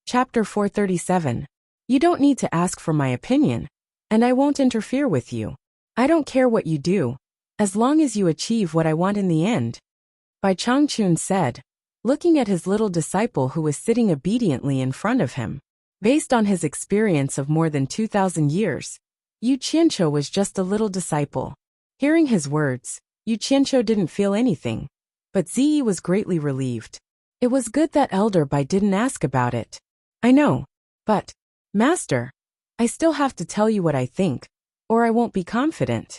Chapter 437. You don't need to ask for my opinion, and I won't interfere with you. I don't care what you do, as long as you achieve what I want in the end. Bai Changchun said, looking at his little disciple who was sitting obediently in front of him. Based on his experience of more than 2,000 years, Yu Qianqiu was just a little disciple. Hearing his words, Yu Qianqiu didn't feel anything, but Ziyi was greatly relieved. It was good that Elder Bai didn't ask about it. I know, but, Master, I still have to tell you what I think, or I won't be confident.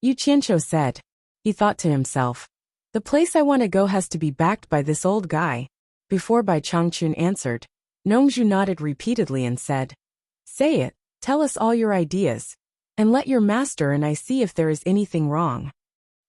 Yu Qianqiu said. He thought to himself, the place I want to go has to be backed by this old guy. Before Bai Changchun answered, Nongzhu nodded repeatedly and said, say it, tell us all your ideas, and let your master and I see if there is anything wrong.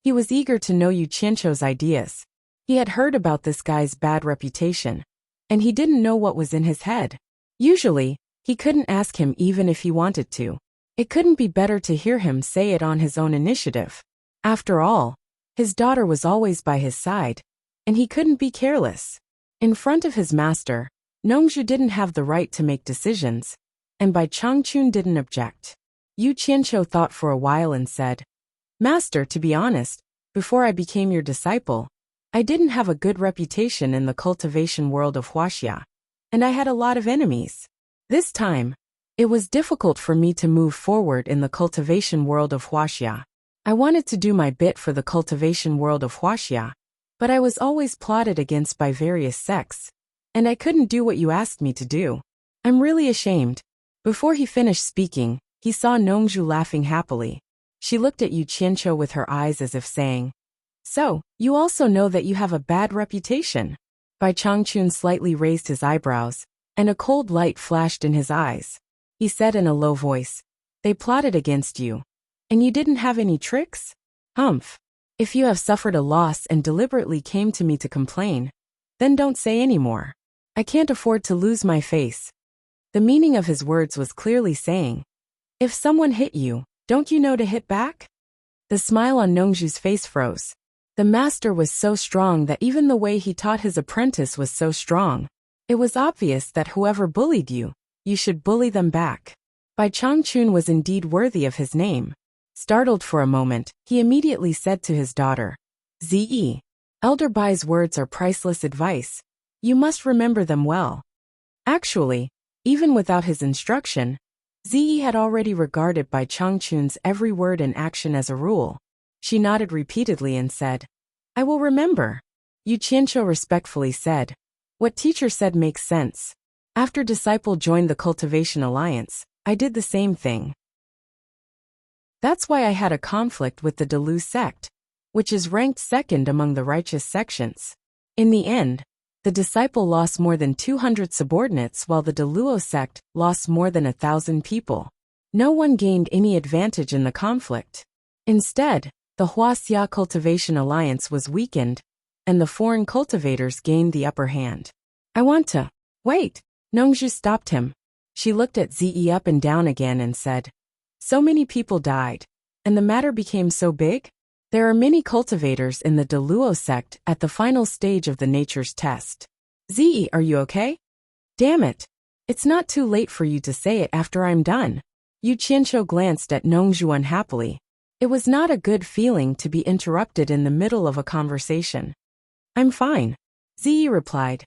He was eager to know Yu Qianqiu's ideas. He had heard about this guy's bad reputation, and he didn't know what was in his head. Usually, he couldn't ask him even if he wanted to. It couldn't be better to hear him say it on his own initiative. After all, his daughter was always by his side, and he couldn't be careless. In front of his master, Nongzhu didn't have the right to make decisions, and Bai Changchun didn't object. Yu Qianqiu thought for a while and said, Master, to be honest, before I became your disciple, I didn't have a good reputation in the cultivation world of Huaxia, and I had a lot of enemies. This time, it was difficult for me to move forward in the cultivation world of Huaxia. I wanted to do my bit for the cultivation world of Huaxia, but I was always plotted against by various sects, and I couldn't do what you asked me to do. I'm really ashamed. Before he finished speaking, he saw Nongzhu laughing happily. She looked at Yu Qianqiu with her eyes as if saying, so, you also know that you have a bad reputation? Bai Changchun slightly raised his eyebrows, and a cold light flashed in his eyes. He said in a low voice, they plotted against you, and you didn't have any tricks? Humph. If you have suffered a loss and deliberately came to me to complain, then don't say any more. I can't afford to lose my face. The meaning of his words was clearly saying, if someone hit you, don't you know to hit back? The smile on Nongzhu's face froze. The master was so strong that even the way he taught his apprentice was so strong. It was obvious that whoever bullied you, you should bully them back. Bai Changchun was indeed worthy of his name. Startled for a moment, he immediately said to his daughter, Ziyi, Elder Bai's words are priceless advice. You must remember them well. Actually, even without his instruction, Ziyi had already regarded Bai Changchun's every word and action as a rule. She nodded repeatedly and said, I will remember. Yu Qianqiu respectfully said, what teacher said makes sense. After disciple joined the Cultivation Alliance, I did the same thing. That's why I had a conflict with the Delu sect, which is ranked second among the righteous sections. In the end, the disciple lost more than 200 subordinates while the Deluo sect lost more than 1,000 people. No one gained any advantage in the conflict. Instead, the Huaxia Cultivation Alliance was weakened, and the foreign cultivators gained the upper hand. I want to. Wait. Nongzhu stopped him. She looked at Ziyi up and down again and said, so many people died, and the matter became so big? There are many cultivators in the Deluo sect at the final stage of the nature's test. Ziyi, are you okay? Damn it. It's not too late for you to say it after I'm done. Yu Qianqiu glanced at Nongzhu unhappily. It was not a good feeling to be interrupted in the middle of a conversation. I'm fine. Ziyi replied.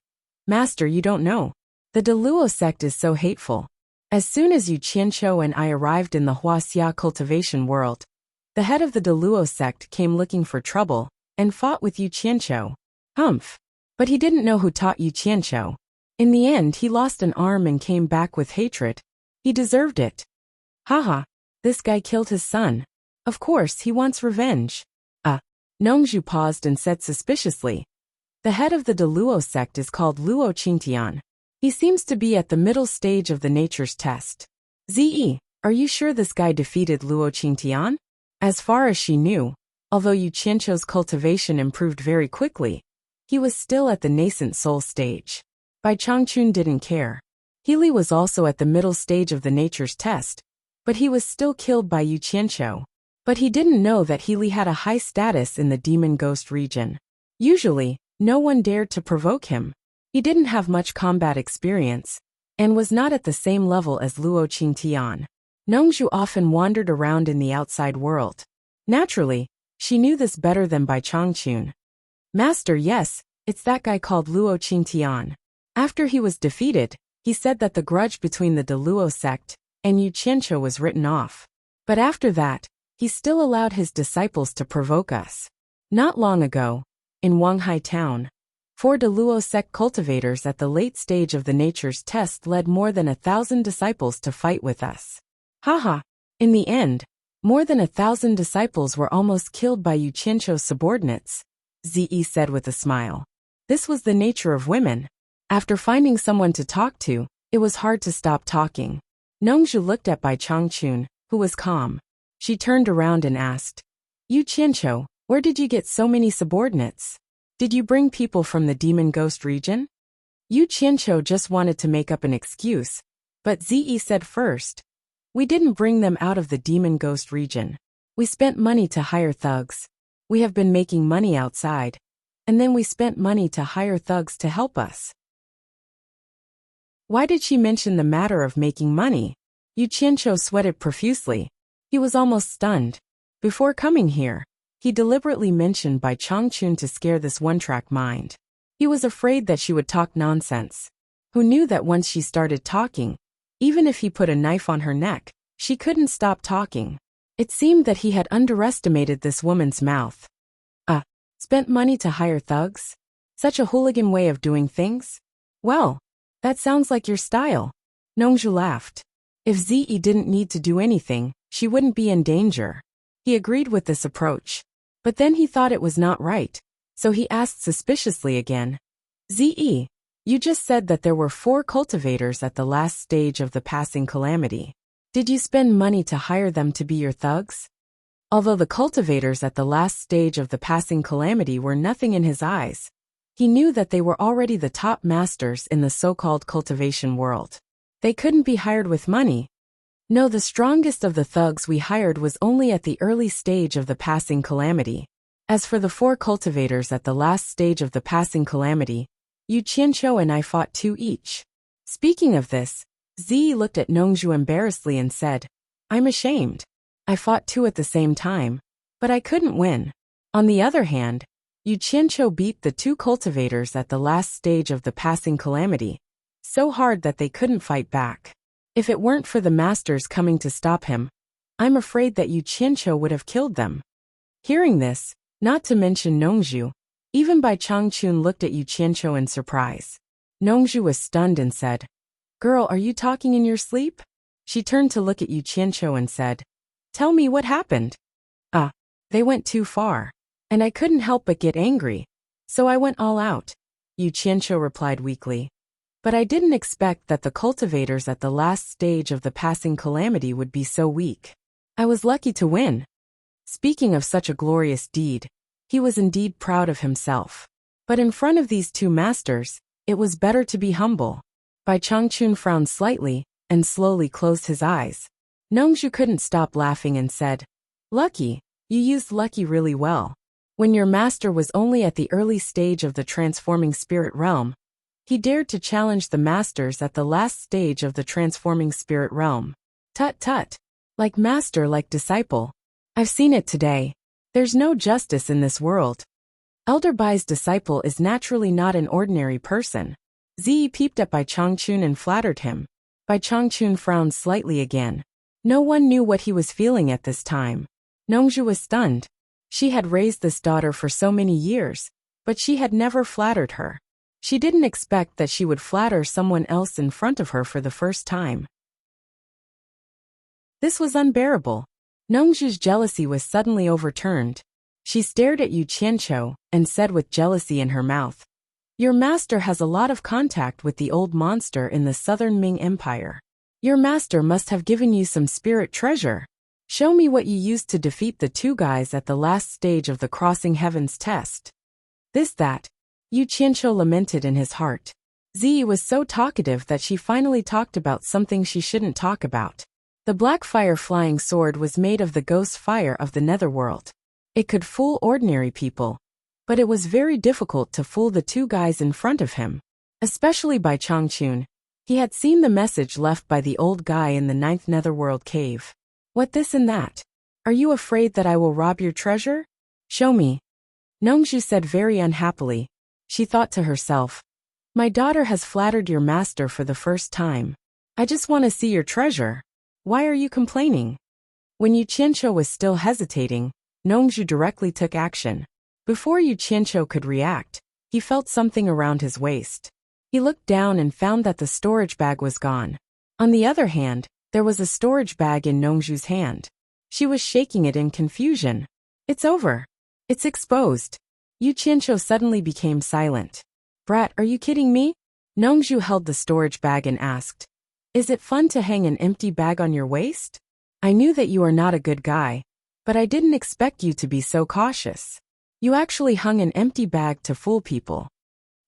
Master, you don't know. The Deluo sect is so hateful. As soon as Yu Qianqiu and I arrived in the Huaxia cultivation world, the head of the Deluo sect came looking for trouble and fought with Yu Qianqiu. Humph. But he didn't know who taught Yu Qianqiu. In the end, he lost an arm and came back with hatred. He deserved it. Haha, this guy killed his son. Of course, he wants revenge. Nongzhu paused and said suspiciously. The head of the Deluo sect is called Luo Qingtian. He seems to be at the middle stage of the nature's test. Ziyi, are you sure this guy defeated Luo Qingtian? As far as she knew, although Yu Qianqiu's cultivation improved very quickly, he was still at the nascent soul stage. Bai Changchun didn't care. Healy was also at the middle stage of the nature's test, but he was still killed by Yu Qianqiu. But he didn't know that Healy had a high status in the demon ghost region. Usually, no one dared to provoke him. He didn't have much combat experience, and was not at the same level as Luo Qingtian. Nongzhu often wandered around in the outside world. Naturally, she knew this better than Bai Changchun. Master, yes, it's that guy called Luo Qingtian. After he was defeated, he said that the grudge between the Luo sect and Yu Qianqiu was written off. But after that, he still allowed his disciples to provoke us. Not long ago, in Wanghai town, 4 Luo sect cultivators at the late stage of the nature's test led more than 1,000 disciples to fight with us. Haha. In the end, more than 1,000 disciples were almost killed by Yu Qianqiu's subordinates, Zi said with a smile. This was the nature of women. After finding someone to talk to, it was hard to stop talking. Nongzhu looked at Bai Changchun, who was calm. She turned around and asked, Yu Qianqiu, where did you get so many subordinates? Did you bring people from the demon ghost region? Yu Qianqiu just wanted to make up an excuse, but Zi said first. We didn't bring them out of the demon ghost region. We spent money to hire thugs. We have been making money outside. And then we spent money to hire thugs to help us. Why did she mention the matter of making money? Yu Qianqiu sweated profusely. He was almost stunned. Before coming here, he deliberately mentioned Bai Changchun to scare this one-track mind. He was afraid that she would talk nonsense. Who knew that once she started talking, even if he put a knife on her neck, she couldn't stop talking. It seemed that he had underestimated this woman's mouth. Spent money to hire thugs? Such a hooligan way of doing things? Well, that sounds like your style. Nongzhu laughed. If Zi didn't need to do anything, she wouldn't be in danger. He agreed with this approach. But then he thought it was not right, so he asked suspiciously again. Zi, you just said that there were 4 cultivators at the last stage of the passing calamity. Did you spend money to hire them to be your thugs? Although the cultivators at the last stage of the passing calamity were nothing in his eyes, he knew that they were already the top masters in the so-called cultivation world. They couldn't be hired with money. No, the strongest of the thugs we hired was only at the early stage of the passing calamity. As for the 4 cultivators at the last stage of the passing calamity, Yu Qianqiu and I fought 2 each. Speaking of this, Zi looked at Nongzhu embarrassedly and said, I'm ashamed. I fought 2 at the same time, but I couldn't win. On the other hand, Yu Qianqiu beat the 2 cultivators at the last stage of the passing calamity, so hard that they couldn't fight back. If it weren't for the masters coming to stop him, I'm afraid that Yu Qianqiu would have killed them. Hearing this, not to mention Nongzhu, even Bai Changchun looked at Yu Qianqiu in surprise. Nongzhu was stunned and said, Girl, are you talking in your sleep? She turned to look at Yu Qianqiu and said, Tell me what happened. They went too far, and I couldn't help but get angry, so I went all out, Yu Qianqiu replied weakly. But I didn't expect that the cultivators at the last stage of the passing calamity would be so weak. I was lucky to win. Speaking of such a glorious deed, he was indeed proud of himself. But in front of these 2 masters, it was better to be humble. Bai Changchun frowned slightly and slowly closed his eyes. Nongzhu couldn't stop laughing and said, Lucky, you used lucky really well. When your master was only at the early stage of the transforming spirit realm, he dared to challenge the masters at the last stage of the transforming spirit realm. Tut tut. Like master like disciple. I've seen it today. There's no justice in this world. Elder Bai's disciple is naturally not an ordinary person. Zi peeped at Bai Changchun and flattered him. Bai Changchun frowned slightly again. No one knew what he was feeling at this time. Nongzhu was stunned. She had raised this daughter for so many years, but she had never flattered her. She didn't expect that she would flatter someone else in front of her for the first time. This was unbearable. Nongzhu's jealousy was suddenly overturned. She stared at Yu Qianqiu and said with jealousy in her mouth, Your master has a lot of contact with the old monster in the southern Ming Empire. Your master must have given you some spirit treasure. Show me what you used to defeat the 2 guys at the last stage of the crossing heavens test. That. Yu Qianqiu lamented in his heart. Zi was so talkative that she finally talked about something she shouldn't talk about. The black fire flying sword was made of the ghost fire of the netherworld. It could fool ordinary people, but it was very difficult to fool the 2 guys in front of him. Especially Bai Changchun. He had seen the message left by the old guy in the 9th netherworld cave. What this and that? Are you afraid that I will rob your treasure? Show me. Nongju said very unhappily. She thought to herself, my daughter has flattered your master for the first time. I just want to see your treasure. Why are you complaining? When Yu Qianqiu was still hesitating, Nongju directly took action. Before Yu Qianqiu could react, he felt something around his waist. He looked down and found that the storage bag was gone. On the other hand, there was a storage bag in Nongju's hand. She was shaking it in confusion. It's over. It's exposed. Yu Qianqiu suddenly became silent. Brat, are you kidding me? Nongju held the storage bag and asked, is it fun to hang an empty bag on your waist? I knew that you are not a good guy, but I didn't expect you to be so cautious. You actually hung an empty bag to fool people.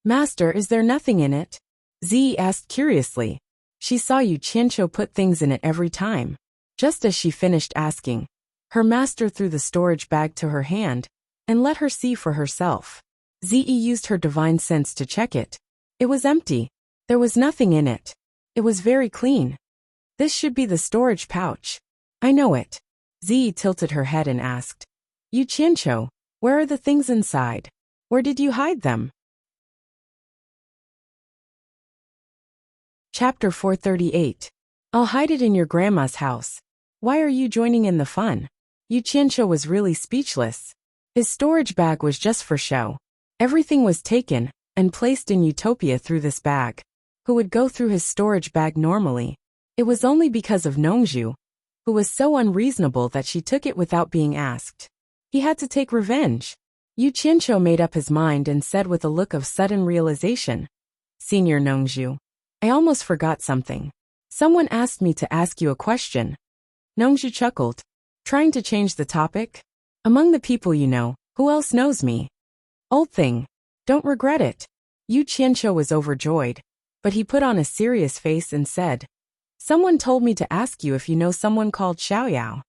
Master, is there nothing in it? Zi asked curiously. She saw Yu Qianqiu put things in it every time. Just as she finished asking, her master threw the storage bag to her hand and let her see for herself. Zi used her divine sense to check it. It was empty. There was nothing in it. It was very clean. This should be the storage pouch. I know it. Zi tilted her head and asked, Yu Qianqiu, where are the things inside? Where did you hide them? Chapter 438. I'll hide it in your grandma's house. Why are you joining in the fun? Yu Qianqiu was really speechless. His storage bag was just for show. Everything was taken and placed in Utopia through this bag. Who would go through his storage bag normally? It was only because of Nongju, who was so unreasonable that she took it without being asked. He had to take revenge. Yu Qianqiu made up his mind and said with a look of sudden realization, Senior Nongju, I almost forgot something. Someone asked me to ask you a question. Nongju chuckled, trying to change the topic. Among the people you know, who else knows me? Old thing. Don't regret it. Yu Qianqiu was overjoyed, but he put on a serious face and said, Someone told me to ask you if you know someone called Xiaoyao.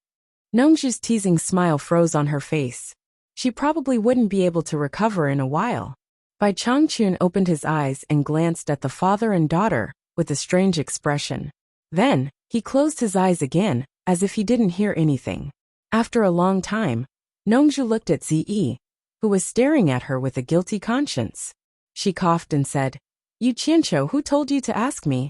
Nongju's teasing smile froze on her face. She probably wouldn't be able to recover in a while. Bai Changchun opened his eyes and glanced at the father and daughter with a strange expression. Then, he closed his eyes again, as if he didn't hear anything. After a long time, Nongju looked at Zi, who was staring at her with a guilty conscience. She coughed and said, Yu Qianqiu, who told you to ask me?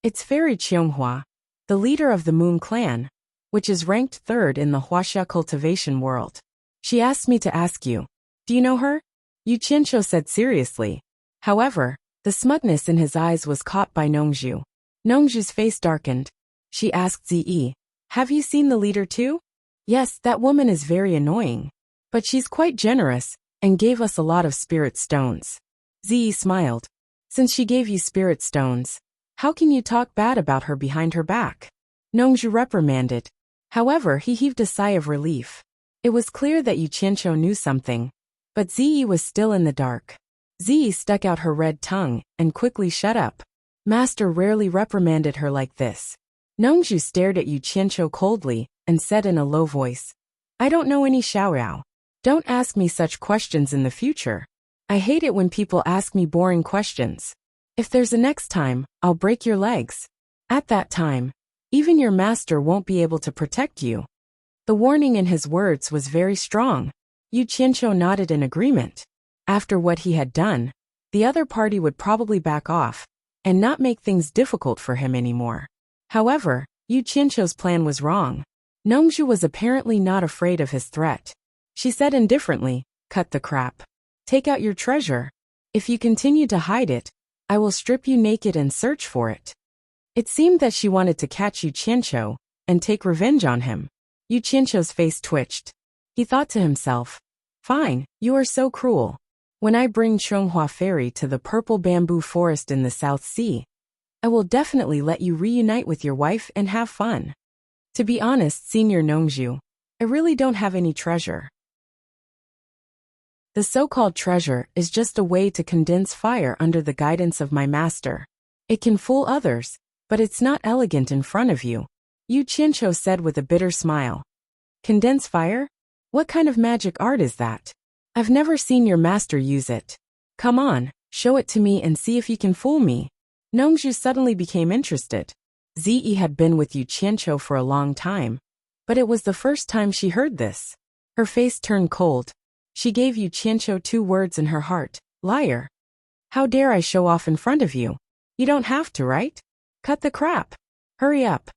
It's Fairy Qianghua, the leader of the Moon Clan, which is ranked 3rd in the Huaxia cultivation world. She asked me to ask you. Do you know her? Yu Qianqiu said seriously. However, the smugness in his eyes was caught by Nongju. Nongju's face darkened. She asked Zi, have you seen the leader too? Yes, that woman is very annoying. But she's quite generous and gave us a lot of spirit stones. Zi smiled. Since she gave you spirit stones, how can you talk bad about her behind her back? Nongju reprimanded. However, he heaved a sigh of relief. It was clear that Yu Qianqiu knew something, but Zi was still in the dark. Zi stuck out her red tongue and quickly shut up. Master rarely reprimanded her like this. Nongju stared at Yu Qianqiu coldly and said in a low voice, I don't know any Xiaoyao. Don't ask me such questions in the future. I hate it when people ask me boring questions. If there's a next time, I'll break your legs. At that time, even your master won't be able to protect you. The warning in his words was very strong. Yu Qianqiu nodded in agreement. After what he had done, the other party would probably back off and not make things difficult for him anymore. However, Yu Qianqiu's plan was wrong. Nongju was apparently not afraid of his threat. She said indifferently, cut the crap. Take out your treasure. If you continue to hide it, I will strip you naked and search for it. It seemed that she wanted to catch Yu Qianqiu and take revenge on him. Yu Qianqiu's face twitched. He thought to himself, fine, you are so cruel. When I bring Chonghua Fairy to the purple bamboo forest in the South Sea, I will definitely let you reunite with your wife and have fun. To be honest, Senior Nongju, I really don't have any treasure. The so-called treasure is just a way to condense fire under the guidance of my master. It can fool others, but it's not elegant in front of you. Yu Qianqiu said with a bitter smile. Condense fire? What kind of magic art is that? I've never seen your master use it. Come on, show it to me and see if you can fool me. Nongju suddenly became interested. Ze had been with Yu Qianqiu for a long time, but it was the first time she heard this. Her face turned cold. She gave Yu Qianqiu 2 words in her heart: liar. How dare I show off in front of you? You don't have to, right? Cut the crap. Hurry up.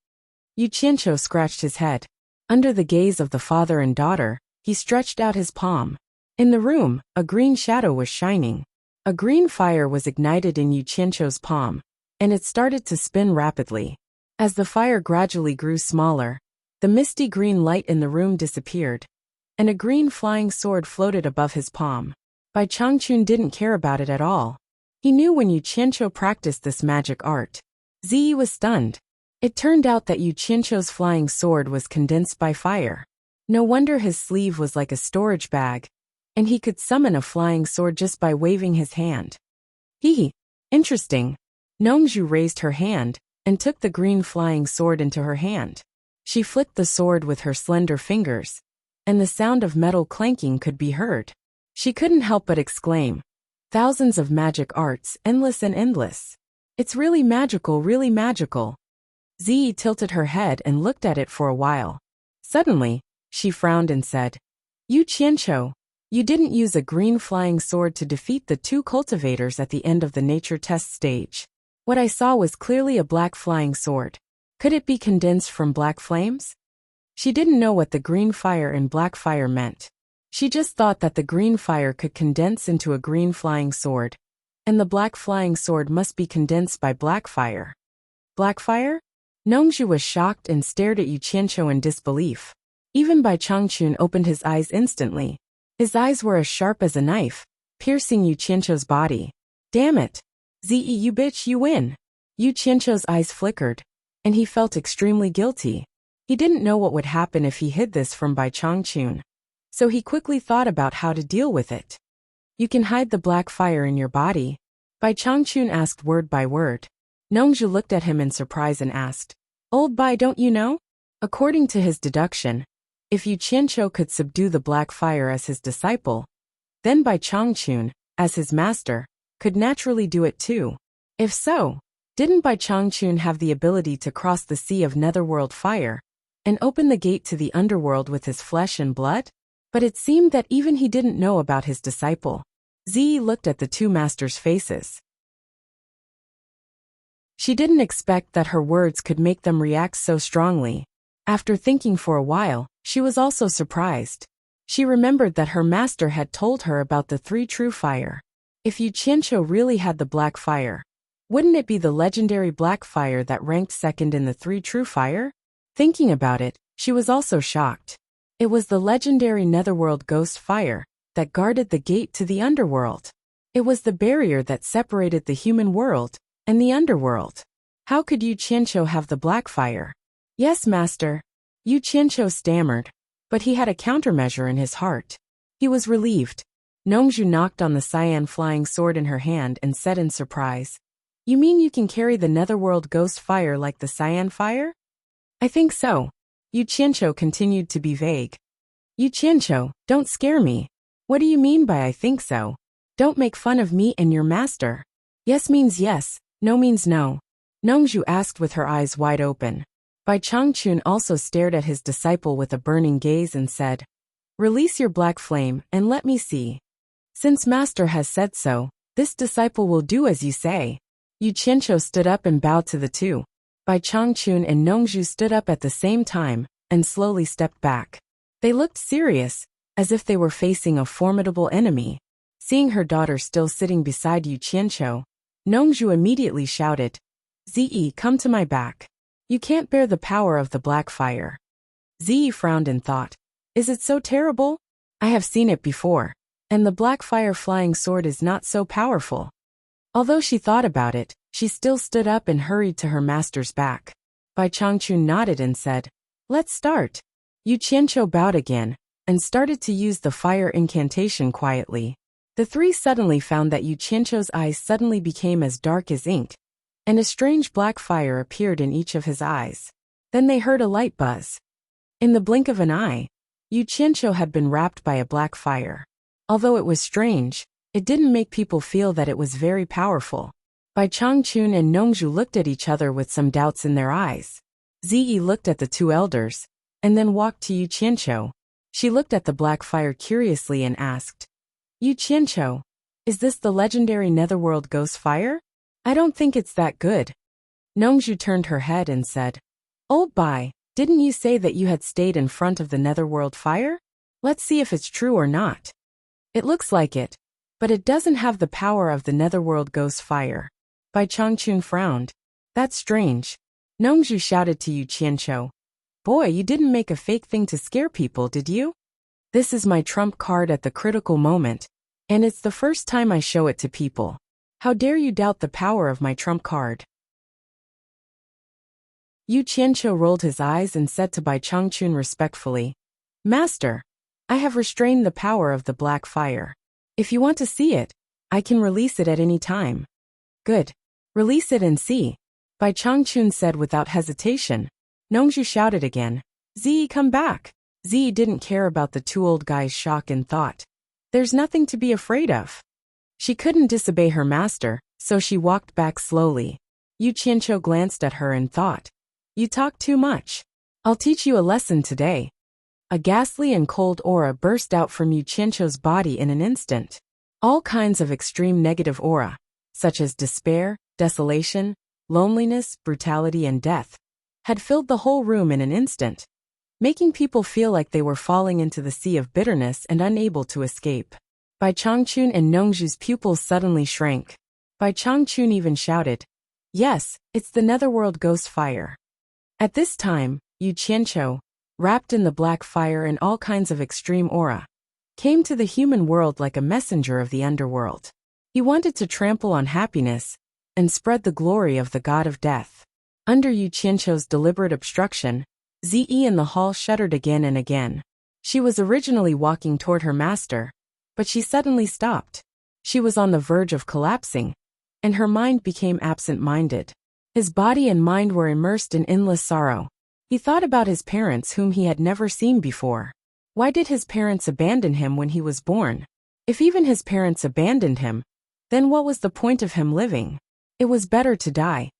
Yu Qianqiu scratched his head. Under the gaze of the father and daughter, he stretched out his palm. In the room, a green shadow was shining. A green fire was ignited in Yu Qianqiu's palm, and it started to spin rapidly. As the fire gradually grew smaller, the misty green light in the room disappeared, and a green flying sword floated above his palm. Bai Changchun didn't care about it at all. He knew when Yu Qianqiu practiced this magic art. Ziyi was stunned. It turned out that Yu Qianqiu's flying sword was condensed by fire. No wonder his sleeve was like a storage bag, and he could summon a flying sword just by waving his hand. Hee, interesting. Nongju raised her hand and took the green flying sword into her hand. She flicked the sword with her slender fingers, and the sound of metal clanking could be heard. She couldn't help but exclaim, "Thousands of magic arts, endless and endless. It's really magical, really magical." Ziyi tilted her head and looked at it for a while. Suddenly, she frowned and said, "Yu Qianqiu, you didn't use a green flying sword to defeat the 2 cultivators at the end of the nature test stage. What I saw was clearly a black flying sword. Could it be condensed from black flames?" She didn't know what the green fire and black fire meant. She just thought that the green fire could condense into a green flying sword, and the black flying sword must be condensed by black fire. Black fire? Nongju was shocked and stared at Yu Qianqiu in disbelief. Even Bai Changchun opened his eyes instantly. His eyes were as sharp as a knife, piercing Yu Qianqiu's body. Damn it! Ziyi, you bitch, you win! Yu Qianqiu's eyes flickered, and he felt extremely guilty. He didn't know what would happen if he hid this from Bai Changchun, so he quickly thought about how to deal with it. "You can hide the black fire in your body?" Bai Changchun asked word by word. Nongju looked at him in surprise and asked, "Old Bai, don't you know?" According to his deduction, if Yu Qianqiu could subdue the black fire as his disciple, then Bai Changchun, as his master, could naturally do it too. If so, didn't Bai Changchun have the ability to cross the sea of netherworld fire and open the gate to the underworld with his flesh and blood? But it seemed that even he didn't know about his disciple. Ziyi looked at the 2 masters' faces. She didn't expect that her words could make them react so strongly. After thinking for a while, she was also surprised. She remembered that her master had told her about the 3 true fire. If Yu Qianqiu really had the black fire, wouldn't it be the legendary black fire that ranked second in the 3 true fire? Thinking about it, she was also shocked. It was the legendary netherworld ghost fire that guarded the gate to the underworld. It was the barrier that separated the human world and the underworld. How could Yu Qianqiu have the black fire? "Yes, master." Yu Qianqiu stammered, but he had a countermeasure in his heart. He was relieved. Nongju knocked on the cyan flying sword in her hand and said in surprise, "You mean you can carry the netherworld ghost fire like the cyan fire?" "I think so." Yu Qianqiu continued to be vague. "Yu Qianqiu, don't scare me. What do you mean by I think so? Don't make fun of me and your master." "Yes means yes, no means no." Nongju asked with her eyes wide open. Bai Changchun also stared at his disciple with a burning gaze and said, "Release your black flame and let me see." "Since master has said so, this disciple will do as you say." Yu Qianqiu stood up and bowed to the 2. Bai Changchun and Nongju stood up at the same time and slowly stepped back. They looked serious, as if they were facing a formidable enemy. Seeing her daughter still sitting beside Yu Qianqiu, Nongju immediately shouted, "Ziyi, come to my back. You can't bear the power of the black fire." Ziyi frowned and thought, "Is it so terrible? I have seen it before, and the black fire flying sword is not so powerful." Although she thought about it, she still stood up and hurried to her master's back. Bai Changchun nodded and said, "Let's start." Yu Qianqiu bowed again and started to use the fire incantation quietly. The 3 suddenly found that Yu Qianqiu's eyes suddenly became as dark as ink, and a strange black fire appeared in each of his eyes. Then they heard a light buzz. In the blink of an eye, Yu Qianqiu had been wrapped by a black fire. Although it was strange, it didn't make people feel that it was very powerful. Bai Changchun and Nongzhu looked at each other with some doubts in their eyes. Ziyi looked at the two elders, and then walked to Yu Qianqiu. She looked at the black fire curiously and asked, Yu Qianqiu, is this the legendary netherworld ghost fire? I don't think it's that good. Nongzhu turned her head and said, Old Bai, didn't you say that you had stayed in front of the netherworld fire? Let's see if it's true or not. It looks like it, but it doesn't have the power of the netherworld ghost fire. Bai Changchun frowned. That's strange. Nongzhu shouted to Yu Qianqiu. Boy, you didn't make a fake thing to scare people, did you? This is my trump card at the critical moment, and it's the first time I show it to people. How dare you doubt the power of my trump card? Yu Qianqiu rolled his eyes and said to Bai Changchun respectfully, Master, I have restrained the power of the black fire. If you want to see it, I can release it at any time. Good. Release it and see, Bai Changchun said without hesitation. Nongzhu shouted again, Ziyi, come back. Ziyi didn't care about the two old guys' shock and thought, there's nothing to be afraid of. She couldn't disobey her master, so she walked back slowly. Yu Qianqiu glanced at her and thought, you talk too much. I'll teach you a lesson today. A ghastly and cold aura burst out from Yu Qianqiu's body in an instant. All kinds of extreme negative aura, such as despair, desolation, loneliness, brutality, and death, had filled the whole room in an instant, making people feel like they were falling into the sea of bitterness and unable to escape. Bai Changchun and Nongzhu's pupils suddenly shrank. Bai Changchun even shouted, Yes, it's the netherworld ghost fire. At this time, Yu Qianqiu, wrapped in the black fire and all kinds of extreme aura, came to the human world like a messenger of the underworld. He wanted to trample on happiness and spread the glory of the god of death. Under Yu Qianqiu's deliberate obstruction, Ziyi in the hall shuddered again and again. She was originally walking toward her master, but she suddenly stopped. She was on the verge of collapsing, and her mind became absent-minded. His body and mind were immersed in endless sorrow. He thought about his parents whom he had never seen before. Why did his parents abandon him when he was born? If even his parents abandoned him, then what was the point of him living? It was better to die.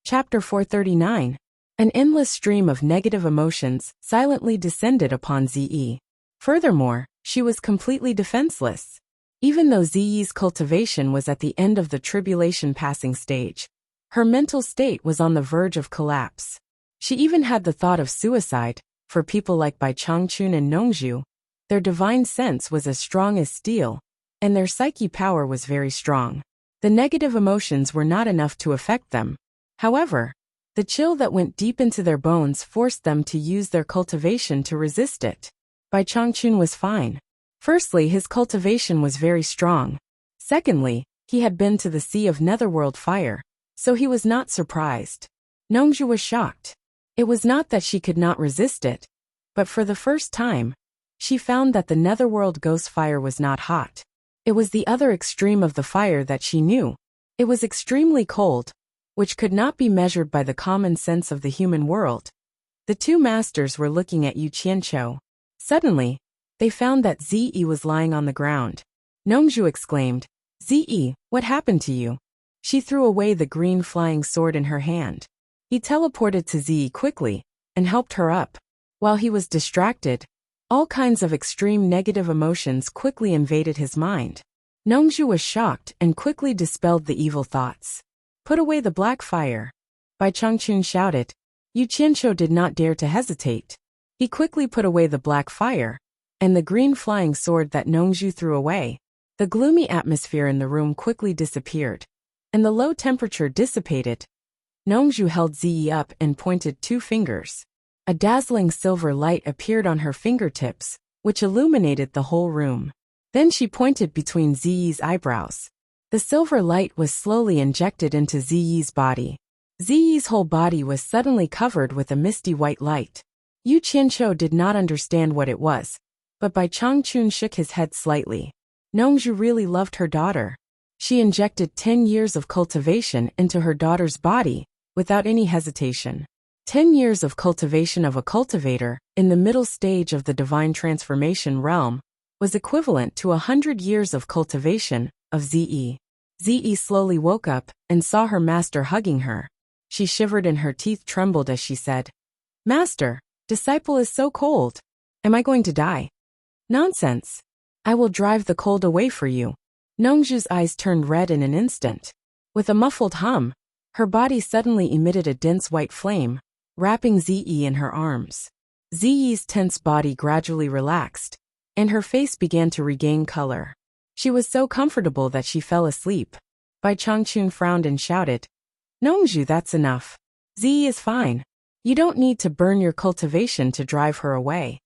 Chapter 439. An endless stream of negative emotions silently descended upon Ziyi. Furthermore, she was completely defenseless. Even though Ziyi's cultivation was at the end of the tribulation passing stage, her mental state was on the verge of collapse. She even had the thought of suicide. For people like Bai Changchun and Nongzhu, their divine sense was as strong as steel, and their psyche power was very strong. The negative emotions were not enough to affect them. However, the chill that went deep into their bones forced them to use their cultivation to resist it. Bai Changchun was fine. Firstly, his cultivation was very strong. Secondly, he had been to the sea of netherworld fire, so he was not surprised. Nongzhu was shocked. It was not that she could not resist it, but for the first time, she found that the netherworld ghost fire was not hot. It was the other extreme of the fire that she knew. It was extremely cold, which could not be measured by the common sense of the human world. The two masters were looking at Yu Qianqiu. Suddenly, they found that Ziyi was lying on the ground. Nongzhu exclaimed, Ziyi, what happened to you? She threw away the green flying sword in her hand. He teleported to Ziyi quickly and helped her up. While he was distracted, all kinds of extreme negative emotions quickly invaded his mind. Nongzhu was shocked and quickly dispelled the evil thoughts. Put away the black fire. Bai Changchun shouted. Yu Qianqiu did not dare to hesitate. He quickly put away the black fire and the green flying sword that Nongzhu threw away. The gloomy atmosphere in the room quickly disappeared, and the low temperature dissipated. Nongzhu held Ziyi up and pointed two fingers. A dazzling silver light appeared on her fingertips, which illuminated the whole room. Then she pointed between Ziyi's eyebrows. The silver light was slowly injected into Ziyi's body. Ziyi's whole body was suddenly covered with a misty white light. Yu Qianqiu did not understand what it was, but Bai Changchun shook his head slightly. Nongzhu really loved her daughter. She injected 10 years of cultivation into her daughter's body, without any hesitation. 10 years of cultivation of a cultivator, in the middle stage of the divine transformation realm, was equivalent to 100 years of cultivation of Ze. Ze slowly woke up and saw her master hugging her. She shivered and her teeth trembled as she said, "Master, disciple is so cold. Am I going to die?" "Nonsense. I will drive the cold away for you." Nongju's eyes turned red in an instant. With a muffled hum, her body suddenly emitted a dense white flame, wrapping Ze in her arms. Ze's tense body gradually relaxed, and her face began to regain color. She was so comfortable that she fell asleep. Bai Changchun frowned and shouted, "Nongju, that's enough. Ze is fine. You don't need to burn your cultivation to drive her away."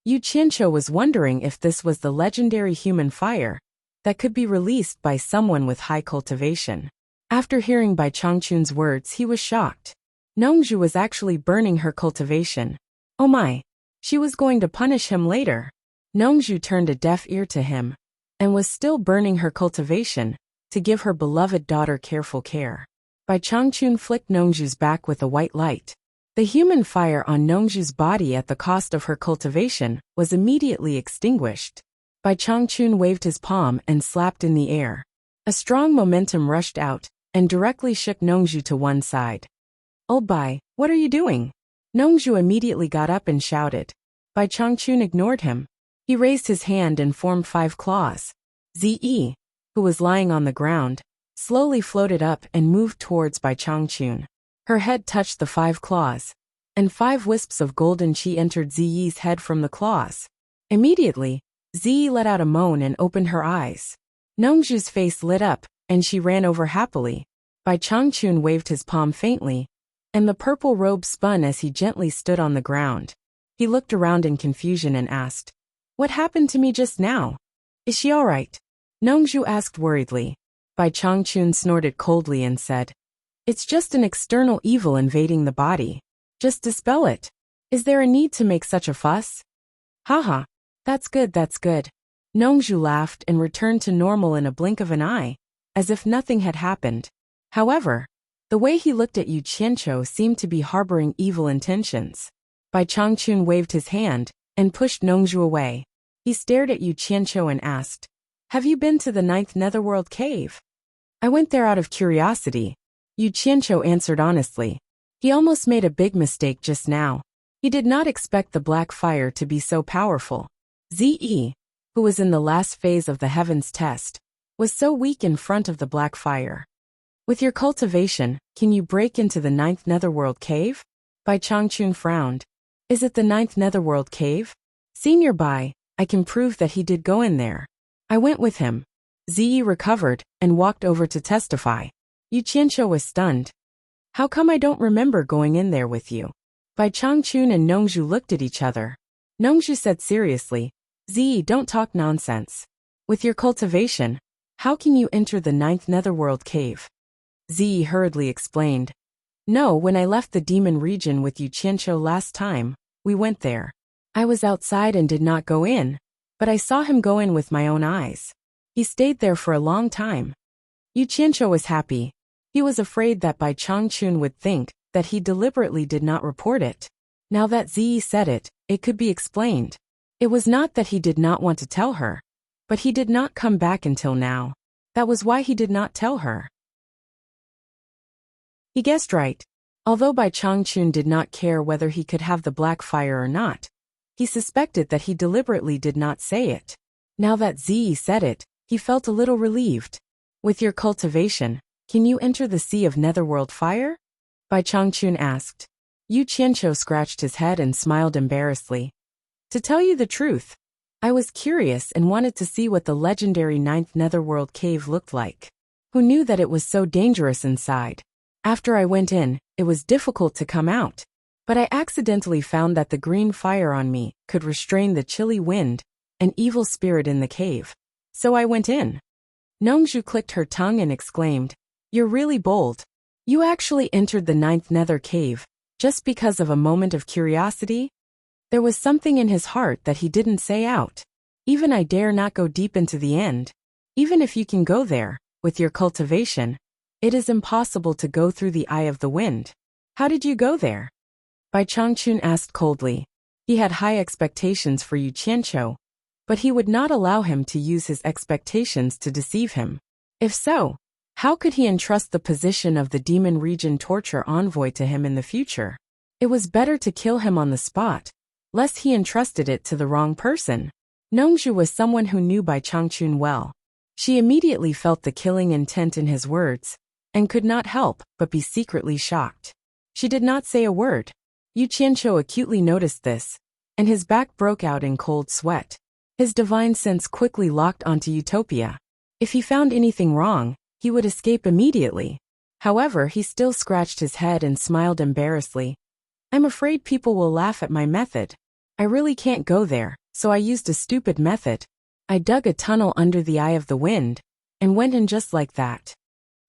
Yu Qianqiu was wondering if this was the legendary human fire that could be released by someone with high cultivation. After hearing Bai Changchun's words, he was shocked. Nongju was actually burning her cultivation. Oh my! She was going to punish him later. Nongju turned a deaf ear to him, and was still burning her cultivation to give her beloved daughter careful care. Bai Changchun flicked Nongju's back with a white light. The human fire on Nongju's body at the cost of her cultivation was immediately extinguished. Bai Changchun waved his palm and slapped in the air. A strong momentum rushed out and directly shook Nongju to one side. "Old Bai, what are you doing?" Nongju immediately got up and shouted. Bai Changchun ignored him. He raised his hand and formed 5 claws. Ze, who was lying on the ground, slowly floated up and moved towards Bai Changchun. Her head touched the 5 claws, and 5 wisps of golden qi entered Ze's head from the claws. Immediately, Ze let out a moan and opened her eyes. Nongju's face lit up, and she ran over happily. Bai Changchun waved his palm faintly, and the purple robe spun as he gently stood on the ground. He looked around in confusion and asked, "What happened to me just now? Is she all right?" Nongju asked worriedly. Bai Changchun snorted coldly and said, "It's just an external evil invading the body. Just dispel it. Is there a need to make such a fuss?" "Haha, that's good, that's good." Nongju laughed and returned to normal in a blink of an eye, as if nothing had happened. However, the way he looked at Yu Qianqiu seemed to be harboring evil intentions. Bai Changchun waved his hand and pushed Nongju away. He stared at Yu Qianqiu and asked, "Have you been to the 9th Netherworld cave?" "I went there out of curiosity," Yu Qianqiu answered honestly. He almost made a big mistake just now. He did not expect the black fire to be so powerful. Ze, who was in the last phase of the heavens test, was so weak in front of the black fire. "With your cultivation, can you break into the 9th Netherworld cave?" Bai Changchun frowned. "Is it the 9th Netherworld cave?" "Senior Bai, I can prove that he did go in there. I went with him." Ze recovered and walked over to testify. Yu Qianqiu was stunned. "How come I don't remember going in there with you?" Bai Changchun and Nongju looked at each other. Nongju said seriously, "Ze, don't talk nonsense. With your cultivation, how can you enter the 9th Netherworld cave?" Ze hurriedly explained. "No, when I left the demon region with Yu Qianqiu last time, we went there. I was outside and did not go in, but I saw him go in with my own eyes. He stayed there for a long time." Yu Qianqiu was happy. He was afraid that Bai Changchun would think that he deliberately did not report it. Now that Ze said it, it could be explained. It was not that he did not want to tell her, but he did not come back until now. That was why he did not tell her. He guessed right. Although Bai Changchun did not care whether he could have the black fire or not, he suspected that he deliberately did not say it. Now that Ze said it, he felt a little relieved. "With your cultivation, can you enter the sea of netherworld fire?" Bai Changchun asked. Yu Qianqiu scratched his head and smiled embarrassedly. "To tell you the truth, I was curious and wanted to see what the legendary 9th Netherworld cave looked like. Who knew that it was so dangerous inside? After I went in, it was difficult to come out. But I accidentally found that the green fire on me could restrain the chilly wind, an evil spirit in the cave. So I went in." Nongju clicked her tongue and exclaimed, "You're really bold. You actually entered the 9th Nether cave, just because of a moment of curiosity?" There was something in his heart that he didn't say out. "Even I dare not go deep into the end. Even if you can go there, with your cultivation, it is impossible to go through the eye of the wind. How did you go there?" Bai Changchun asked coldly. He had high expectations for Yu Qianqiu, but he would not allow him to use his expectations to deceive him. If so, how could he entrust the position of the Demon Region torture envoy to him in the future? It was better to kill him on the spot, lest he entrusted it to the wrong person. Nongzhu was someone who knew Bai Changchun well. She immediately felt the killing intent in his words, and could not help but be secretly shocked. She did not say a word. Yu Qianqiu acutely noticed this, and his back broke out in cold sweat. His divine sense quickly locked onto Utopia. If he found anything wrong, he would escape immediately. However, he still scratched his head and smiled embarrassedly. I'm afraid people will laugh at my method. I really can't go there, so I used a stupid method. I dug a tunnel under the eye of the wind, and went in just like that.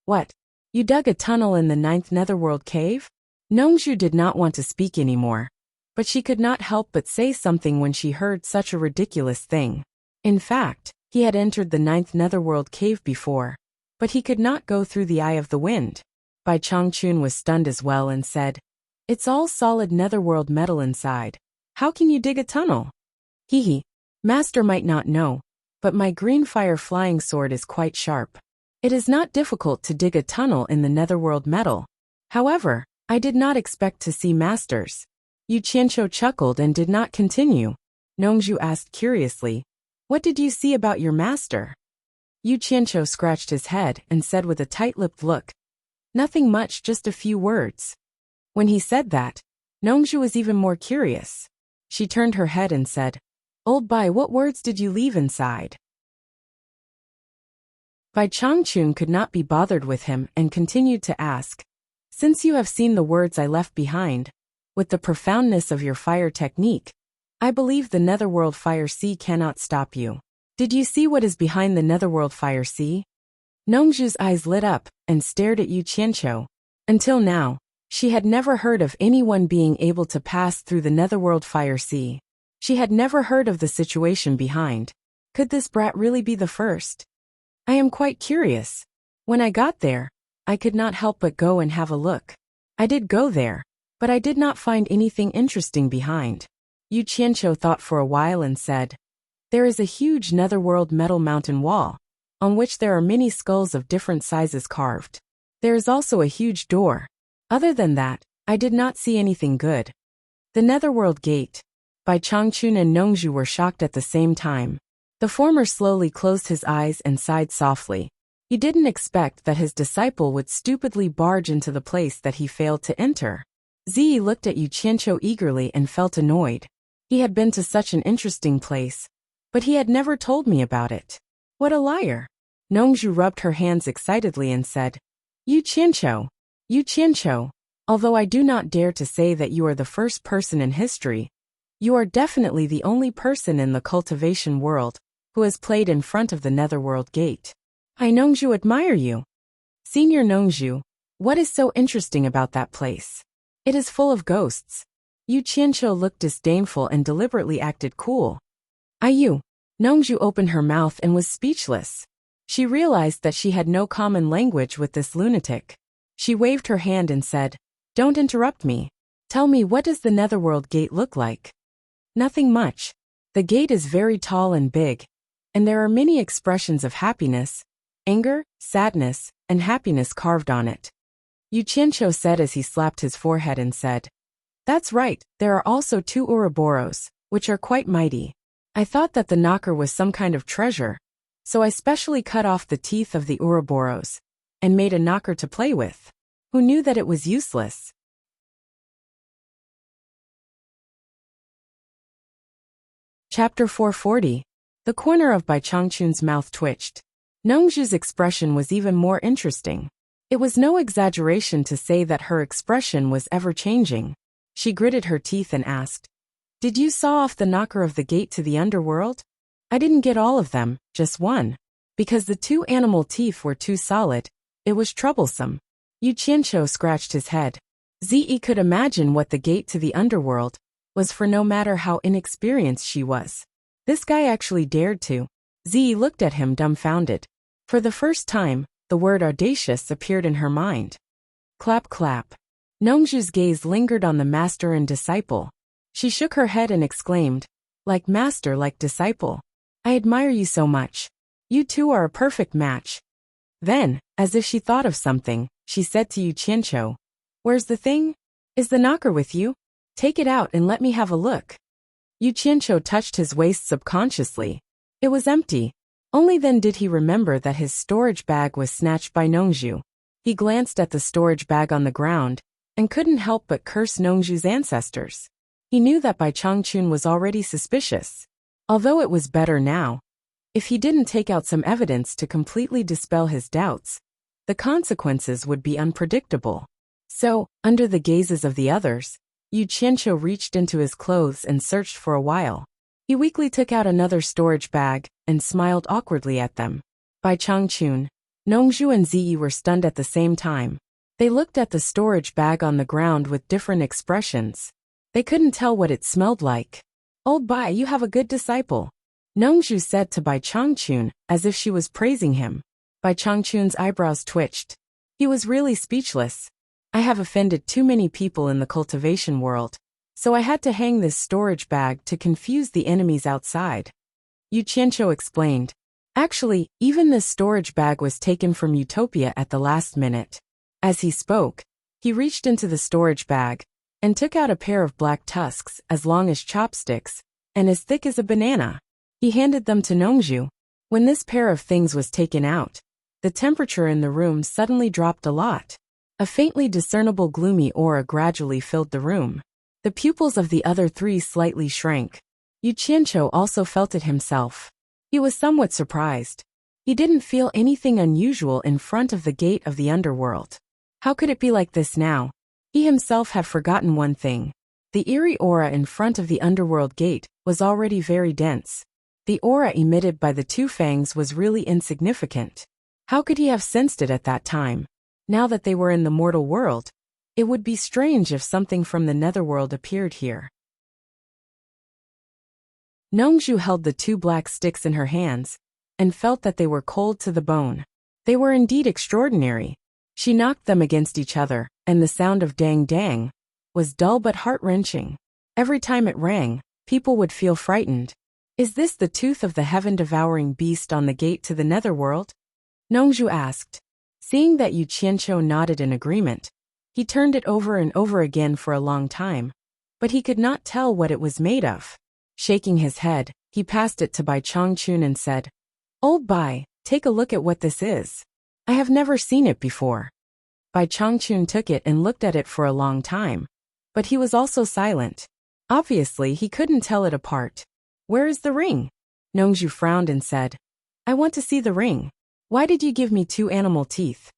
What? You dug a tunnel in the 9th Netherworld cave? Nongzhu did not want to speak anymore, but she could not help but say something when she heard such a ridiculous thing. In fact, he had entered the 9th Netherworld cave before, but he could not go through the eye of the wind. Bai Changchun was stunned as well and said, It's all solid Netherworld metal inside. How can you dig a tunnel? Hehe. Master might not know, but my green fire flying sword is quite sharp. It is not difficult to dig a tunnel in the Netherworld metal. However, I did not expect to see masters. Yu Qianqiu chuckled and did not continue. Nongzhu asked curiously, What did you see about your master? Yu Qianqiu scratched his head and said with a tight-lipped look, Nothing much, just a few words. When he said that, Nongzhu was even more curious. She turned her head and said, Old Bai, what words did you leave inside? Bai Changchun could not be bothered with him and continued to ask, Since you have seen the words I left behind, with the profoundness of your fire technique, I believe the Netherworld Fire Sea cannot stop you. Did you see what is behind the Netherworld Fire Sea? Nongzhu's eyes lit up and stared at Yu Qianqiu. Until now, she had never heard of anyone being able to pass through the Netherworld Fire Sea. She had never heard of the situation behind. Could this brat really be the first? I am quite curious. When I got there, I could not help but go and have a look. I did go there, but I did not find anything interesting behind. Yu Qianqiu thought for a while and said, There is a huge Netherworld metal mountain wall, on which there are many skulls of different sizes carved. There is also a huge door. Other than that, I did not see anything good. The Netherworld Gate. Bai Changchun and Nongzhu were shocked at the same time. The former slowly closed his eyes and sighed softly. He didn't expect that his disciple would stupidly barge into the place that he failed to enter. Ziyi looked at Yu Qianqiu eagerly and felt annoyed. He had been to such an interesting place, but he had never told me about it. What a liar! Nongzhu rubbed her hands excitedly and said, Yu Qianqiu, although I do not dare to say that you are the first person in history, you are definitely the only person in the cultivation world who has played in front of the Netherworld Gate. I Nongzhu admire you. Senior Nongzhu, what is so interesting about that place? It is full of ghosts. Yu Qianqiu looked disdainful and deliberately acted cool. Ayu. Nongzhu opened her mouth and was speechless. She realized that she had no common language with this lunatic. She waved her hand and said, Don't interrupt me. Tell me, what does the Netherworld Gate look like? Nothing much. The gate is very tall and big, and there are many expressions of happiness, anger, sadness, and happiness carved on it. Yu Qianqiu said as he slapped his forehead and said, That's right, there are also 2 Ouroboros, which are quite mighty. I thought that the knocker was some kind of treasure, so I specially cut off the teeth of the Ouroboros and made a knocker to play with. Who knew that it was useless? Chapter 440. The corner of Bai Changchun's mouth twitched. Nongzhu's expression was even more interesting. It was no exaggeration to say that her expression was ever-changing. She gritted her teeth and asked, Did you saw off the knocker of the gate to the underworld? I didn't get all of them, just one. Because the 2 animal teeth were too solid, it was troublesome. Yu Qianqiu scratched his head. Ziyi could imagine what the gate to the underworld was for, no matter how inexperienced she was. This guy actually dared to. Ziyi looked at him dumbfounded. For the first time, the word audacious appeared in her mind. Clap clap. Nongzhu's gaze lingered on the master and disciple. She shook her head and exclaimed, like master, like disciple. I admire you so much. You two are a perfect match. Then, as if she thought of something, she said to Yu Qianqiu, where's the thing? Is the knocker with you? Take it out and let me have a look. Yu Qianqiu touched his waist subconsciously. It was empty. Only then did he remember that his storage bag was snatched by Nongzhu. He glanced at the storage bag on the ground and couldn't help but curse Nongzhu's ancestors. He knew that Bai Changchun was already suspicious. Although it was better now, if he didn't take out some evidence to completely dispel his doubts, the consequences would be unpredictable. So, under the gazes of the others, Yu Qianqiu reached into his clothes and searched for a while. He weakly took out another storage bag and smiled awkwardly at them. Bai Changchun, Nongzhu and Ziyi were stunned at the same time. They looked at the storage bag on the ground with different expressions. They couldn't tell what it smelled like. Old Bai, you have a good disciple, Nongzhu said to Bai Changchun, as if she was praising him. Bai Changchun's eyebrows twitched. He was really speechless. I have offended too many people in the cultivation world, so I had to hang this storage bag to confuse the enemies outside. Yu Qianqiu explained. Actually, even this storage bag was taken from Utopia at the last minute. As he spoke, he reached into the storage bag and took out a pair of black tusks as long as chopsticks and as thick as a banana. He handed them to Nongzhu. When this pair of things was taken out, the temperature in the room suddenly dropped a lot. A faintly discernible gloomy aura gradually filled the room. The pupils of the other three slightly shrank. Yu Qianqiu also felt it himself. He was somewhat surprised. He didn't feel anything unusual in front of the gate of the underworld. How could it be like this now? He himself had forgotten one thing. The eerie aura in front of the underworld gate was already very dense. The aura emitted by the two fangs was really insignificant. How could he have sensed it at that time? Now that they were in the mortal world, it would be strange if something from the netherworld appeared here. Nongzhu held the two black sticks in her hands and felt that they were cold to the bone. They were indeed extraordinary. She knocked them against each other, and the sound of dang dang was dull but heart-wrenching. Every time it rang, people would feel frightened. Is this the tooth of the heaven-devouring beast on the gate to the netherworld? Nongzhu asked. Seeing that Yu Qianqiu nodded in agreement, he turned it over and over again for a long time, but he could not tell what it was made of. Shaking his head, he passed it to Bai Changchun and said, Old Bai, take a look at what this is. I have never seen it before. Bai Changchun took it and looked at it for a long time, but he was also silent. Obviously, he couldn't tell it apart. Where is the ring? Nongzhu frowned and said, I want to see the ring. Why did you give me two animal teeth?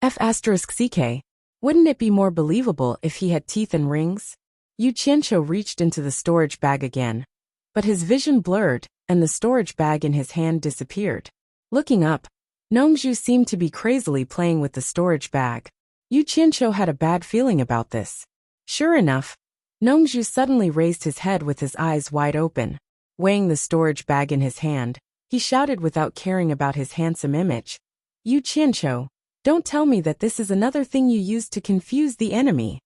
F***ck. Wouldn't it be more believable if he had teeth and rings? Yu Qianqiu reached into the storage bag again, but his vision blurred, and the storage bag in his hand disappeared. Looking up, Nongzhu seemed to be crazily playing with the storage bag. Yu Qianqiu had a bad feeling about this. Sure enough, Nongzhu suddenly raised his head with his eyes wide open. Weighing the storage bag in his hand, he shouted without caring about his handsome image. Yu Qianqiu, don't tell me that this is another thing you used to confuse the enemy.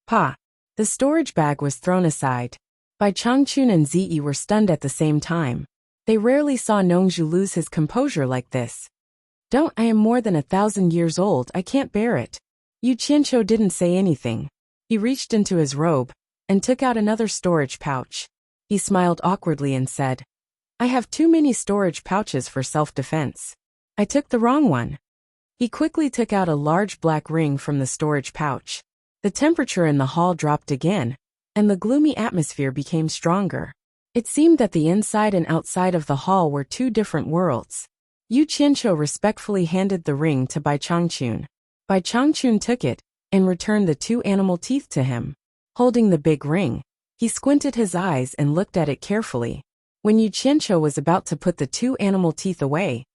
Pa! The storage bag was thrown aside. Bai Changchun and Ziyi were stunned at the same time. They rarely saw Nongzhu lose his composure like this. I am more than 1,000 years old, I can't bear it. Yu Qianqiu didn't say anything. He reached into his robe and took out another storage pouch. He smiled awkwardly and said, I have too many storage pouches for self-defense. I took the wrong one. He quickly took out a large black ring from the storage pouch. The temperature in the hall dropped again, and the gloomy atmosphere became stronger. It seemed that the inside and outside of the hall were two different worlds. Yu Qianqiu respectfully handed the ring to Bai Changchun. Bai Changchun took it and returned the two animal teeth to him. Holding the big ring, he squinted his eyes and looked at it carefully. When Yu Qianqiu was about to put the two animal teeth away,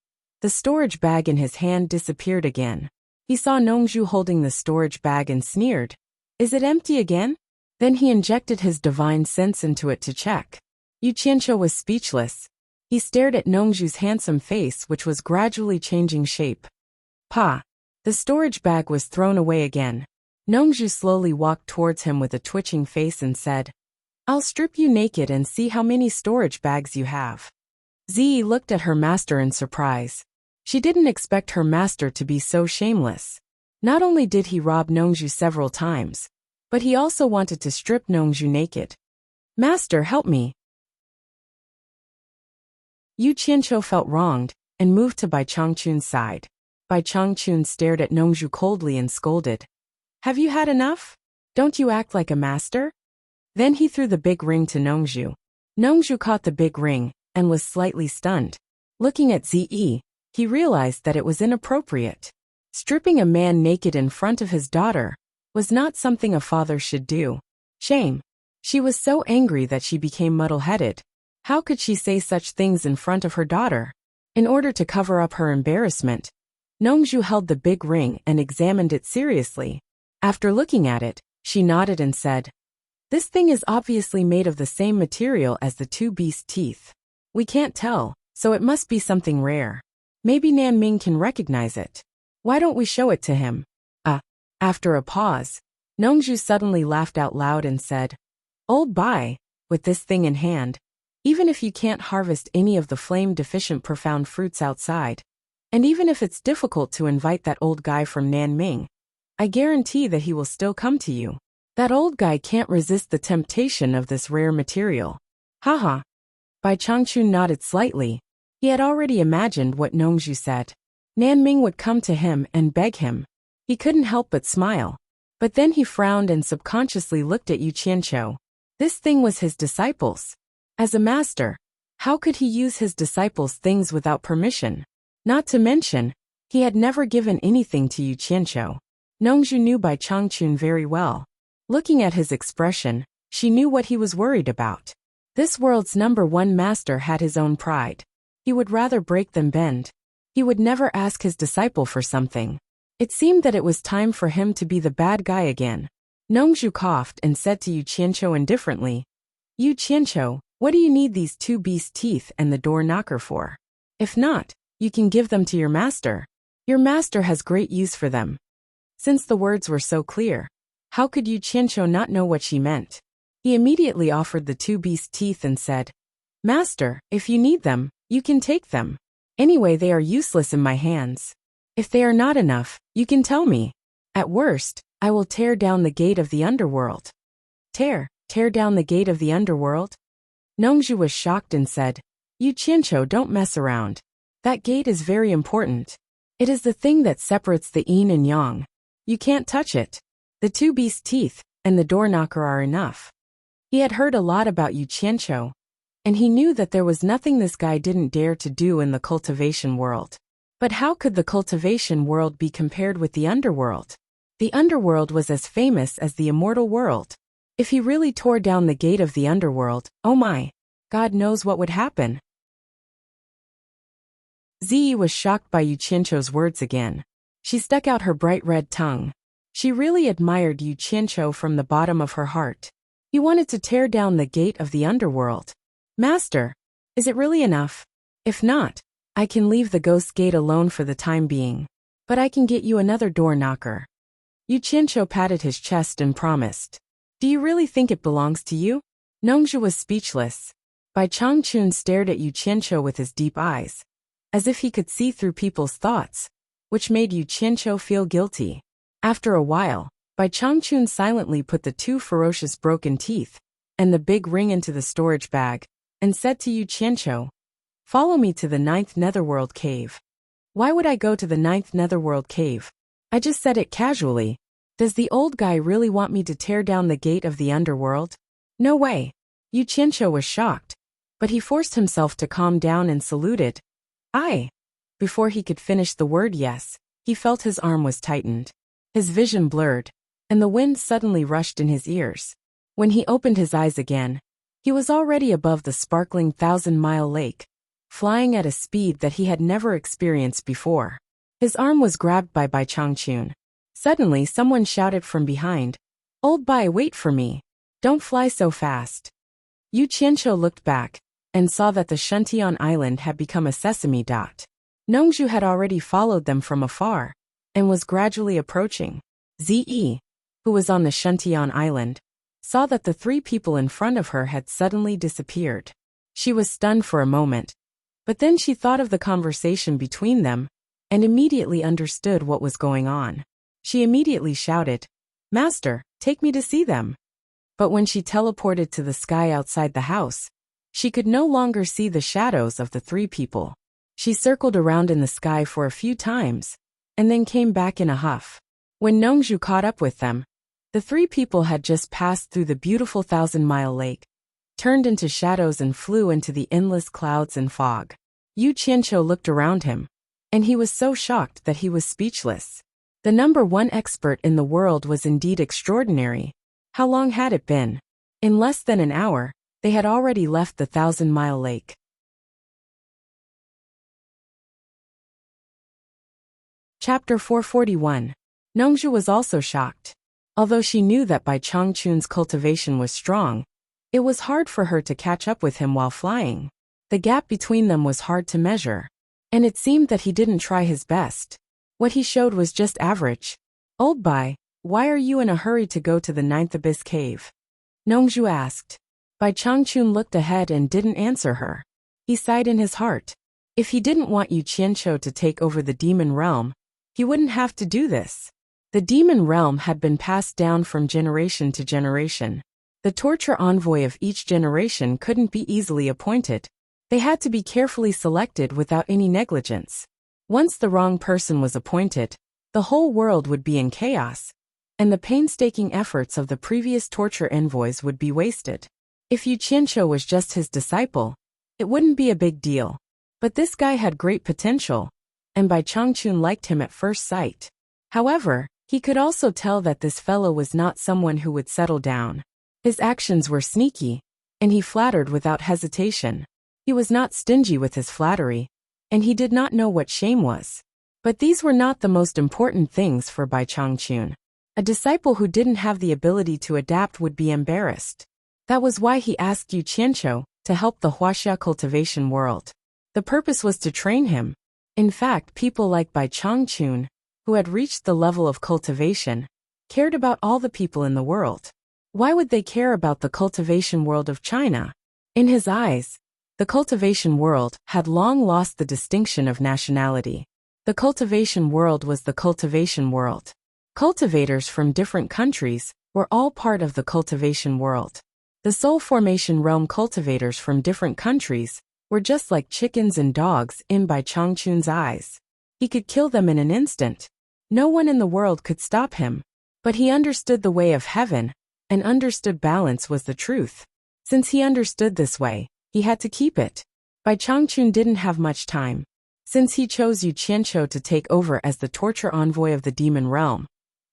the storage bag in his hand disappeared again. He saw Nongzhu holding the storage bag and sneered. Is it empty again? Then he injected his divine sense into it to check. Yu Qianqiu was speechless. He stared at Nongzhu's handsome face, which was gradually changing shape. Pa! The storage bag was thrown away again. Nongzhu slowly walked towards him with a twitching face and said, I'll strip you naked and see how many storage bags you have. Zi looked at her master in surprise. She didn't expect her master to be so shameless. Not only did he rob Nongju several times, but he also wanted to strip Nongju naked. Master, help me. Yu Qianqiu felt wronged and moved to Bai Changchun's side. Bai Changchun stared at Nongju coldly and scolded. Have you had enough? Don't you act like a master? Then he threw the big ring to Nongju. Nongju caught the big ring and was slightly stunned. Looking at Zi, he realized that it was inappropriate. Stripping a man naked in front of his daughter was not something a father should do. Shame. She was so angry that she became muddle-headed. How could she say such things in front of her daughter? In order to cover up her embarrassment, Nongju held the big ring and examined it seriously. After looking at it, she nodded and said, This thing is obviously made of the same material as the two beast teeth. We can't tell, so it must be something rare. Maybe Nan Ming can recognize it. Why don't we show it to him? After a pause, Nongju suddenly laughed out loud and said, Old Bai, with this thing in hand, even if you can't harvest any of the flame-deficient profound fruits outside, and even if it's difficult to invite that old guy from Nanming, I guarantee that he will still come to you. That old guy can't resist the temptation of this rare material. Haha. Bai Changchun nodded slightly. He had already imagined what Nongju said. Nanming would come to him and beg him. He couldn't help but smile. But then he frowned and subconsciously looked at Yu Qianqiu. This thing was his disciples. As a master, how could he use his disciples' things without permission? Not to mention, he had never given anything to Yu Qianqiu. Nongju knew Bai Changchun very well. Looking at his expression, she knew what he was worried about. This world's #1 master had his own pride. He would rather break than bend. He would never ask his disciple for something. It seemed that it was time for him to be the bad guy again. Nongju coughed and said to Yu Qianqiu indifferently, Yu Qianqiu, what do you need these two beast teeth and the door knocker for? If not, you can give them to your master. Your master has great use for them. Since the words were so clear, how could Yu Qianqiu not know what she meant? He immediately offered the two beast teeth and said, Master, if you need them, you can take them. Anyway, they are useless in my hands. If they are not enough, you can tell me. At worst, I will tear down the gate of the underworld. Tear down the gate of the underworld? Nongju was shocked and said, Yu Qianqiu, don't mess around. That gate is very important. It is the thing that separates the yin and yang. You can't touch it. The two beast teeth and the door knocker are enough. He had heard a lot about Yu Qianqiu, and he knew that there was nothing this guy didn't dare to do in the cultivation world. But how could the cultivation world be compared with the underworld? The underworld was as famous as the immortal world. If he really tore down the gate of the underworld, oh my, God knows what would happen. Zi was shocked by Yu Qianqiu's words again. She stuck out her bright red tongue. She really admired Yu Qianqiu from the bottom of her heart. He wanted to tear down the gate of the underworld. Master, is it really enough? If not, I can leave the ghost gate alone for the time being. But I can get you another door knocker. Yu Qianqiu patted his chest and promised. Do you really think it belongs to you? Nongju was speechless. Bai Changchun stared at Yu Qianqiu with his deep eyes, as if he could see through people's thoughts, which made Yu Qianqiu feel guilty. After a while, Bai Changchun silently put the two ferocious broken teeth and the big ring into the storage bag, and said to Yu Qianqiu, Follow me to the 9th Netherworld Cave. Why would I go to the 9th Netherworld Cave? I just said it casually. Does the old guy really want me to tear down the gate of the underworld? No way. Yu Qianqiu was shocked, but he forced himself to calm down and saluted. Aye. Before he could finish the word yes, he felt his arm was tightened. His vision blurred, and the wind suddenly rushed in his ears. When he opened his eyes again, he was already above the sparkling 1,000-mile lake, flying at a speed that he had never experienced before. His arm was grabbed by Bai Changchun. Suddenly someone shouted from behind, Old Bai, wait for me. Don't fly so fast. Yu Qianqiu looked back, and saw that the Shuntian Island had become a sesame dot. Nongju had already followed them from afar, and was gradually approaching. Zi, who was on the Shuntian Island, saw that the three people in front of her had suddenly disappeared. She was stunned for a moment, but then she thought of the conversation between them and immediately understood what was going on. She immediately shouted, "Master, take me to see them." But when she teleported to the sky outside the house, she could no longer see the shadows of the three people. She circled around in the sky for a few times, and then came back in a huff. When Nongju caught up with them, the three people had just passed through the beautiful 1,000-mile lake, turned into shadows and flew into the endless clouds and fog. Yu Qianqiu looked around him, and he was so shocked that he was speechless. The #1 expert in the world was indeed extraordinary. How long had it been? In less than an hour, they had already left the 1,000-mile lake. Chapter 441. Nongju was also shocked. Although she knew that Bai Changchun's cultivation was strong, it was hard for her to catch up with him while flying. The gap between them was hard to measure, and it seemed that he didn't try his best. What he showed was just average. "Old Bai, why are you in a hurry to go to the 9th abyss cave?" Nongju asked. Bai Changchun looked ahead and didn't answer her. He sighed in his heart. If he didn't want Yu Qianqiu to take over the demon realm, he wouldn't have to do this. The demon realm had been passed down from generation to generation. The torture envoy of each generation couldn't be easily appointed. They had to be carefully selected without any negligence. Once the wrong person was appointed, the whole world would be in chaos, and the painstaking efforts of the previous torture envoys would be wasted. If Yu Qianqiu was just his disciple, it wouldn't be a big deal. But this guy had great potential, and Bai Changchun liked him at first sight. However, he could also tell that this fellow was not someone who would settle down. His actions were sneaky, and he flattered without hesitation. He was not stingy with his flattery, and he did not know what shame was. But these were not the most important things for Bai Changchun. A disciple who didn't have the ability to adapt would be embarrassed. That was why he asked Yu Qianqiu to help the Huaxia cultivation world. The purpose was to train him. In fact, people like Bai Changchun, who had reached the level of cultivation, cared about all the people in the world. Why would they care about the cultivation world of China? In his eyes, the cultivation world had long lost the distinction of nationality. The cultivation world was the cultivation world. Cultivators from different countries were all part of the cultivation world. The soul formation realm cultivators from different countries were just like chickens and dogs in Bai Changchun's eyes. He could kill them in an instant. No one in the world could stop him. But he understood the way of heaven, and understood balance was the truth. Since he understood this way, he had to keep it. Bai Changchun didn't have much time. Since he chose Yu Qianqiu to take over as the torture envoy of the demon realm,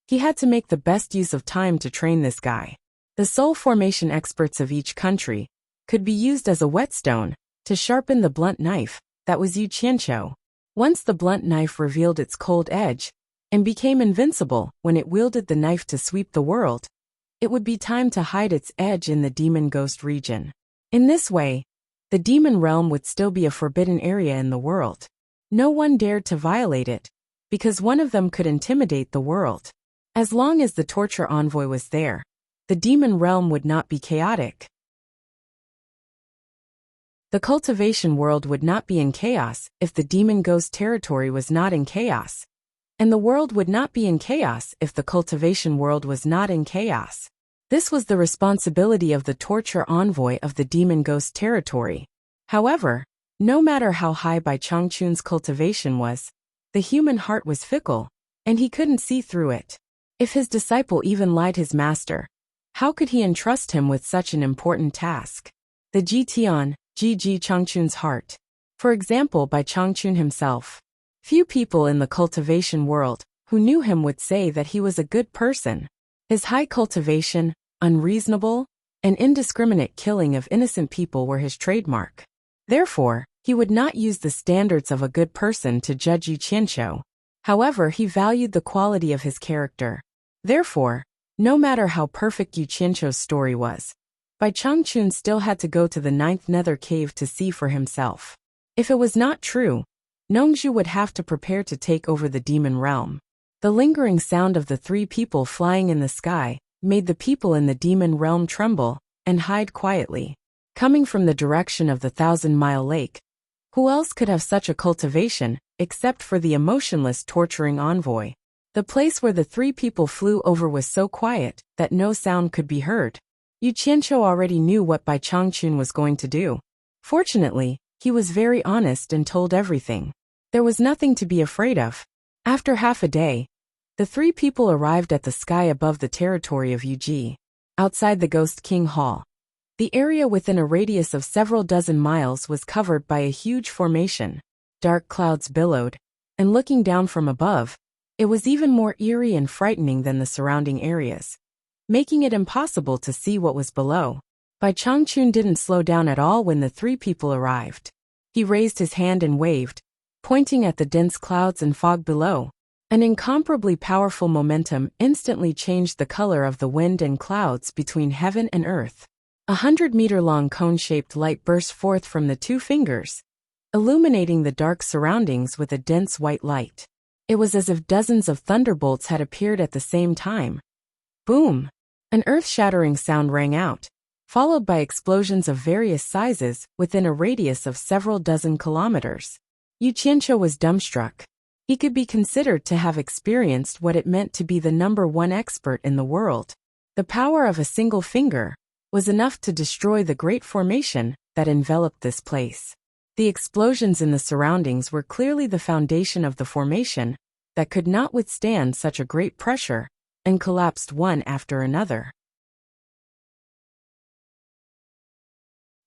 he had to make the best use of time to train this guy. The soul formation experts of each country could be used as a whetstone to sharpen the blunt knife that was Yu Qianqiu. Once the blunt knife revealed its cold edge and became invincible when it wielded the knife to sweep the world, it would be time to hide its edge in the demon ghost region. In this way, the demon realm would still be a forbidden area in the world. No one dared to violate it, because one of them could intimidate the world. As long as the torture envoy was there, the demon realm would not be chaotic. The cultivation world would not be in chaos if the demon ghost territory was not in chaos. And the world would not be in chaos if the cultivation world was not in chaos. This was the responsibility of the torture envoy of the demon ghost territory. However, no matter how high Bai Changchun's cultivation was, the human heart was fickle, and he couldn't see through it. If his disciple even lied his master, how could he entrust him with such an important task? The Jitian, Ji Changchun's heart. For example, Bai Changchun himself. Few people in the cultivation world who knew him would say that he was a good person. His high cultivation, unreasonable, and indiscriminate killing of innocent people were his trademark. Therefore, he would not use the standards of a good person to judge Yu Qianqiu. However, he valued the quality of his character. Therefore, no matter how perfect Yu Qianqiu's story was, Bai Changchun still had to go to the 9th nether cave to see for himself. If it was not true, Nongju would have to prepare to take over the demon realm. The lingering sound of the three people flying in the sky made the people in the demon realm tremble and hide quietly. Coming from the direction of the 1,000-mile lake, who else could have such a cultivation, except for the emotionless torturing envoy? The place where the three people flew over was so quiet that no sound could be heard. Yu Qianqiu already knew what Bai Changchun was going to do. Fortunately, he was very honest and told everything. There was nothing to be afraid of. After half a day, the three people arrived at the sky above the territory of Yuji. Outside the Ghost King Hall, the area within a radius of several dozen miles was covered by a huge formation. Dark clouds billowed, and looking down from above, it was even more eerie and frightening than the surrounding areas, making it impossible to see what was below. Bai Changchun didn't slow down at all when the three people arrived. He raised his hand and waved, pointing at the dense clouds and fog below. An incomparably powerful momentum instantly changed the color of the wind and clouds between heaven and earth. 100-meter-long cone-shaped light burst forth from the two fingers, illuminating the dark surroundings with a dense white light. It was as if dozens of thunderbolts had appeared at the same time. Boom! An earth-shattering sound rang out, followed by explosions of various sizes within a radius of several dozen kilometers. Yu Qianqiu was dumbstruck. He could be considered to have experienced what it meant to be the #1 expert in the world. The power of a single finger was enough to destroy the great formation that enveloped this place. The explosions in the surroundings were clearly the foundation of the formation that could not withstand such a great pressure and collapsed one after another.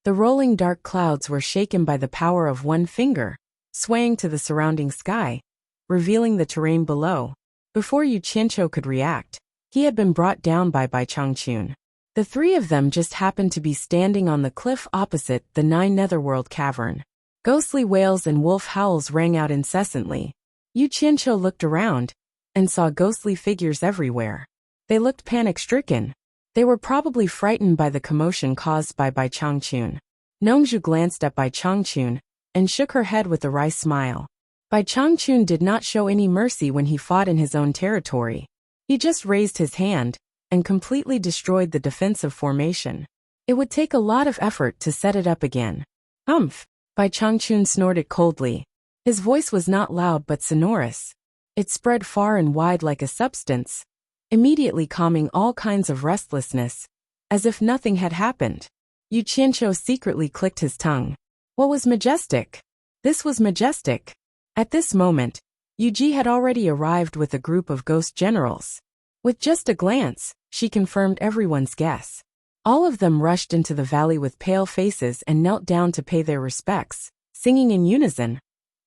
The rolling dark clouds were shaken by the power of one finger, swaying to the surrounding sky, revealing the terrain below. Before Yu Qianqiu could react, he had been brought down by Bai Changchun. The three of them just happened to be standing on the cliff opposite the 9 Netherworld cavern. Ghostly wails and wolf howls rang out incessantly. Yu Qianqiu looked around and saw ghostly figures everywhere. They looked panic-stricken. They were probably frightened by the commotion caused by Bai Changchun. Nongzhu glanced at Bai Changchun and shook her head with a wry smile. Bai Changchun did not show any mercy when he fought in his own territory. He just raised his hand and completely destroyed the defensive formation. It would take a lot of effort to set it up again. Umph! Bai Changchun snorted coldly. His voice was not loud but sonorous. It spread far and wide like a substance, immediately calming all kinds of restlessness, as if nothing had happened. Yu Qianqiu secretly clicked his tongue. What was majestic? This was majestic. At this moment, Yuji had already arrived with a group of ghost generals. With just a glance, she confirmed everyone's guess. All of them rushed into the valley with pale faces and knelt down to pay their respects, singing in unison,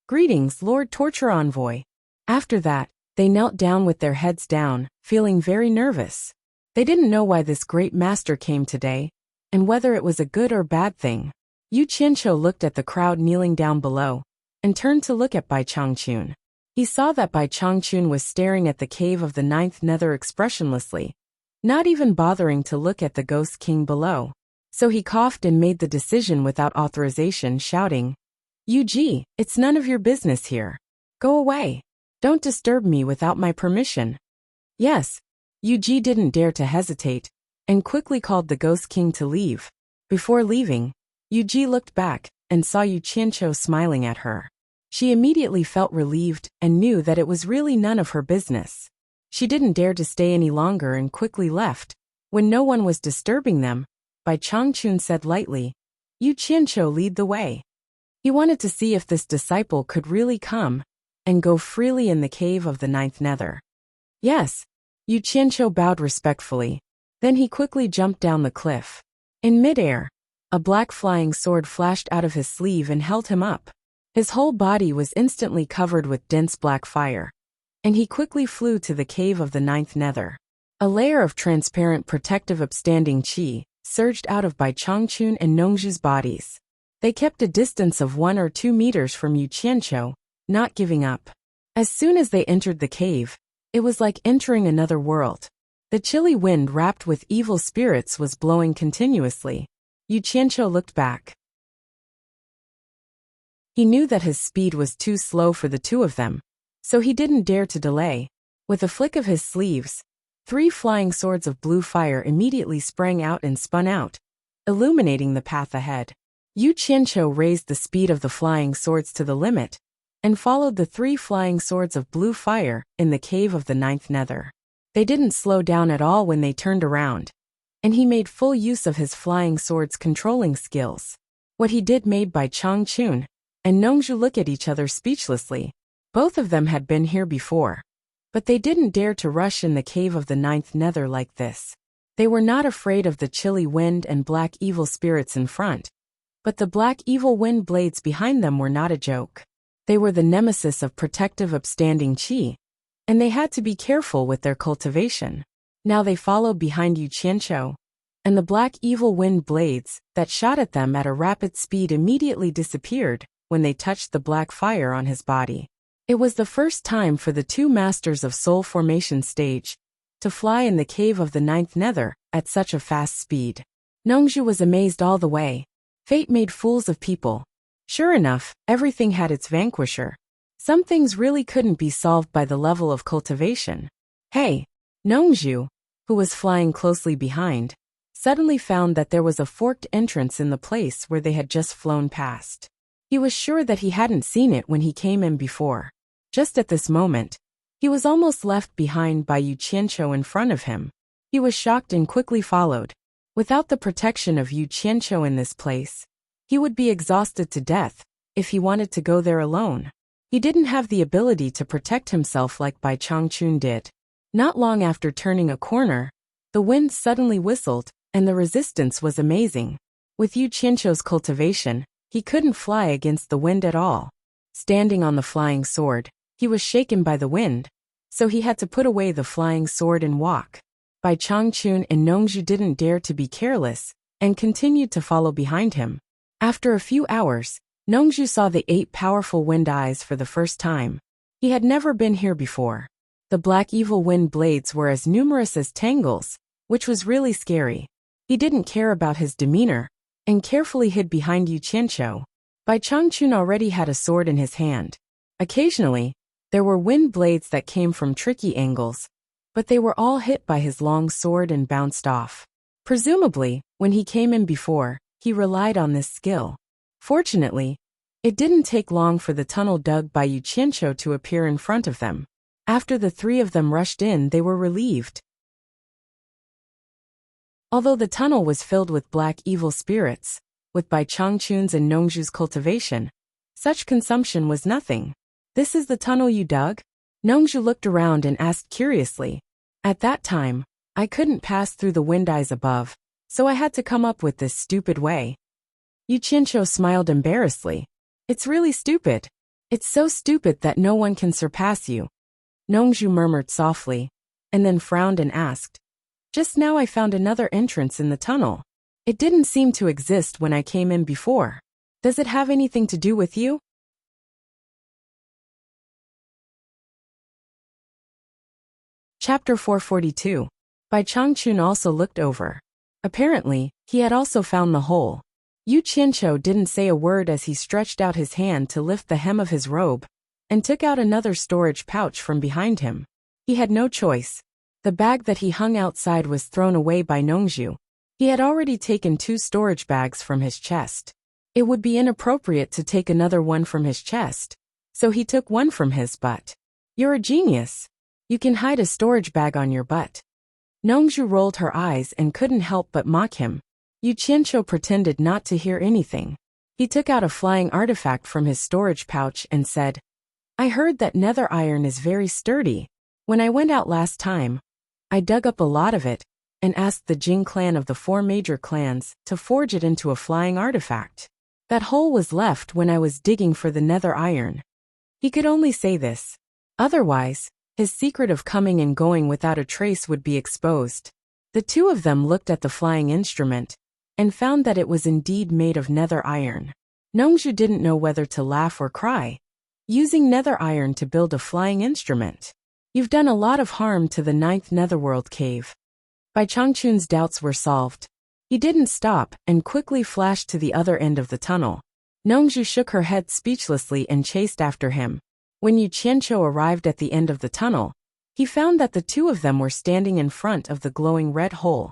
"Greetings, Lord Torture Envoy." After that, they knelt down with their heads down, feeling very nervous. They didn't know why this great master came today, and whether it was a good or bad thing. Yu Qianqiu looked at the crowd kneeling down below, and turned to look at Bai Changchun. He saw that Bai Changchun was staring at the cave of the 9th Nether expressionlessly, not even bothering to look at the Ghost King below. So he coughed and made the decision without authorization, shouting, "Yuji, it's none of your business here. Go away. Don't disturb me without my permission." Yes, Yuji didn't dare to hesitate, and quickly called the Ghost King to leave. Before leaving, Yuji looked back and saw Yu Qianqiu smiling at her. She immediately felt relieved and knew that it was really none of her business. She didn't dare to stay any longer and quickly left. When no one was disturbing them, Bai Changchun said lightly, "Yu Qianqiu, lead the way." He wanted to see if this disciple could really come and go freely in the cave of the 9th Nether. Yes, Yu Qianqiu bowed respectfully. Then he quickly jumped down the cliff. In midair, a black flying sword flashed out of his sleeve and held him up. His whole body was instantly covered with dense black fire, and he quickly flew to the cave of the 9th Nether. A layer of transparent protective upstanding qi surged out of Bai Changchun and Nongzhu's bodies. They kept a distance of 1 or 2 meters from Yu Qianqiu, not giving up. As soon as they entered the cave, it was like entering another world. The chilly wind wrapped with evil spirits was blowing continuously. Yu Qianqiu looked back. He knew that his speed was too slow for the two of them, so he didn't dare to delay. With a flick of his sleeves, 3 flying swords of blue fire immediately sprang out and spun out, illuminating the path ahead. Yu Qianqiu raised the speed of the flying swords to the limit, and followed the 3 flying swords of blue fire in the cave of the 9th nether. They didn't slow down at all when they turned around, and he made full use of his flying sword's controlling skills. What he did made Bai Changchun and Nongzhu look at each other speechlessly. Both of them had been here before, but they didn't dare to rush in the cave of the 9th nether like this. They were not afraid of the chilly wind and black evil spirits in front, but the black evil wind blades behind them were not a joke. They were the nemesis of protective upstanding qi, and they had to be careful with their cultivation. Now they followed behind Yu Qianqiu, and the black evil wind blades that shot at them at a rapid speed immediately disappeared when they touched the black fire on his body. It was the first time for the 2 masters of soul formation stage to fly in the cave of the 9th nether at such a fast speed. Nongzhu was amazed all the way. Fate made fools of people. Sure enough, everything had its vanquisher. Some things really couldn't be solved by the level of cultivation. Hey! Nongzhu, who was flying closely behind, suddenly found that there was a forked entrance in the place where they had just flown past. He was sure that he hadn't seen it when he came in before. Just at this moment, he was almost left behind by Yu Qianqiu in front of him. He was shocked and quickly followed. Without the protection of Yu Qianqiu in this place, he would be exhausted to death if he wanted to go there alone. He didn't have the ability to protect himself like Bai Changchun did. Not long after turning a corner, the wind suddenly whistled, and the resistance was amazing. With Yu Qianqiu's cultivation, he couldn't fly against the wind at all. Standing on the flying sword, he was shaken by the wind, so he had to put away the flying sword and walk. Bai Changchun and Nongzhu didn't dare to be careless, and continued to follow behind him. After a few hours, Nongzhu saw the 8 powerful wind eyes for the first time. He had never been here before. The black evil wind blades were as numerous as tangles, which was really scary. He didn't care about his demeanor, and carefully hid behind Yu Qianqiu. Bai Changchun already had a sword in his hand. Occasionally, there were wind blades that came from tricky angles, but they were all hit by his long sword and bounced off. Presumably, when he came in before, he relied on this skill. Fortunately, it didn't take long for the tunnel dug by Yu Qianqiu to appear in front of them. After the 3 of them rushed in, they were relieved. Although the tunnel was filled with black evil spirits, with Bai Changchun's and Nongzhu's cultivation, such consumption was nothing. "This is the tunnel you dug?" Nongzhu looked around and asked curiously. "At that time, I couldn't pass through the wind eyes above, so I had to come up with this stupid way." Yu Qianqiu smiled embarrassedly. "It's really stupid. It's so stupid that no one can surpass you." Nongzhu murmured softly, and then frowned and asked, "Just now I found another entrance in the tunnel. It didn't seem to exist when I came in before. Does it have anything to do with you?" Chapter 442. Bai Changchun also looked over. Apparently, he had also found the hole. Yu Qianqiu didn't say a word as he stretched out his hand to lift the hem of his robe, and took out another storage pouch from behind him. He had no choice. The bag that he hung outside was thrown away by Nongzhu. He had already taken 2 storage bags from his chest. It would be inappropriate to take another one from his chest, so he took one from his butt. "You're a genius. You can hide a storage bag on your butt." Nongzhu rolled her eyes and couldn't help but mock him. Yu Qianqiu pretended not to hear anything. He took out a flying artifact from his storage pouch and said, "I heard that nether iron is very sturdy. When I went out last time, I dug up a lot of it, and asked the Jing clan of the 4 major clans to forge it into a flying artifact. That hole was left when I was digging for the nether iron." He could only say this. Otherwise, his secret of coming and going without a trace would be exposed. The 2 of them looked at the flying instrument, and found that it was indeed made of nether iron. Nongzhu didn't know whether to laugh or cry. Using nether iron to build a flying instrument. "You've done a lot of harm to the 9th netherworld cave." Bai Changchun's doubts were solved. He didn't stop and quickly flashed to the other end of the tunnel. Nongzhu shook her head speechlessly and chased after him. When Yu Qianqiu arrived at the end of the tunnel, He found that the two of them were standing in front of the glowing red hole,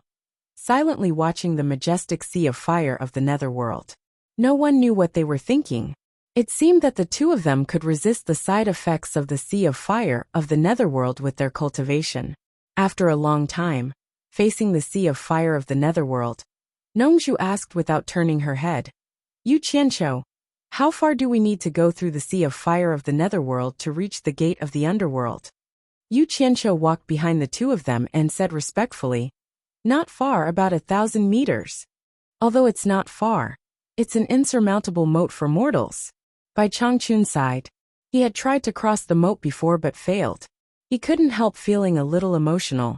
silently watching the majestic sea of fire of the netherworld. No one knew what they were thinking. It seemed that the two of them could resist the side effects of the sea of fire of the netherworld with their cultivation. After a long time, facing the sea of fire of the netherworld, Nongzhu asked without turning her head, "Yu Qianqiu, how far do we need to go through the sea of fire of the netherworld to reach the gate of the underworld?" Yu Qianqiu walked behind the two of them and said respectfully, "Not far, about 1,000 meters. Although it's not far, it's an insurmountable moat for mortals." By Changchun sighed. He had tried to cross the moat before but failed. He couldn't help feeling a little emotional.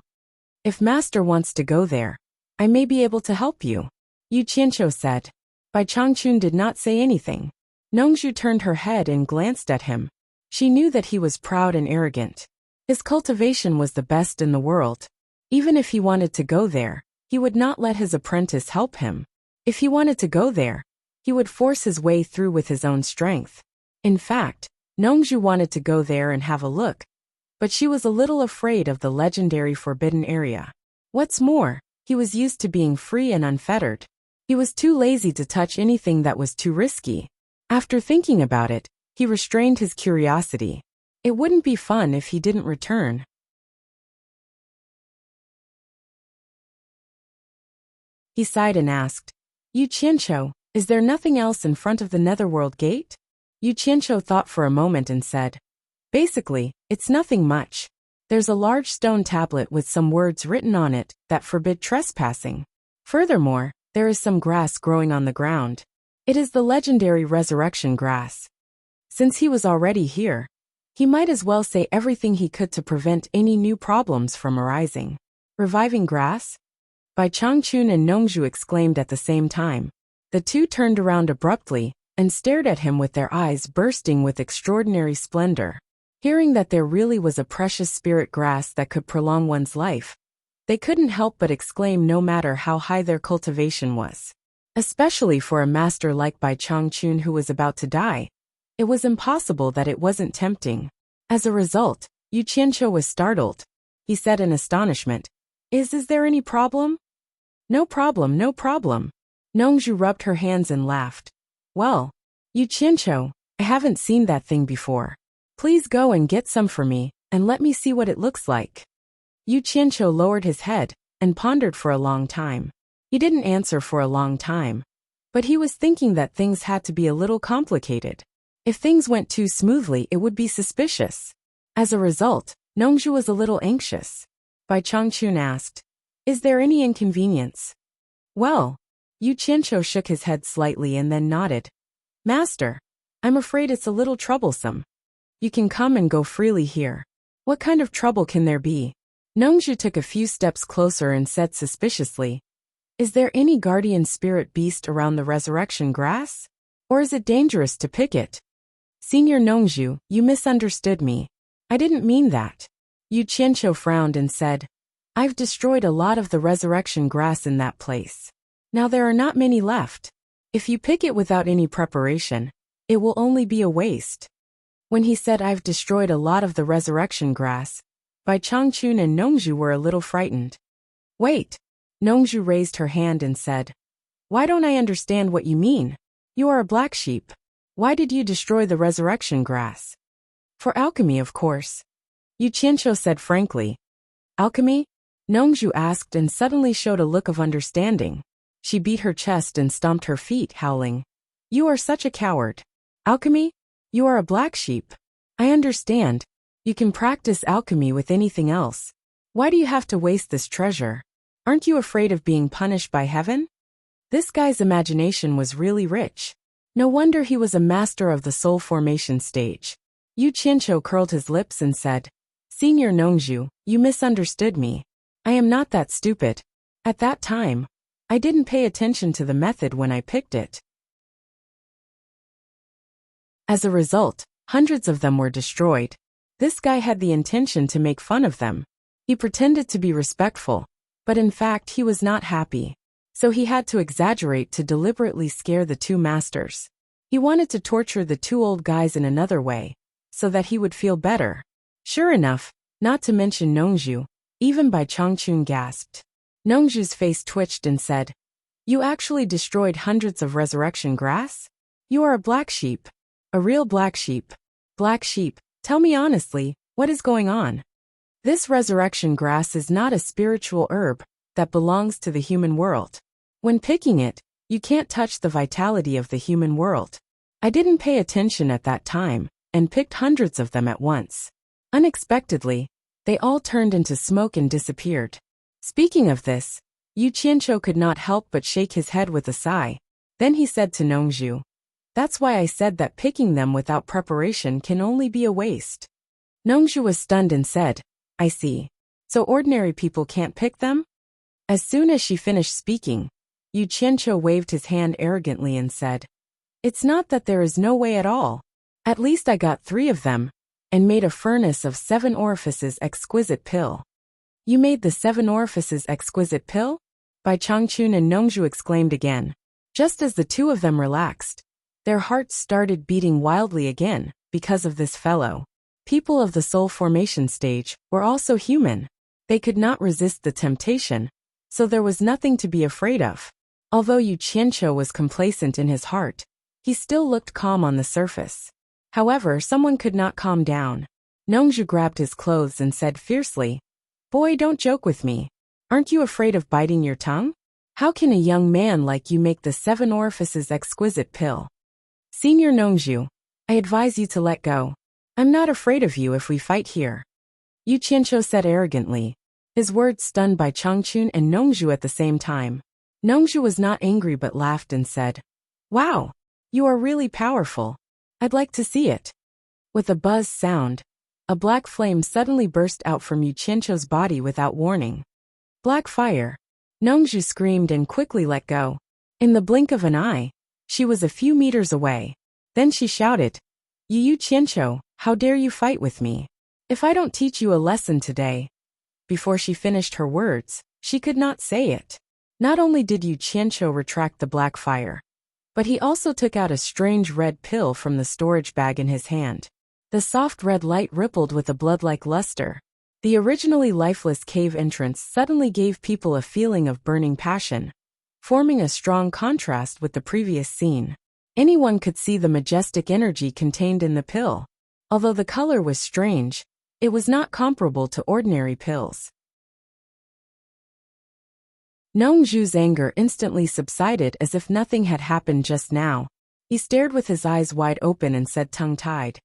"If Master wants to go there, I may be able to help you," Yu Qianqiu said. Bai Changchun did not say anything. Nongzhu turned her head and glanced at him. She knew that he was proud and arrogant. His cultivation was the best in the world. Even if he wanted to go there, he would not let his apprentice help him. If he wanted to go there, he would force his way through with his own strength. In fact, Nongzhu wanted to go there and have a look, but she was a little afraid of the legendary forbidden area. What's more, he was used to being free and unfettered. He was too lazy to touch anything that was too risky. After thinking about it, he restrained his curiosity. It wouldn't be fun if he didn't return. He sighed and asked, "Yu Qianqiu, is there nothing else in front of the netherworld gate?" Yu Qianqiu thought for a moment and said, "Basically, it's nothing much. There's a large stone tablet with some words written on it that forbid trespassing. Furthermore, there is some grass growing on the ground. It is the legendary resurrection grass." Since he was already here, he might as well say everything he could to prevent any new problems from arising. Reviving grass? Bai Changchun and Nongzhu exclaimed at the same time. The two turned around abruptly and stared at him with their eyes bursting with extraordinary splendor. Hearing that there really was a precious spirit grass that could prolong one's life, they couldn't help but exclaim no matter how high their cultivation was. Especially for a master like Bai Changchun who was about to die, it was impossible that it wasn't tempting. As a result, Yu Qianqiu was startled. He said in astonishment, Is there any problem?" "No problem, no problem." Nongzhu rubbed her hands and laughed. "Well, Yu Qianqiu, I haven't seen that thing before. Please go and get some for me, and let me see what it looks like." Yu Qianqiu lowered his head and pondered for a long time. He didn't answer for a long time, but he was thinking that things had to be a little complicated. If things went too smoothly, it would be suspicious. As a result, Nongzhu was a little anxious. Bai Changchun asked, "Is there any inconvenience?" "Well," Yu Qianqiu shook his head slightly and then nodded. "Master, I'm afraid it's a little troublesome. You can come and go freely here." "What kind of trouble can there be?" Nongzhu took a few steps closer and said suspiciously, "Is there any guardian spirit beast around the resurrection grass? Or is it dangerous to pick it?" "Senior Nongzhu, you misunderstood me. I didn't mean that." Yu Qianqiu frowned and said, "I've destroyed a lot of the resurrection grass in that place. Now there are not many left. If you pick it without any preparation, it will only be a waste." When he said I've destroyed a lot of the resurrection grass, Bai Changchun and Nongzhu were a little frightened. "Wait." Nongzhu raised her hand and said, "Why don't I understand what you mean? You are a black sheep. Why did you destroy the resurrection grass?" "For alchemy, of course." Yu Qianqiu said frankly. "Alchemy?" Nongzhu asked and suddenly showed a look of understanding. She beat her chest and stomped her feet, howling, "You are such a coward. Alchemy? You are a black sheep. I understand. You can practice alchemy with anything else. Why do you have to waste this treasure? Aren't you afraid of being punished by heaven?" This guy's imagination was really rich. No wonder he was a master of the soul formation stage. Yu Qianqiu curled his lips and said, "Senior Nongzhu, you misunderstood me. I am not that stupid. At that time, I didn't pay attention to the method when I picked it." As a result, hundreds of them were destroyed. This guy had the intention to make fun of them. He pretended to be respectful, but in fact he was not happy. So he had to exaggerate to deliberately scare the two masters. He wanted to torture the two old guys in another way, so that he would feel better. Sure enough, not to mention Nongju. Even Bai Changchun gasped. Nongju's face twitched and said, "You actually destroyed hundreds of resurrection grass? You are a black sheep. A real black sheep. Black sheep, tell me honestly, what is going on? This resurrection grass is not a spiritual herb that belongs to the human world. When picking it, you can't touch the vitality of the human world. I didn't pay attention at that time and picked hundreds of them at once. Unexpectedly, they all turned into smoke and disappeared." Speaking of this, Yu Qianqiu could not help but shake his head with a sigh. Then he said to Nongju, "That's why I said that picking them without preparation can only be a waste." Nongju was stunned and said, "I see. So ordinary people can't pick them?" As soon as she finished speaking, Yu Qianqiu waved his hand arrogantly and said, "It's not that there is no way at all. At least I got 3 of them, and made a furnace of 7 orifices exquisite pill." "You made the 7 orifices exquisite pill?" Bai Changchun and Nongju exclaimed again. Just as the 2 of them relaxed, their hearts started beating wildly again because of this fellow. People of the soul formation stage were also human. They could not resist the temptation, so there was nothing to be afraid of. Although Yu Qianqiu was complacent in his heart, he still looked calm on the surface. However, someone could not calm down. Nongju grabbed his clothes and said fiercely, "Boy, don't joke with me. Aren't you afraid of biting your tongue? How can a young man like you make the 7 orifices exquisite pill? Senior Nongju, I advise you to let go. I'm not afraid of you if we fight here," Yu Qianqiu said arrogantly. His words stunned Bai Changchun and Nongju at the same time. Nongju was not angry but laughed and said, "Wow, you are really powerful. I'd like to see it." With a buzz sound, a black flame suddenly burst out from Yu Qianqiu's body without warning. "Black fire!" Nongju screamed and quickly let go. In the blink of an eye, she was a few meters away. Then she shouted, Yu Qianqiu, how dare you fight with me? If I don't teach you a lesson today." Before she finished her words, she could not say it. Not only did Yu Qianqiu retract the black fire, but he also took out a strange red pill from the storage bag in his hand. The soft red light rippled with a blood-like luster. The originally lifeless cave entrance suddenly gave people a feeling of burning passion, forming a strong contrast with the previous scene. Anyone could see the majestic energy contained in the pill. Although the color was strange, it was not comparable to ordinary pills. Nongju's anger instantly subsided as if nothing had happened just now. He stared with his eyes wide open and said tongue-tied,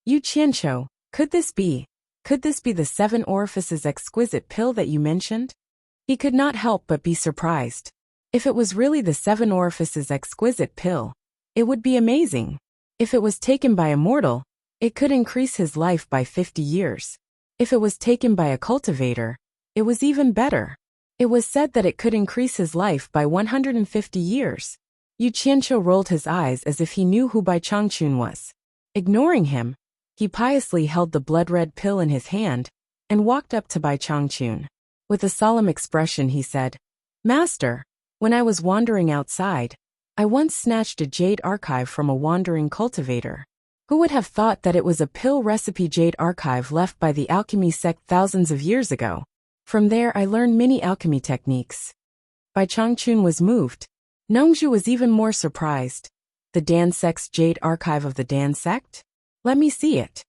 "Yu Qianqiu, could this be the 7 orifices exquisite pill that you mentioned?" He could not help but be surprised. If it was really the 7 orifices exquisite pill, it would be amazing. If it was taken by a mortal, it could increase his life by 50 years. If it was taken by a cultivator, it was even better. It was said that it could increase his life by 150 years. Yu Qianqiu rolled his eyes as if he knew who Bai Changchun was. Ignoring him, he piously held the blood-red pill in his hand and walked up to Bai Changchun. With a solemn expression he said, "Master, when I was wandering outside, I once snatched a jade archive from a wandering cultivator. Who would have thought that it was a pill recipe jade archive left by the alchemy sect thousands of years ago? From there I learned many alchemy techniques." Bai Changchun was moved. Nongju was even more surprised. The Dan sect's jade archive of the Dan sect? Let me see it.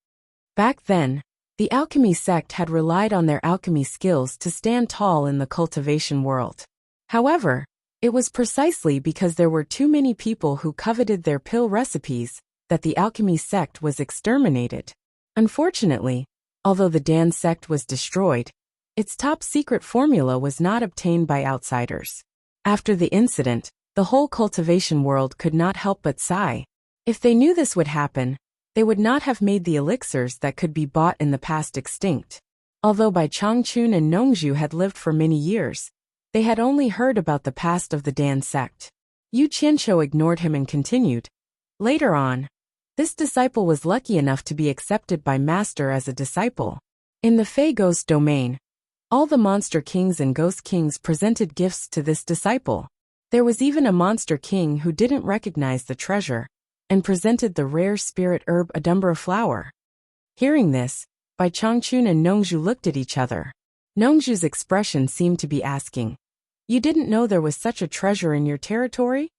Back then, the alchemy sect had relied on their alchemy skills to stand tall in the cultivation world. However, it was precisely because there were too many people who coveted their pill recipes that the alchemy sect was exterminated. Unfortunately, although the Dan sect was destroyed, its top-secret formula was not obtained by outsiders. After the incident, the whole cultivation world could not help but sigh. If they knew this would happen, they would not have made the elixirs that could be bought in the past extinct. Although Bai Changchun and Nongju had lived for many years, they had only heard about the past of the Dan sect. Yu Qianqiu ignored him and continued. Later on, this disciple was lucky enough to be accepted by Master as a disciple. In the Fey Ghost domain, all the monster kings and ghost kings presented gifts to this disciple. There was even a monster king who didn't recognize the treasure and presented the rare spirit herb Adumbra flower. Hearing this, Bai Changchun and Nongzhu looked at each other. Nongzhu's expression seemed to be asking, "You didn't know there was such a treasure in your territory?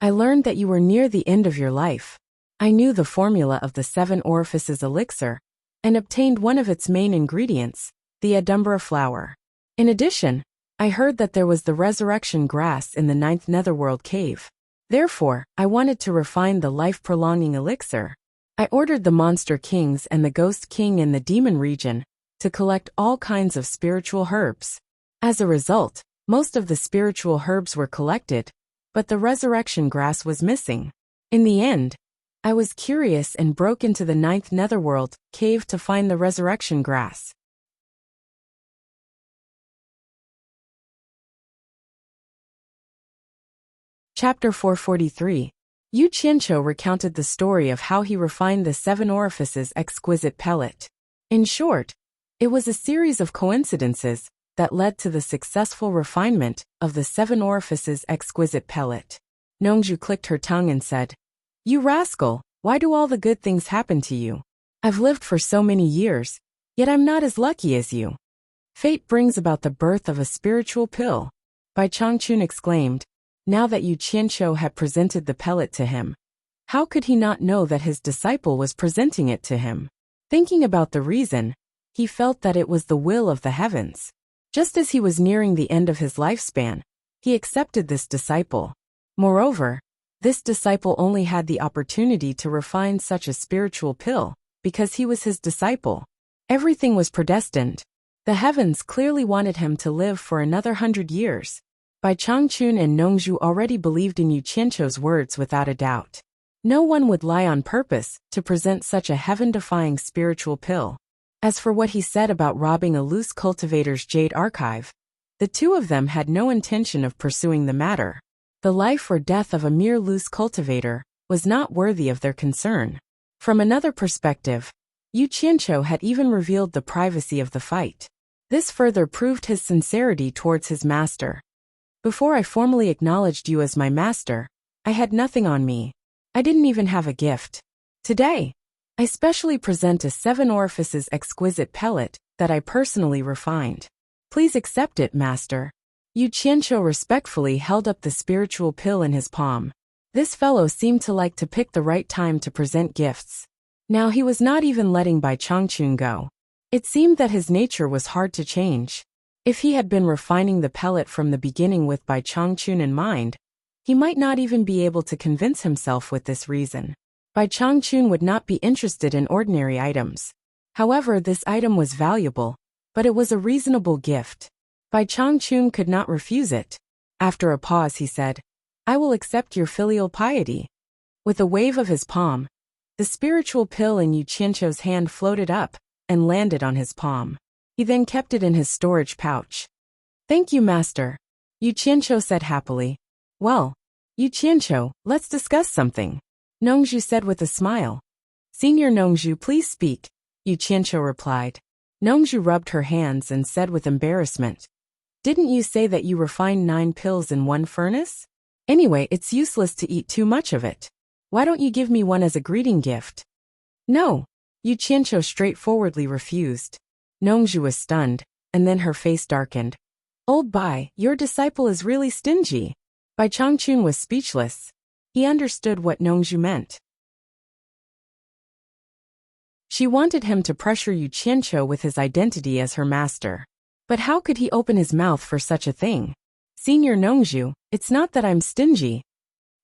I learned that you were near the end of your life. I knew the formula of the 7 orifices elixir, and obtained one of its main ingredients, the Adumbra flower. In addition, I heard that there was the resurrection grass in the 9th netherworld cave. Therefore, I wanted to refine the life-prolonging elixir. I ordered the monster kings and the ghost king in the demon region to collect all kinds of spiritual herbs. As a result, most of the spiritual herbs were collected, but the resurrection grass was missing. In the end, I was curious and broke into the 9th netherworld cave to find the resurrection grass." Chapter 443. Yu Qianqiu recounted the story of how he refined the 7 orifices exquisite pellet. In short, it was a series of coincidences that led to the successful refinement of the 7 orifices exquisite pellet. Nongzhu clicked her tongue and said, "You rascal, why do all the good things happen to you? I've lived for so many years, yet I'm not as lucky as you. Fate brings about the birth of a spiritual pill," Bai Changchun exclaimed, now that Yu Qianqiu had presented the pellet to him. How could he not know that his disciple was presenting it to him? Thinking about the reason, he felt that it was the will of the heavens. Just as he was nearing the end of his lifespan, he accepted this disciple. Moreover, this disciple only had the opportunity to refine such a spiritual pill because he was his disciple. Everything was predestined. The heavens clearly wanted him to live for another 100 years. Bai Changchun and Nongzhu already believed in Yu Qianqiu's words without a doubt. No one would lie on purpose to present such a heaven-defying spiritual pill. As for what he said about robbing a loose cultivator's jade archive, the two of them had no intention of pursuing the matter. The life or death of a mere loose cultivator was not worthy of their concern. From another perspective, Yu Qianqiu had even revealed the privacy of the fight. This further proved his sincerity towards his master. "Before I formally acknowledged you as my master, I had nothing on me. I didn't even have a gift. Today, I specially present a 7 orifices exquisite pellet that I personally refined. Please accept it, master." Yu Qianqiu respectfully held up the spiritual pill in his palm. This fellow seemed to like to pick the right time to present gifts. Now he was not even letting Bai Changchun go. It seemed that his nature was hard to change. If he had been refining the pellet from the beginning with Bai Changchun in mind, he might not even be able to convince himself with this reason. Bai Changchun would not be interested in ordinary items. However, this item was valuable, but it was a reasonable gift. Bai Changchun could not refuse it. After a pause he said, "I will accept your filial piety." With a wave of his palm, the spiritual pill in Yu Qianqiu's hand floated up and landed on his palm. He then kept it in his storage pouch. "Thank you, master," Yu Qianqiu said happily. "Well, Yu Qianqiu, let's discuss something," Nongzhu said with a smile. "Senior Nongzhu, please speak," Yu Qianqiu replied. Nongzhu rubbed her hands and said with embarrassment, "Didn't you say that you refined 9 pills in one furnace? Anyway, it's useless to eat too much of it. Why don't you give me one as a greeting gift?" "No," Yu Qianqiu straightforwardly refused. Nongzhu was stunned, and then her face darkened. "Old Bai, your disciple is really stingy." Bai Changchun was speechless. He understood what Nongzhu meant. She wanted him to pressure Yu Qianqiu with his identity as her master. But how could he open his mouth for such a thing? "Senior Nongzhu, it's not that I'm stingy,"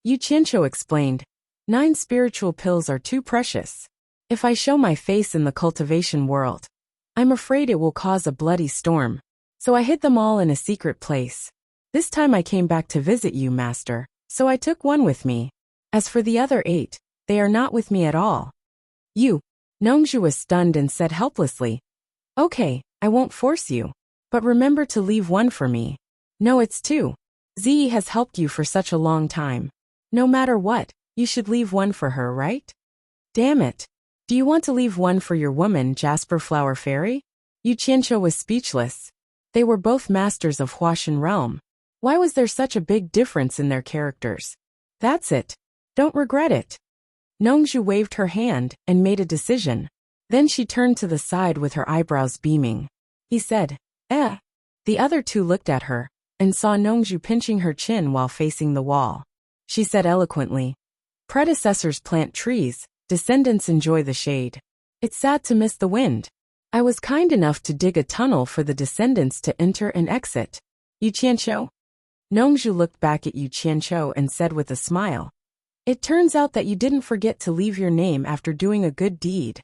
Yu Qianqiu explained. 9 spiritual pills are too precious. If I show my face in the cultivation world, I'm afraid it will cause a bloody storm. So I hid them all in a secret place. This time I came back to visit you, master, so I took one with me. As for the other 8, they are not with me at all." Nongzhu was stunned and said helplessly, "Okay, I won't force you. But remember to leave one for me." "No, it's 2. Ziyi has helped you for such a long time. No matter what, you should leave one for her, right?" "Damn it. Do you want to leave one for your woman, Jasper Flower Fairy?" Yu Qianqiu was speechless. They were both masters of Huashan realm. Why was there such a big difference in their characters? "That's it. Don't regret it." Nongzhu waved her hand and made a decision. Then she turned to the side with her eyebrows beaming. He said, "Eh." The other two looked at her and saw Nongju pinching her chin while facing the wall. She said eloquently, "Predecessors plant trees, descendants enjoy the shade. It's sad to miss the wind. I was kind enough to dig a tunnel for the descendants to enter and exit." Yu Qianqiu? Nongju looked back at Yu Qianqiu and said with a smile, "It turns out that you didn't forget to leave your name after doing a good deed.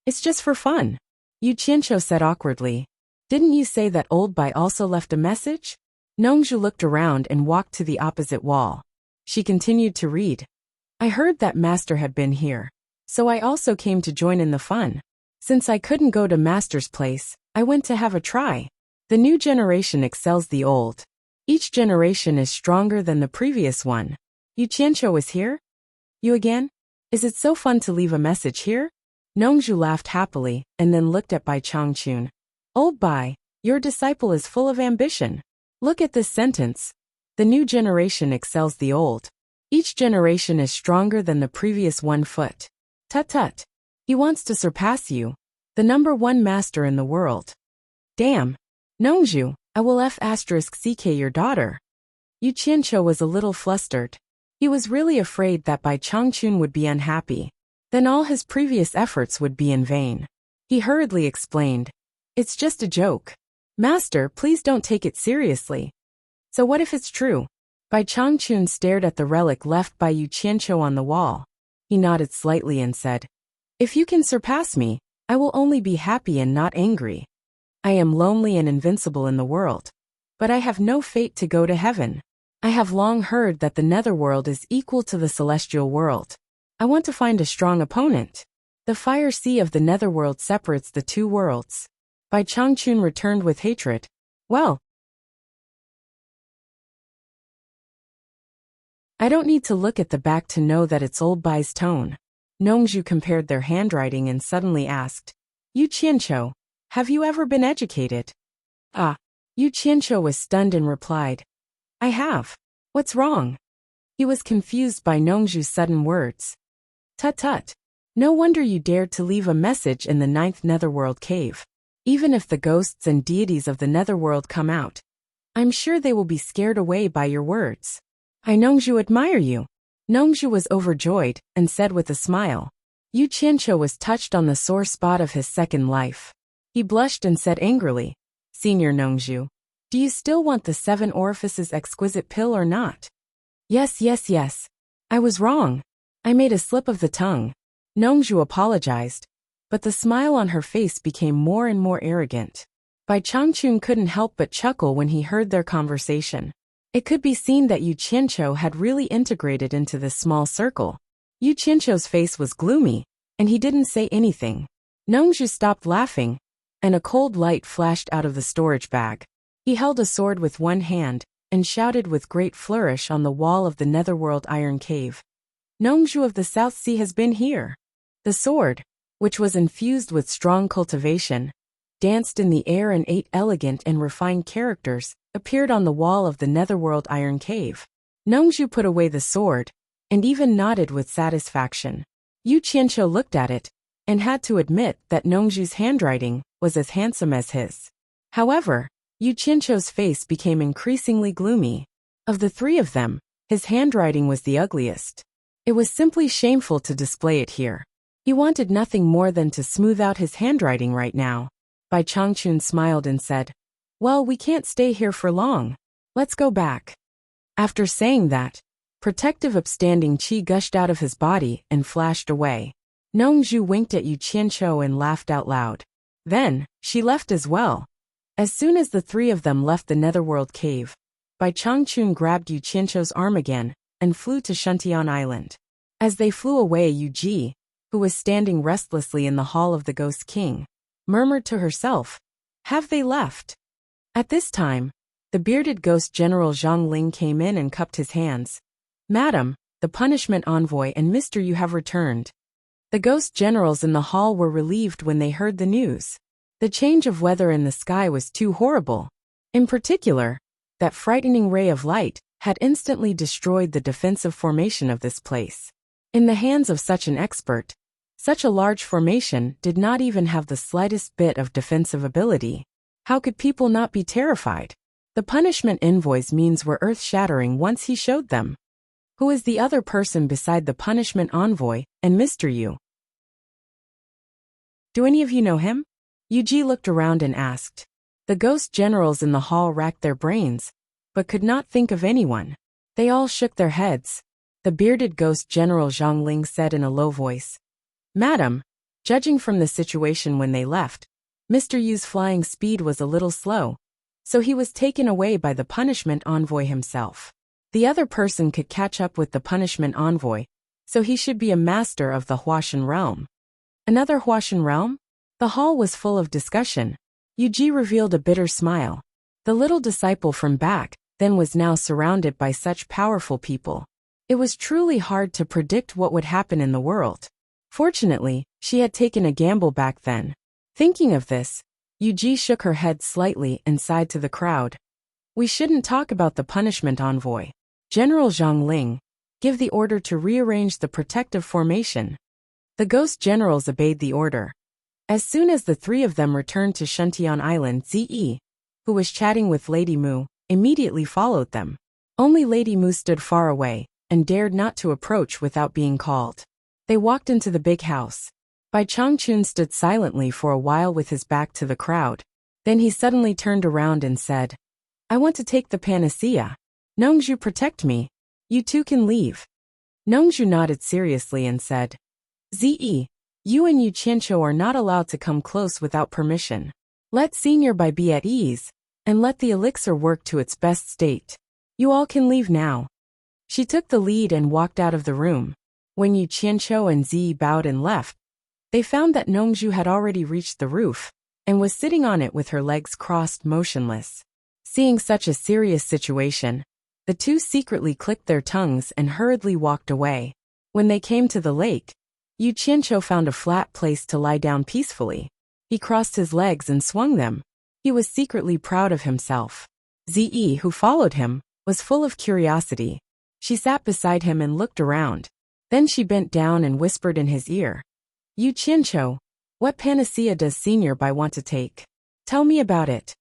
It's just for fun." Yu Qianqiu said awkwardly, "Didn't you say that Old Bai also left a message?" Nongju looked around and walked to the opposite wall. She continued to read. "I heard that Master had been here, so I also came to join in the fun. Since I couldn't go to Master's place, I went to have a try. The new generation excels the old. Each generation is stronger than the previous one." Yu Qianqiu is here? You again? Is it so fun to leave a message here? Nongju laughed happily and then looked at Bai Changchun. "Old Bai, your disciple is full of ambition. Look at this sentence. The new generation excels the old. Each generation is stronger than the previous one foot. Tut tut. He wants to surpass you, the number one master in the world. Damn. Nongju, I will *CK your daughter." Yu Qianqiu was a little flustered. He was really afraid that Bai Changchun would be unhappy. Then all his previous efforts would be in vain. He hurriedly explained, "It's just a joke. Master, please don't take it seriously." "So what if it's true?" Bai Changchun stared at the relic left by Yu Qianqiu on the wall. He nodded slightly and said, "If you can surpass me, I will only be happy and not angry. I am lonely and invincible in the world, but I have no fate to go to heaven. I have long heard that the netherworld is equal to the celestial world. I want to find a strong opponent. The fire sea of the netherworld separates the two worlds." Bai Changchun returned with hatred. "Well, I don't need to look at the back to know that it's Old Bai's tone." Nongju compared their handwriting and suddenly asked, "Yu Qianqiu, have you ever been educated?" "Ah." Yu Qianqiu was stunned and replied, "I have. What's wrong?" He was confused by Nongju's sudden words. "Tut tut. No wonder you dared to leave a message in the 9th netherworld cave. Even if the ghosts and deities of the netherworld come out, I'm sure they will be scared away by your words. I Nongju admire you." Nongju was overjoyed and said with a smile. Yu Qianqiu was touched on the sore spot of his second life. He blushed and said angrily, "Senior Nongju, do you still want the 7 orifices exquisite pill or not?" Yes. I was wrong. I made a slip of the tongue." Nongju apologized, but the smile on her face became more and more arrogant. Bai Changchun couldn't help but chuckle when he heard their conversation. It could be seen that Yu Qianqiu had really integrated into this small circle. Yu Qianqiu's face was gloomy, and he didn't say anything. Nongju stopped laughing, and a cold light flashed out of the storage bag. He held a sword with one hand and shouted with great flourish on the wall of the netherworld iron cave, "Nongju of the South Sea has been here." The sword, which was infused with strong cultivation, danced in the air and 8 elegant and refined characters appeared on the wall of the netherworld iron cave. Nongju put away the sword and even nodded with satisfaction. Yu Qianqiu looked at it and had to admit that Nongju's handwriting was as handsome as his. However, Yu Qianqiu's face became increasingly gloomy. Of the 3 of them, his handwriting was the ugliest. It was simply shameful to display it here. He wanted nothing more than to smooth out his handwriting right now. Bai Changchun smiled and said, "Well, we can't stay here for long. Let's go back." After saying that, protective upstanding qi gushed out of his body and flashed away. Nongju winked at Yu Qianqiu and laughed out loud. Then, she left as well. As soon as the 3 of them left the netherworld cave, Bai Changchun grabbed Yu Qianqiu's arm again and flew to Shuntian Island. As they flew away, Yu Ji, who was standing restlessly in the hall of the Ghost King, murmured to herself, "Have they left?" At this time, the bearded ghost General Zhang Ling came in and cupped his hands. "Madam, the punishment envoy and Mr. Yu have returned." The ghost generals in the hall were relieved when they heard the news. The change of weather in the sky was too horrible. In particular, that frightening ray of light had instantly destroyed the defensive formation of this place. In the hands of such an expert, Such a large formation did not even have the slightest bit of defensive ability. How could people not be terrified? The punishment envoy's means were earth-shattering once he showed them. Who is the other person beside the punishment envoy and Mr. Yu? Do any of you know him? Yuji looked around and asked. The ghost generals in the hall racked their brains, but could not think of anyone. They all shook their heads. The bearded ghost general Zhang Ling said in a low voice, "Madam, judging from the situation when they left, Mr. Yu's flying speed was a little slow, so he was taken away by the punishment envoy himself. The other person could catch up with the punishment envoy, so he should be a master of the Huashan realm." Another Huashan realm? The hall was full of discussion. Yuji revealed a bitter smile. The little disciple from back then was now surrounded by such powerful people. It was truly hard to predict what would happen in the world. Fortunately, she had taken a gamble back then. Thinking of this, Yuji shook her head slightly and sighed to the crowd. "We shouldn't talk about the punishment envoy. General Zhang Ling, give the order to rearrange the protective formation." The ghost generals obeyed the order. As soon as the three of them returned to Shuntian Island, Zi, who was chatting with Lady Mu, immediately followed them. Only Lady Mu stood far away and dared not to approach without being called. They walked into the big house. Bai Changchun stood silently for a while with his back to the crowd. Then he suddenly turned around and said, "I want to take the panacea. Nongzhu, protect me. You two can leave." Nongzhu nodded seriously and said, "Zi, you and Yu Qianqiu are not allowed to come close without permission. Let Senior Bai be at ease, and let the elixir work to its best state. You all can leave now." She took the lead and walked out of the room. When Yu Qianqiu and Zi bowed and left, they found that Nongzhu had already reached the roof, and was sitting on it with her legs crossed motionless. Seeing such a serious situation, the two secretly clicked their tongues and hurriedly walked away. When they came to the lake, Yu Qianqiu found a flat place to lie down peacefully. He crossed his legs and swung them. He was secretly proud of himself. Zi, who followed him, was full of curiosity. She sat beside him and looked around. Then she bent down and whispered in his ear, "Yu Qianqiu, what panacea does Senior Bai want to take? Tell me about it."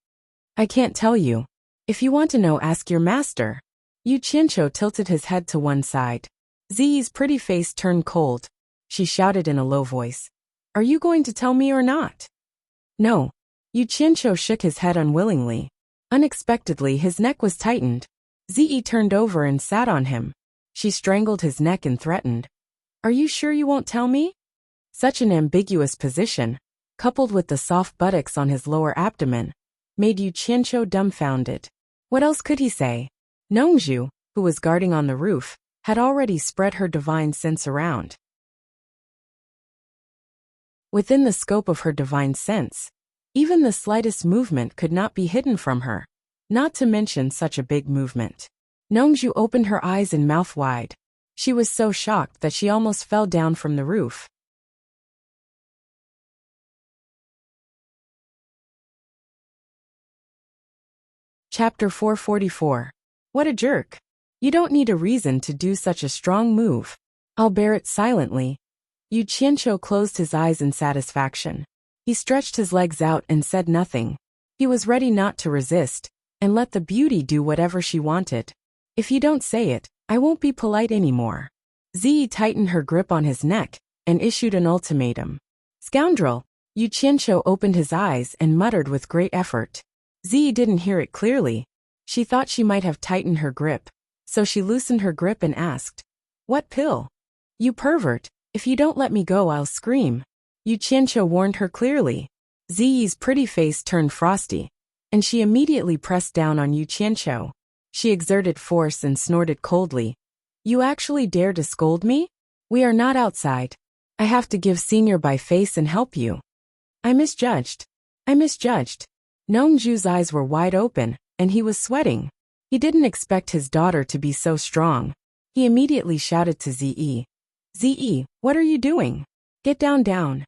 "I can't tell you. If you want to know, ask your master." Yu Qianqiu tilted his head to one side. Zi's pretty face turned cold. She shouted in a low voice, "Are you going to tell me or not?" "No." Yu Qianqiu shook his head unwillingly. Unexpectedly, his neck was tightened. Zi turned over and sat on him. She strangled his neck and threatened, "Are you sure you won't tell me?" Such an ambiguous position, coupled with the soft buttocks on his lower abdomen, made Yu Qianqiu dumbfounded. What else could he say? Nongzhu, who was guarding on the roof, had already spread her divine sense around. Within the scope of her divine sense, even the slightest movement could not be hidden from her, not to mention such a big movement. Nongzhu opened her eyes and mouth wide. She was so shocked that she almost fell down from the roof. Chapter 444. What a jerk. You don't need a reason to do such a strong move. I'll bear it silently. Yu Qianqiu closed his eyes in satisfaction. He stretched his legs out and said nothing. He was ready not to resist, and let the beauty do whatever she wanted. "If you don't say it, I won't be polite anymore." Zi tightened her grip on his neck and issued an ultimatum. "Scoundrel!" Yu Qianqiu opened his eyes and muttered with great effort. Zi didn't hear it clearly. She thought she might have tightened her grip, so she loosened her grip and asked, "What pill?" "You pervert, if you don't let me go, I'll scream." Yu Qianqiu warned her clearly. Zi's pretty face turned frosty, and she immediately pressed down on Yu Qianqiu. She exerted force and snorted coldly. "You actually dare to scold me? We are not outside. I have to give Senior Bai face and help you." I misjudged. Nongzhu's eyes were wide open, and he was sweating. He didn't expect his daughter to be so strong. He immediately shouted to Zi. "Zi, what are you doing? Get down."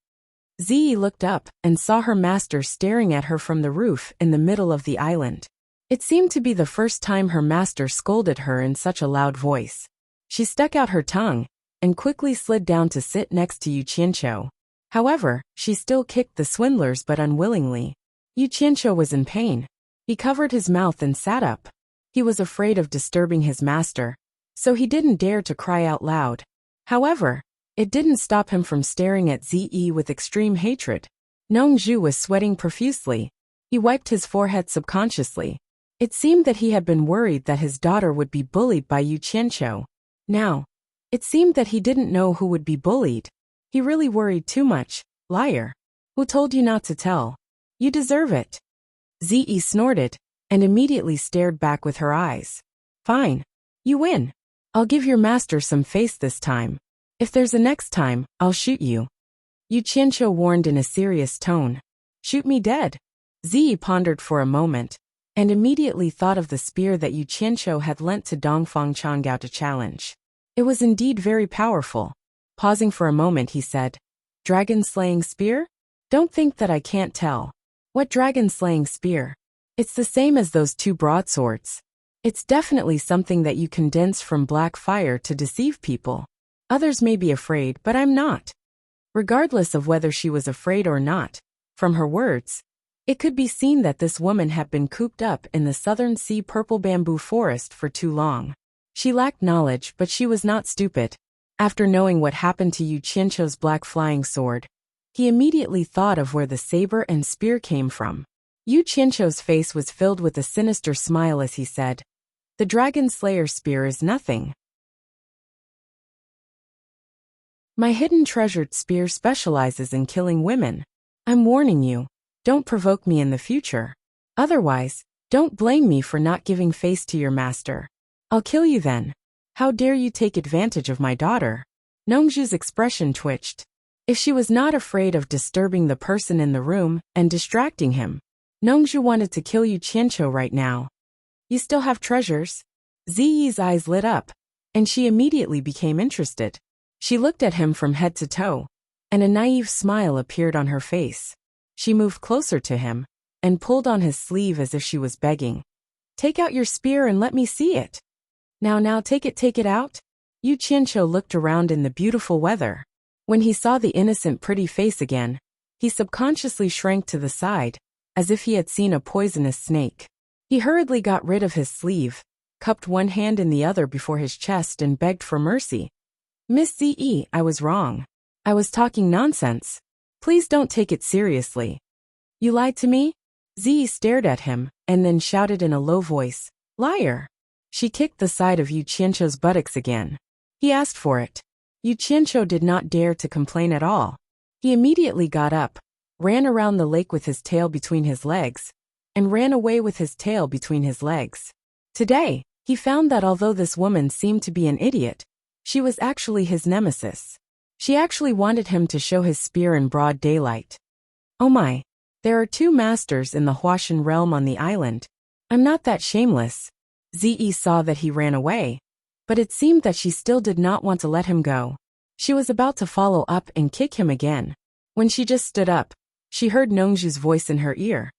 Zi looked up and saw her master staring at her from the roof in the middle of the island. It seemed to be the first time her master scolded her in such a loud voice. She stuck out her tongue, and quickly slid down to sit next to Yu Qianqiu. However, she still kicked the swindlers but unwillingly. Yu Qianqiu was in pain. He covered his mouth and sat up. He was afraid of disturbing his master, so he didn't dare to cry out loud. However, it didn't stop him from staring at Ze with extreme hatred. Nongzhu was sweating profusely. He wiped his forehead subconsciously. It seemed that he had been worried that his daughter would be bullied by Yu Qianqiu. Now, it seemed that he didn't know who would be bullied. He really worried too much. Liar. Who told you not to tell? You deserve it. Ze snorted, and immediately stared back with her eyes. Fine. You win. I'll give your master some face this time. If there's a next time, I'll shoot you. Yu Qianqiu warned in a serious tone. Shoot me dead. Ze pondered for a moment, and immediately thought of the spear that Yu Qianqiu had lent to Dongfang Changgao to challenge. It was indeed very powerful. Pausing for a moment, he said, Dragon-slaying spear? Don't think that I can't tell. What dragon-slaying spear? It's the same as those two broadswords. It's definitely something that you condense from black fire to deceive people. Others may be afraid, but I'm not. Regardless of whether she was afraid or not, from her words, it could be seen that this woman had been cooped up in the southern sea purple bamboo forest for too long. She lacked knowledge, but she was not stupid. After knowing what happened to Yu Qianqiu's black flying sword, he immediately thought of where the saber and spear came from. Yu Qianqiu's face was filled with a sinister smile as he said, The Dragon Slayer spear is nothing. My hidden treasured spear specializes in killing women. I'm warning you, don't provoke me in the future. Otherwise, don't blame me for not giving face to your master. I'll kill you then. How dare you take advantage of my daughter? Nongzhu's expression twitched. If she was not afraid of disturbing the person in the room and distracting him, Nongzhu wanted to kill Yu Qianqiu right now. You still have treasures? Ziyi's eyes lit up, and she immediately became interested. She looked at him from head to toe, and a naive smile appeared on her face. She moved closer to him and pulled on his sleeve as if she was begging. Take out your spear and let me see it. Now take it out. Yu Qianqiu looked around in the beautiful weather. When he saw the innocent pretty face again, he subconsciously shrank to the side, as if he had seen a poisonous snake. He hurriedly got rid of his sleeve, cupped one hand in the other before his chest and begged for mercy. Miss Ze, I was wrong. I was talking nonsense. Please don't take it seriously. You lied to me? Ze stared at him, and then shouted in a low voice, Liar! She kicked the side of Yu Qianqiu's buttocks again. He asked for it. Yu Qianqiu did not dare to complain at all. He immediately got up, ran around the lake with his tail between his legs, and ran away with his tail between his legs. Today, he found that although this woman seemed to be an idiot, she was actually his nemesis. She actually wanted him to show his spear in broad daylight. Oh my, there are two masters in the Huashan realm on the island. I'm not that shameless. Ze saw that he ran away, but it seemed that she still did not want to let him go. She was about to follow up and kick him again. When she just stood up, she heard Nongzhu's voice in her ear.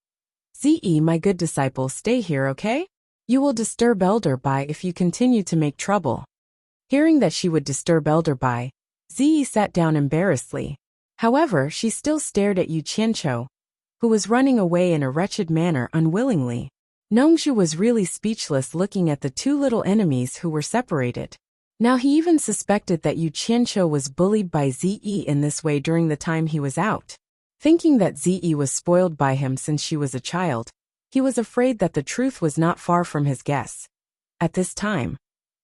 Ze, my good disciple, stay here, okay? You will disturb Elder Bai if you continue to make trouble. Hearing that she would disturb Elder Bai, Ze sat down embarrassedly. However, she still stared at Yu Qianqiu, who was running away in a wretched manner unwillingly. Nongzhu was really speechless looking at the two little enemies who were separated. Now he even suspected that Yu Qianqiu was bullied by Ze in this way during the time he was out. Thinking that Ze was spoiled by him since she was a child, he was afraid that the truth was not far from his guess. At this time,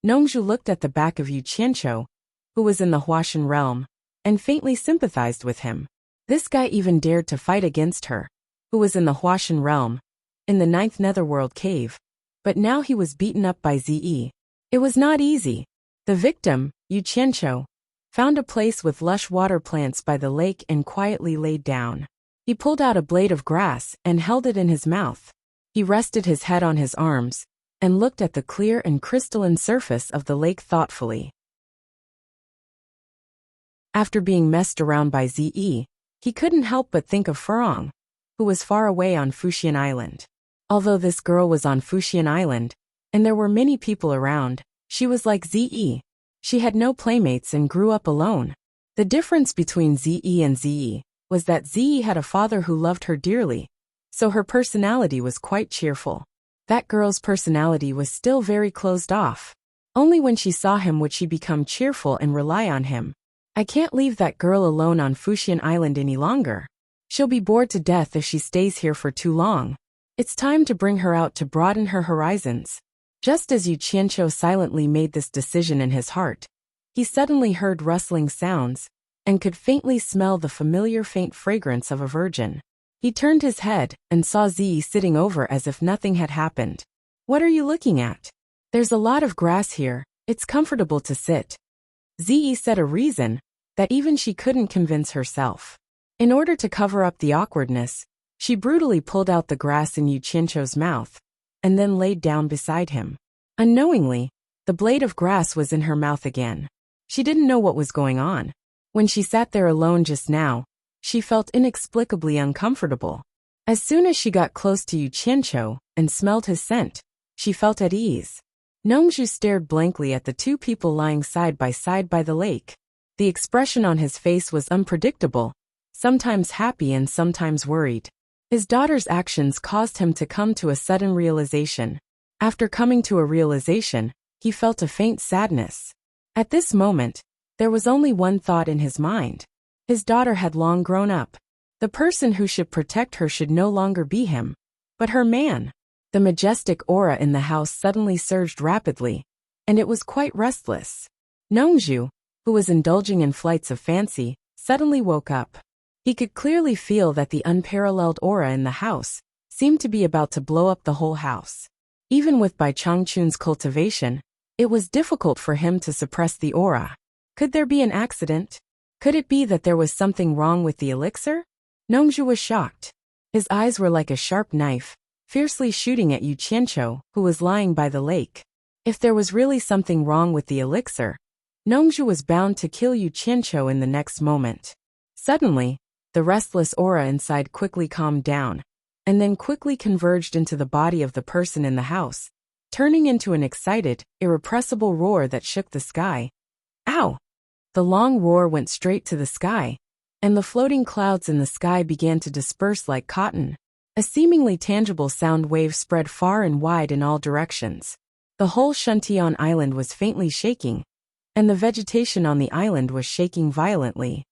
Nongzhu looked at the back of Yu Qianqiu, who was in the Huashan realm, and faintly sympathized with him. This guy even dared to fight against her, who was in the Huashan realm, in the 9th Netherworld cave, but now he was beaten up by Ze. It was not easy. The victim, Yu Qianqiu, found a place with lush water plants by the lake and quietly laid down. He pulled out a blade of grass and held it in his mouth. He rested his head on his arms and looked at the clear and crystalline surface of the lake thoughtfully. After being messed around by Ze, he couldn't help but think of Furong, who was far away on Fuxian Island. Although this girl was on Fuxian Island, and there were many people around, she was like Ze. She had no playmates and grew up alone. The difference between Ze and Ze was that Ze had a father who loved her dearly, so her personality was quite cheerful. That girl's personality was still very closed off. Only when she saw him would she become cheerful and rely on him. I can't leave that girl alone on Fuxian Island any longer. She'll be bored to death if she stays here for too long. It's time to bring her out to broaden her horizons. Just as Yu Qianqiu silently made this decision in his heart, he suddenly heard rustling sounds and could faintly smell the familiar faint fragrance of a virgin. He turned his head and saw Zi sitting over as if nothing had happened. "What are you looking at?" "There's a lot of grass here. It's comfortable to sit." Zi said a reason that even she couldn't convince herself. In order to cover up the awkwardness, she brutally pulled out the grass in Yu Qianqiu's mouth and then laid down beside him. Unknowingly, the blade of grass was in her mouth again. She didn't know what was going on. When she sat there alone just now, she felt inexplicably uncomfortable. As soon as she got close to Yu Qianqiu and smelled his scent, she felt at ease. Nongzhu stared blankly at the two people lying side by the lake. The expression on his face was unpredictable, sometimes happy and sometimes worried. His daughter's actions caused him to come to a sudden realization. After coming to a realization, he felt a faint sadness. At this moment, there was only one thought in his mind. His daughter had long grown up. The person who should protect her should no longer be him, but her man. The majestic aura in the house suddenly surged rapidly, and it was quite restless. Nongzhu, who was indulging in flights of fancy, suddenly woke up. He could clearly feel that the unparalleled aura in the house seemed to be about to blow up the whole house. Even with Bai Changchun's cultivation, it was difficult for him to suppress the aura. Could there be an accident? Could it be that there was something wrong with the elixir? Nongzhu was shocked. His eyes were like a sharp knife, fiercely shooting at Yu Qianqiu, who was lying by the lake. If there was really something wrong with the elixir, Nongzhu was bound to kill Yu Qianqiu in the next moment. Suddenly, the restless aura inside quickly calmed down, and then quickly converged into the body of the person in the house, turning into an excited, irrepressible roar that shook the sky. Ow! The long roar went straight to the sky, and the floating clouds in the sky began to disperse like cotton. A seemingly tangible sound wave spread far and wide in all directions. The whole Shuntian island was faintly shaking, and the vegetation on the island was shaking violently.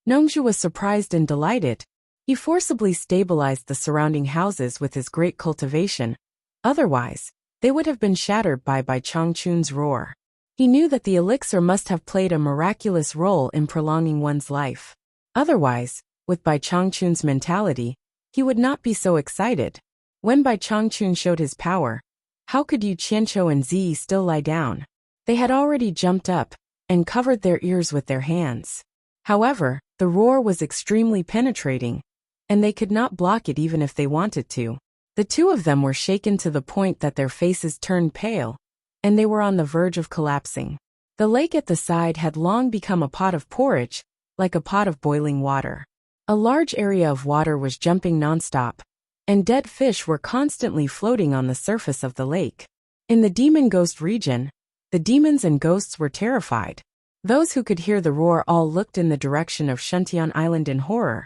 Nongzhu was surprised and delighted. He forcibly stabilized the surrounding houses with his great cultivation. Otherwise, they would have been shattered by Changchun's roar. He knew that the elixir must have played a miraculous role in prolonging one's life. Otherwise, with Bai Changchun's mentality, he would not be so excited. When Bai Changchun showed his power, how could Yu Qianqiu and Zi still lie down? They had already jumped up and covered their ears with their hands. However, the roar was extremely penetrating, and they could not block it even if they wanted to. The two of them were shaken to the point that their faces turned pale, and they were on the verge of collapsing. The lake at the side had long become a pot of porridge, like a pot of boiling water. A large area of water was jumping nonstop, and dead fish were constantly floating on the surface of the lake. In the demon ghost region, the demons and ghosts were terrified. Those who could hear the roar all looked in the direction of Shuntian Island in horror.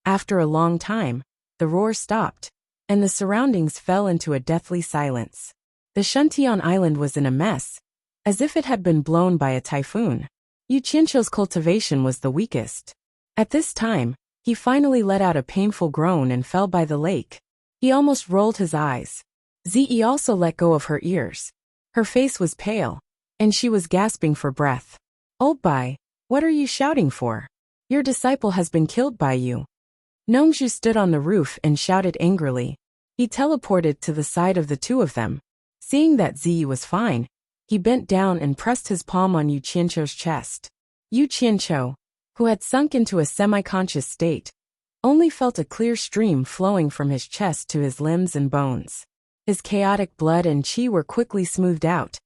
After a long time, the roar stopped, and the surroundings fell into a deathly silence. The Shuntian Island was in a mess, as if it had been blown by a typhoon. Yu Qianqiu's cultivation was the weakest. At this time, he finally let out a painful groan and fell by the lake. He almost rolled his eyes. Zi also let go of her ears. Her face was pale, and she was gasping for breath. "Old Bai, what are you shouting for? Your disciple has been killed by you." Nongzhu stood on the roof and shouted angrily. He teleported to the side of the two of them. Seeing that Zi was fine, he bent down and pressed his palm on Yu Qianqiu's chest. Yu Qianqiu, who had sunk into a semi-conscious state, only felt a clear stream flowing from his chest to his limbs and bones. His chaotic blood and qi were quickly smoothed out,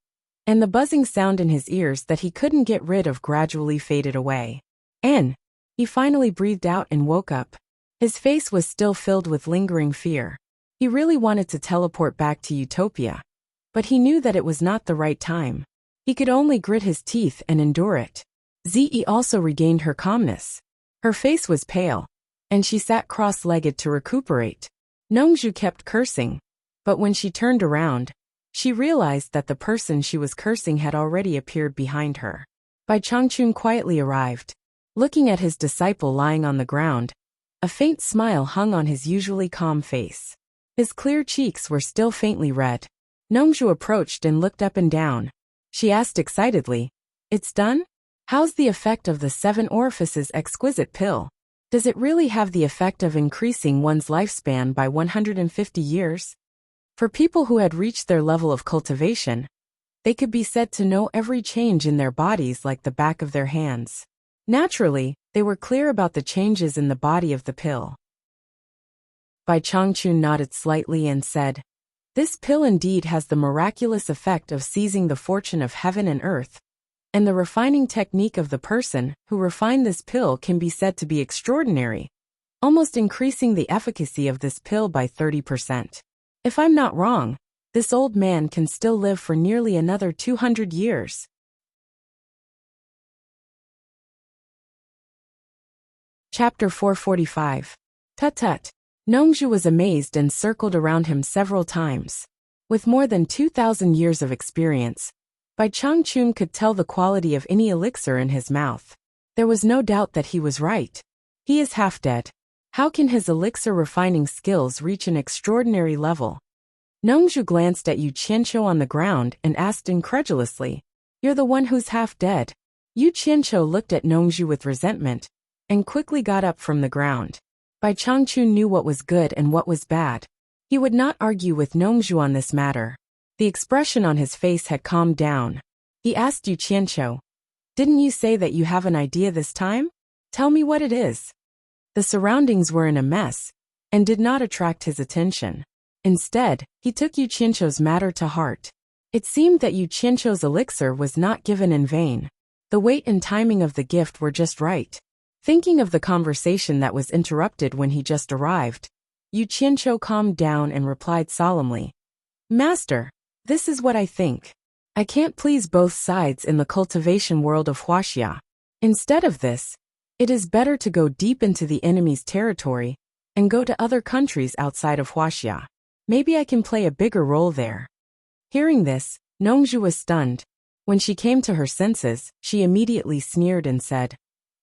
and the buzzing sound in his ears that he couldn't get rid of gradually faded away. He finally breathed out and woke up. His face was still filled with lingering fear. He really wanted to teleport back to Utopia, but he knew that it was not the right time. He could only grit his teeth and endure it. Ze also regained her calmness. Her face was pale, and she sat cross-legged to recuperate. Nongju kept cursing, but when she turned around, she realized that the person she was cursing had already appeared behind her. Bai Changchun quietly arrived. Looking at his disciple lying on the ground, a faint smile hung on his usually calm face. His clear cheeks were still faintly red. Nongju approached and looked up and down. She asked excitedly, "It's done? How's the effect of the 7 orifices exquisite pill? Does it really have the effect of increasing one's lifespan by 150 years? For people who had reached their level of cultivation, they could be said to know every change in their bodies like the back of their hands. Naturally, they were clear about the changes in the body of the pill." Bai Changchun nodded slightly and said, "This pill indeed has the miraculous effect of seizing the fortune of heaven and earth, and the refining technique of the person who refined this pill can be said to be extraordinary, almost increasing the efficacy of this pill by 30%. If I'm not wrong, this old man can still live for nearly another 200 years. Chapter 445. Tut-tut. Nongju was amazed and circled around him several times. With more than 2,000 years of experience, Bai Changchun could tell the quality of any elixir in his mouth. There was no doubt that he was right. He is half dead. How can his elixir refining skills reach an extraordinary level? Nongju glanced at Yu Qianqiu on the ground and asked incredulously, "You're the one who's half dead?" Yu Qianqiu looked at Nongju with resentment and quickly got up from the ground. Bai Changchun knew what was good and what was bad. He would not argue with Nongju on this matter. The expression on his face had calmed down. He asked Yu Qianqiu, "Didn't you say that you have an idea this time? Tell me what it is." The surroundings were in a mess and did not attract his attention. Instead, he took Yu Qianqiu's matter to heart. It seemed that Yu Qianqiu's elixir was not given in vain. The weight and timing of the gift were just right. Thinking of the conversation that was interrupted when he just arrived, Yu Qianqiu calmed down and replied solemnly, "Master, this is what I think. I can't please both sides in the cultivation world of Huaxia. Instead of this, it is better to go deep into the enemy's territory and go to other countries outside of Huaxia. Maybe I can play a bigger role there." Hearing this, Nongju was stunned. When she came to her senses, she immediately sneered and said,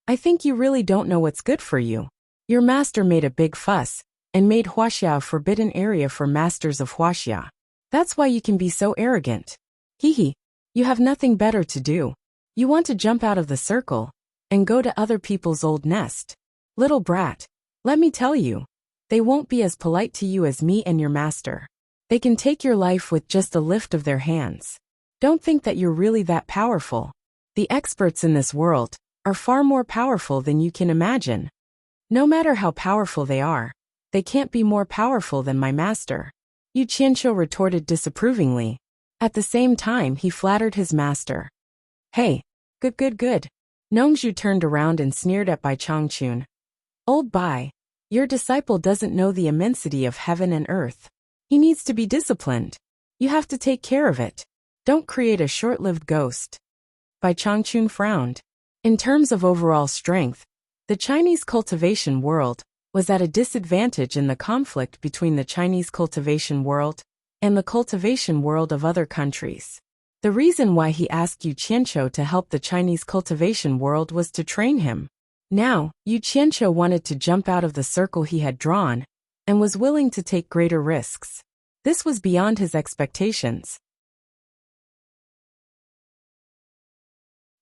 "I think you really don't know what's good for you. Your master made a big fuss and made Huaxia a forbidden area for masters of Huaxia. That's why you can be so arrogant. Hee. You have nothing better to do. You want to jump out of the circle and go to other people's old nest. Little brat, let me tell you, they won't be as polite to you as me and your master. They can take your life with just a lift of their hands. Don't think that you're really that powerful. The experts in this world are far more powerful than you can imagine. No matter how powerful they are, they can't be more powerful than my master." Yu Qianqiu retorted disapprovingly. At the same time, he flattered his master. "Hey, good. Nongju turned around and sneered at Bai Changchun. "Old Bai, your disciple doesn't know the immensity of heaven and earth. He needs to be disciplined. You have to take care of it. Don't create a short-lived ghost." Bai Changchun frowned. In terms of overall strength, the Chinese cultivation world was at a disadvantage in the conflict between the Chinese cultivation world and the cultivation world of other countries. The reason why he asked Yu Qianqiu to help the Chinese cultivation world was to train him. Now, Yu Qianqiu wanted to jump out of the circle he had drawn and was willing to take greater risks. This was beyond his expectations.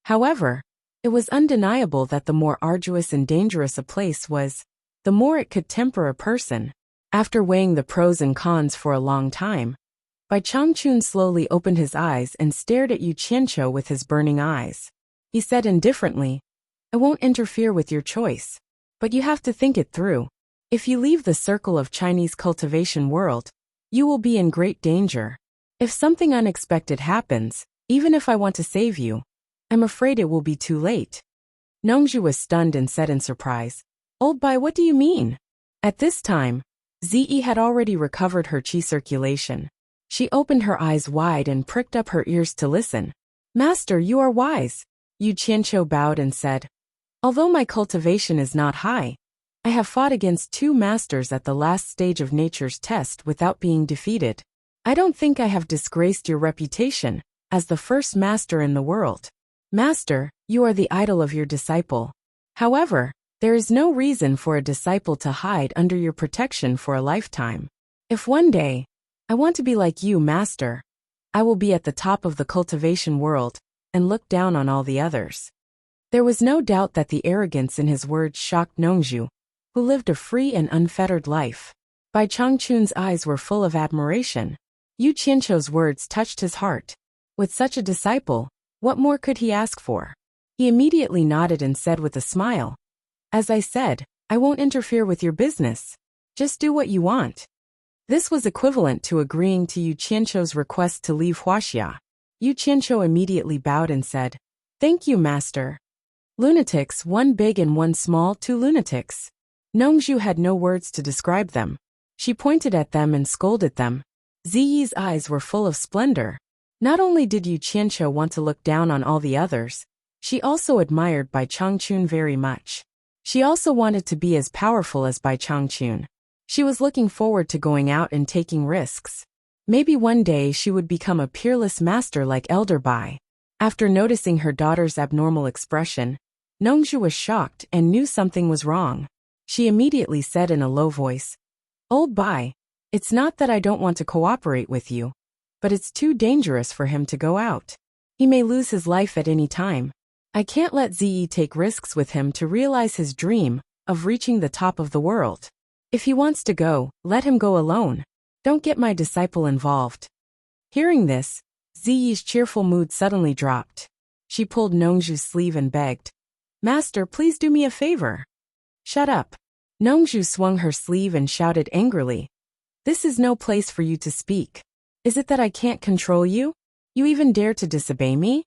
However, it was undeniable that the more arduous and dangerous a place was, the more it could temper a person. After weighing the pros and cons for a long time, Bai Changchun slowly opened his eyes and stared at Yu Qianqiu with his burning eyes. He said indifferently, "I won't interfere with your choice, but you have to think it through. If you leave the circle of Chinese cultivation world, you will be in great danger. If something unexpected happens, even if I want to save you, I'm afraid it will be too late." Nongju was stunned and said in surprise, "Old Bai, what do you mean?" At this time, Ze had already recovered her qi circulation. She opened her eyes wide and pricked up her ears to listen. Master, you are wise. Yu Qianqiu bowed and said, although my cultivation is not high, I have fought against 2 masters at the last stage of nature's test without being defeated. I don't think I have disgraced your reputation as the first master in the world. Master, you are the idol of your disciple. However, there is no reason for a disciple to hide under your protection for a lifetime. If one day I want to be like you, Master, I will be at the top of the cultivation world and look down on all the others. There was no doubt that the arrogance in his words shocked Nongzhu, who lived a free and unfettered life. Bai Changchun's eyes were full of admiration. Yu Qianqiu's words touched his heart. With such a disciple, what more could he ask for? He immediately nodded and said with a smile, as I said, I won't interfere with your business. Just do what you want. This was equivalent to agreeing to Yu Qianqiu's request to leave Huaxia. Yu Qianqiu immediately bowed and said, thank you, Master. Lunatics, one big and one small, 2 lunatics. Nongzhu had no words to describe them. She pointed at them and scolded them. Ziyi's eyes were full of splendor. Not only did Yu Qianqiu want to look down on all the others, she also admired Bai Changchun very much. She also wanted to be as powerful as Bai Changchun. She was looking forward to going out and taking risks. Maybe one day she would become a peerless master like Elder Bai. After noticing her daughter's abnormal expression, Nongzhu was shocked and knew something was wrong. She immediately said in a low voice, Old Bai, it's not that I don't want to cooperate with you, but it's too dangerous for him to go out. He may lose his life at any time. I can't let Ziyi take risks with him to realize his dream of reaching the top of the world. If he wants to go, let him go alone. Don't get my disciple involved. Hearing this, Ziyi's cheerful mood suddenly dropped. She pulled Nongzhu's sleeve and begged, Master, please do me a favor. Shut up. Nongzhu swung her sleeve and shouted angrily, this is no place for you to speak. Is it that I can't control you? You even dare to disobey me?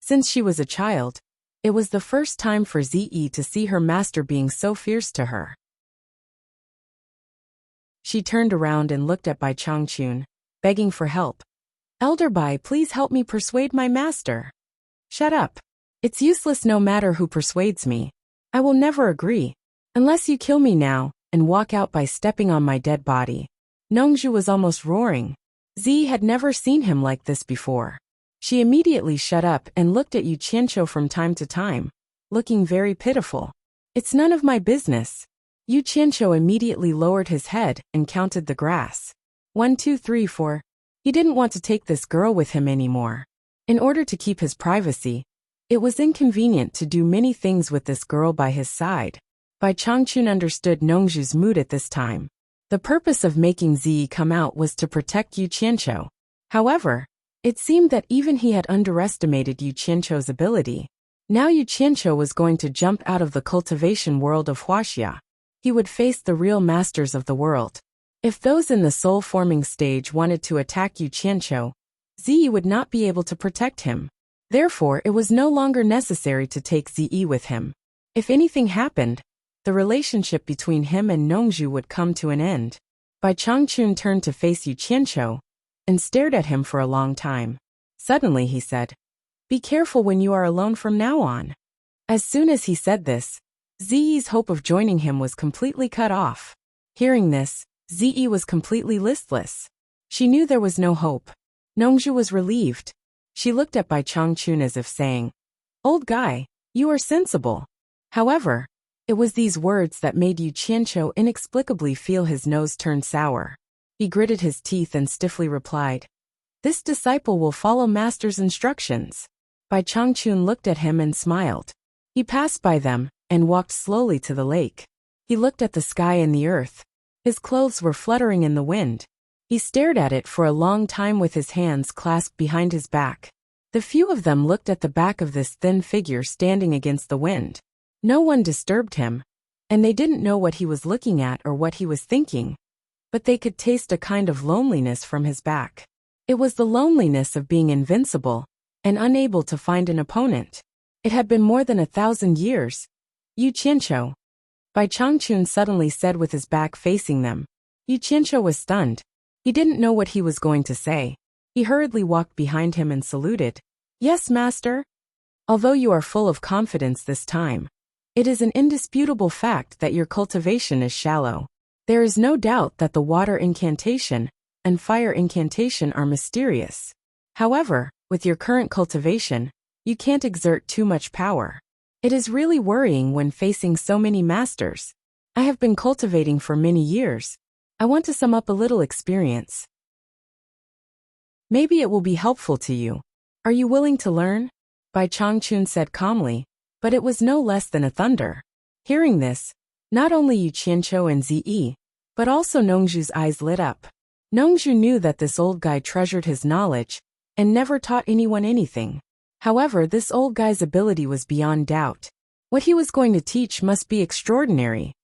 Since she was a child, it was the first time for Ziyi to see her master being so fierce to her. She turned around and looked at Bai Changchun, begging for help. Elder Bai, please help me persuade my master. Shut up. It's useless no matter who persuades me. I will never agree, unless you kill me now and walk out by stepping on my dead body. Nongzhu was almost roaring. Ziyi had never seen him like this before. She immediately shut up and looked at Yu Qianqiu from time to time, looking very pitiful. It's none of my business. Yu Qianqiu immediately lowered his head and counted the grass. 1, 2, 3, 4. He didn't want to take this girl with him anymore. In order to keep his privacy, it was inconvenient to do many things with this girl by his side. Bai Changchun understood Nongzhu's mood at this time. The purpose of making Ziyi come out was to protect Yu Qianqiu. However, it seemed that even he had underestimated Yu Qianqiu's ability. Now Yu Qianqiu was going to jump out of the cultivation world of Huaxia. He would face the real masters of the world. If those in the soul-forming stage wanted to attack Yu Qianqiu, Ziyi would not be able to protect him. Therefore, it was no longer necessary to take Ziyi with him. If anything happened, the relationship between him and Nongzhu would come to an end. Bai Changchun turned to face Yu Qianqiu and stared at him for a long time. Suddenly he said, Be careful when you are alone from now on. As soon as he said this, Ziyi's hope of joining him was completely cut off. Hearing this, Ziyi was completely listless. She knew there was no hope. Nongzhu was relieved. She looked at Bai Changchun as if saying, Old guy, you are sensible. However, it was these words that made Yu Qianqiu inexplicably feel his nose turn sour. He gritted his teeth and stiffly replied, This disciple will follow master's instructions. Bai Changchun looked at him and smiled. He passed by them and walked slowly to the lake. He looked at the sky and the earth. His clothes were fluttering in the wind. He stared at it for a long time with his hands clasped behind his back. The few of them looked at the back of this thin figure standing against the wind. No one disturbed him, and they didn't know what he was looking at or what he was thinking, but they could taste a kind of loneliness from his back. It was the loneliness of being invincible and unable to find an opponent. It had been more than 1,000 years. Yu Qianqiu. Bai Changchun suddenly said with his back facing them. Yu Qianqiu was stunned. He didn't know what he was going to say. He hurriedly walked behind him and saluted. Yes, master. Although you are full of confidence this time, it is an indisputable fact that your cultivation is shallow. There is no doubt that the water incantation and fire incantation are mysterious. However, with your current cultivation, you can't exert too much power. It is really worrying when facing so many masters. I have been cultivating for many years. I want to sum up a little experience. Maybe it will be helpful to you. Are you willing to learn? Bai Changchun said calmly, but it was no less than a thunder. Hearing this, not only Yu Qianqiu and Ziyi, but also Nongzhu's eyes lit up. Nongzhu knew that this old guy treasured his knowledge and never taught anyone anything. However, this old guy's ability was beyond doubt. What he was going to teach must be extraordinary.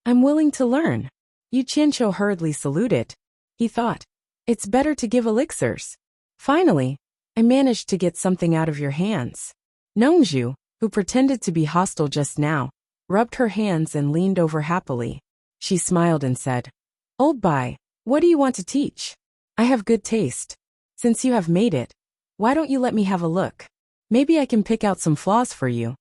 I'm willing to learn. Yu Qianqiu hurriedly saluted. He thought, it's better to give elixirs. Finally, I managed to get something out of your hands. Nongzhu, who pretended to be hostile just now, rubbed her hands and leaned over happily. She smiled and said, Old Bai, what do you want to teach? I have good taste. Since you have made it, why don't you let me have a look? Maybe I can pick out some flaws for you.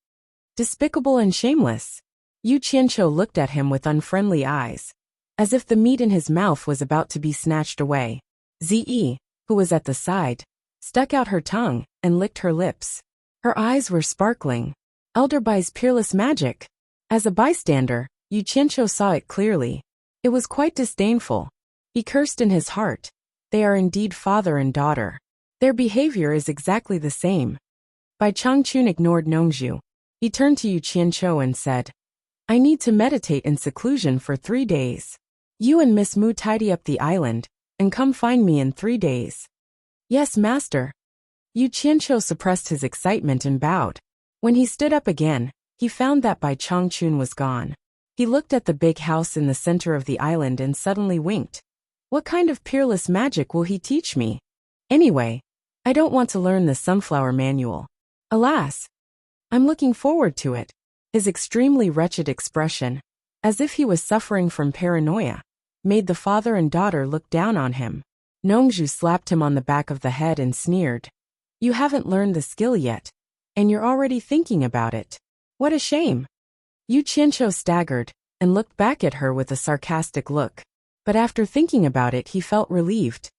Despicable and shameless. Yu Qianqiu looked at him with unfriendly eyes, as if the meat in his mouth was about to be snatched away. Ziyi, who was at the side, stuck out her tongue and licked her lips. Her eyes were sparkling. Elder Bai's peerless magic. As a bystander, Yu Qianqiu saw it clearly. It was quite disdainful. He cursed in his heart. They are indeed father and daughter. Their behavior is exactly the same. Bai Changchun ignored Nongzhu. He turned to Yu Qianqiu and said, I need to meditate in seclusion for 3 days. You and Miss Mu tidy up the island, and come find me in 3 days. Yes, master. Yu Qianqiu suppressed his excitement and bowed. When he stood up again, he found that Bai Changchun was gone. He looked at the big house in the center of the island and suddenly winked. What kind of peerless magic will he teach me? Anyway, I don't want to learn the sunflower manual. Alas! I'm looking forward to it. His extremely wretched expression, as if he was suffering from paranoia, made the father and daughter look down on him. Nongzhu slapped him on the back of the head and sneered. You haven't learned the skill yet, and you're already thinking about it. What a shame! Yu Qianqiu staggered and looked back at her with a sarcastic look. But after thinking about it, he felt relieved.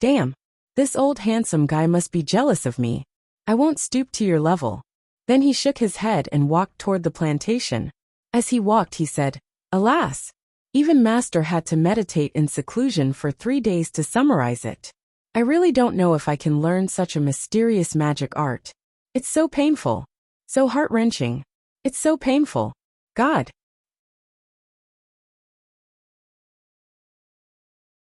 Damn, this old handsome guy must be jealous of me. I won't stoop to your level. Then he shook his head and walked toward the plantation. As he walked, he said, Alas! Even master had to meditate in seclusion for 3 days to summarize it. I really don't know if I can learn such a mysterious magic art. It's so painful. So heart-wrenching. It's so painful. God.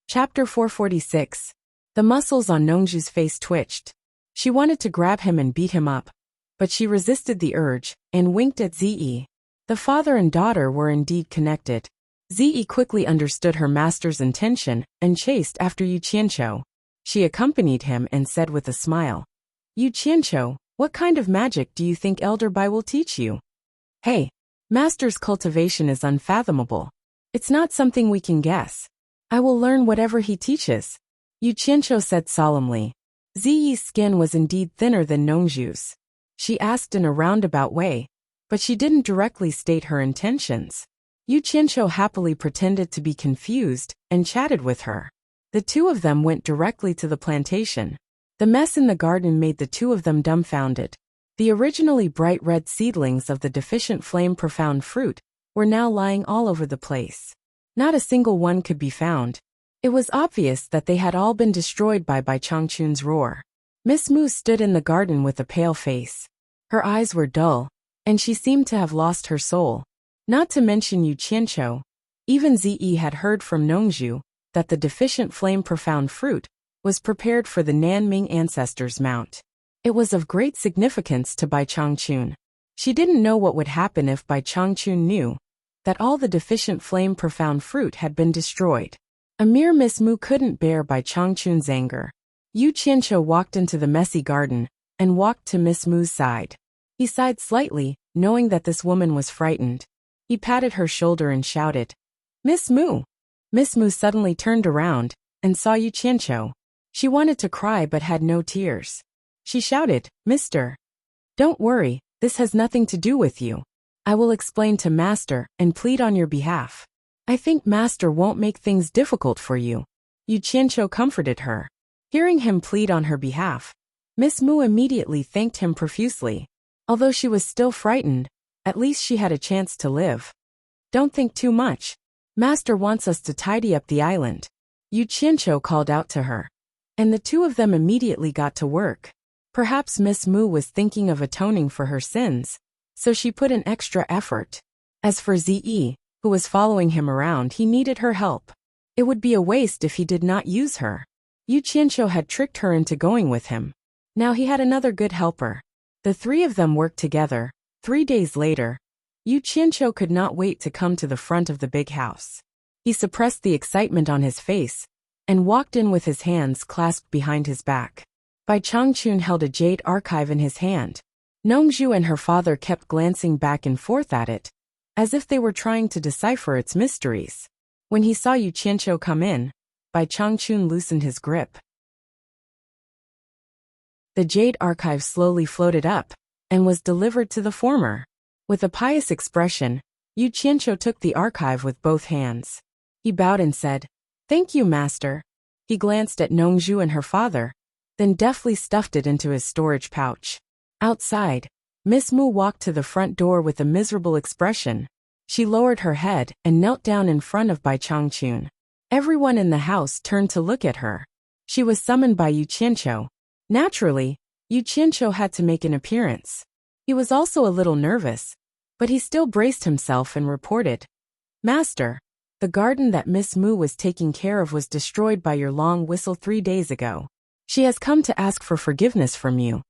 Chapter 446. The muscles on Nongzhu's face twitched. She wanted to grab him and beat him up, but she resisted the urge and winked at Ziyi. The father and daughter were indeed connected. Ziyi quickly understood her master's intention and chased after Yu Qianqiu. She accompanied him and said with a smile, Yu Qianqiu, what kind of magic do you think Elder Bai will teach you? Hey, master's cultivation is unfathomable. It's not something we can guess. I will learn whatever he teaches. Yu Qianqiu said solemnly. Ziyi's skin was indeed thinner than Nongzhu's. She asked in a roundabout way, but she didn't directly state her intentions. Yu Qianqiu happily pretended to be confused and chatted with her. The two of them went directly to the plantation. The mess in the garden made the two of them dumbfounded. The originally bright red seedlings of the deficient flame profound fruit were now lying all over the place. Not a single one could be found. It was obvious that they had all been destroyed by Bai Changchun's roar. Miss Mu stood in the garden with a pale face. Her eyes were dull, and she seemed to have lost her soul. Not to mention Yu Qianqiu. Even Ziyi had heard from Nongzhu that the deficient flame profound fruit was prepared for the Nanming ancestors' mount. It was of great significance to Bai Changchun. She didn't know what would happen if Bai Changchun knew that all the deficient flame profound fruit had been destroyed. A mere Miss Mu couldn't bear Bai Changchun's anger. Yu Qianqiu walked into the messy garden and walked to Miss Mu's side. He sighed slightly, knowing that this woman was frightened. He patted her shoulder and shouted, Miss Mu! Miss Mu suddenly turned around and saw Yu Qianqiu. She wanted to cry but had no tears. She shouted, "Mister. Don't worry, this has nothing to do with you. I will explain to Master and plead on your behalf. I think Master won't make things difficult for you." Yu Qianqiu comforted her. Hearing him plead on her behalf, Miss Mu immediately thanked him profusely. Although she was still frightened, at least she had a chance to live. "Don't think too much. Master wants us to tidy up the island," Yu Qianqiu called out to her. And the two of them immediately got to work. Perhaps Miss Mu was thinking of atoning for her sins, so she put in extra effort. As for Zi, who was following him around, he needed her help. It would be a waste if he did not use her. Yu Qianqiu had tricked her into going with him. Now he had another good helper. The three of them worked together. 3 days later, Yu Qianqiu could not wait to come to the front of the big house. He suppressed the excitement on his face and walked in with his hands clasped behind his back. Bai Changchun held a jade archive in his hand. Nongzhu and her father kept glancing back and forth at it, as if they were trying to decipher its mysteries. When he saw Yu Qianqiu come in, Bai Changchun loosened his grip. The jade archive slowly floated up and was delivered to the former. With a pious expression, Yu Qianqiu took the archive with both hands. He bowed and said, "Thank you, Master." He glanced at Nongzhu and her father, then deftly stuffed it into his storage pouch. Outside, Miss Mu walked to the front door with a miserable expression. She lowered her head and knelt down in front of Bai Changchun. Everyone in the house turned to look at her. She was summoned by Yu Qianqiu. Naturally, Yu Qianqiu had to make an appearance. He was also a little nervous, but he still braced himself and reported, "Master, the garden that Miss Mu was taking care of was destroyed by your long whistle 3 days ago. She has come to ask for forgiveness from you."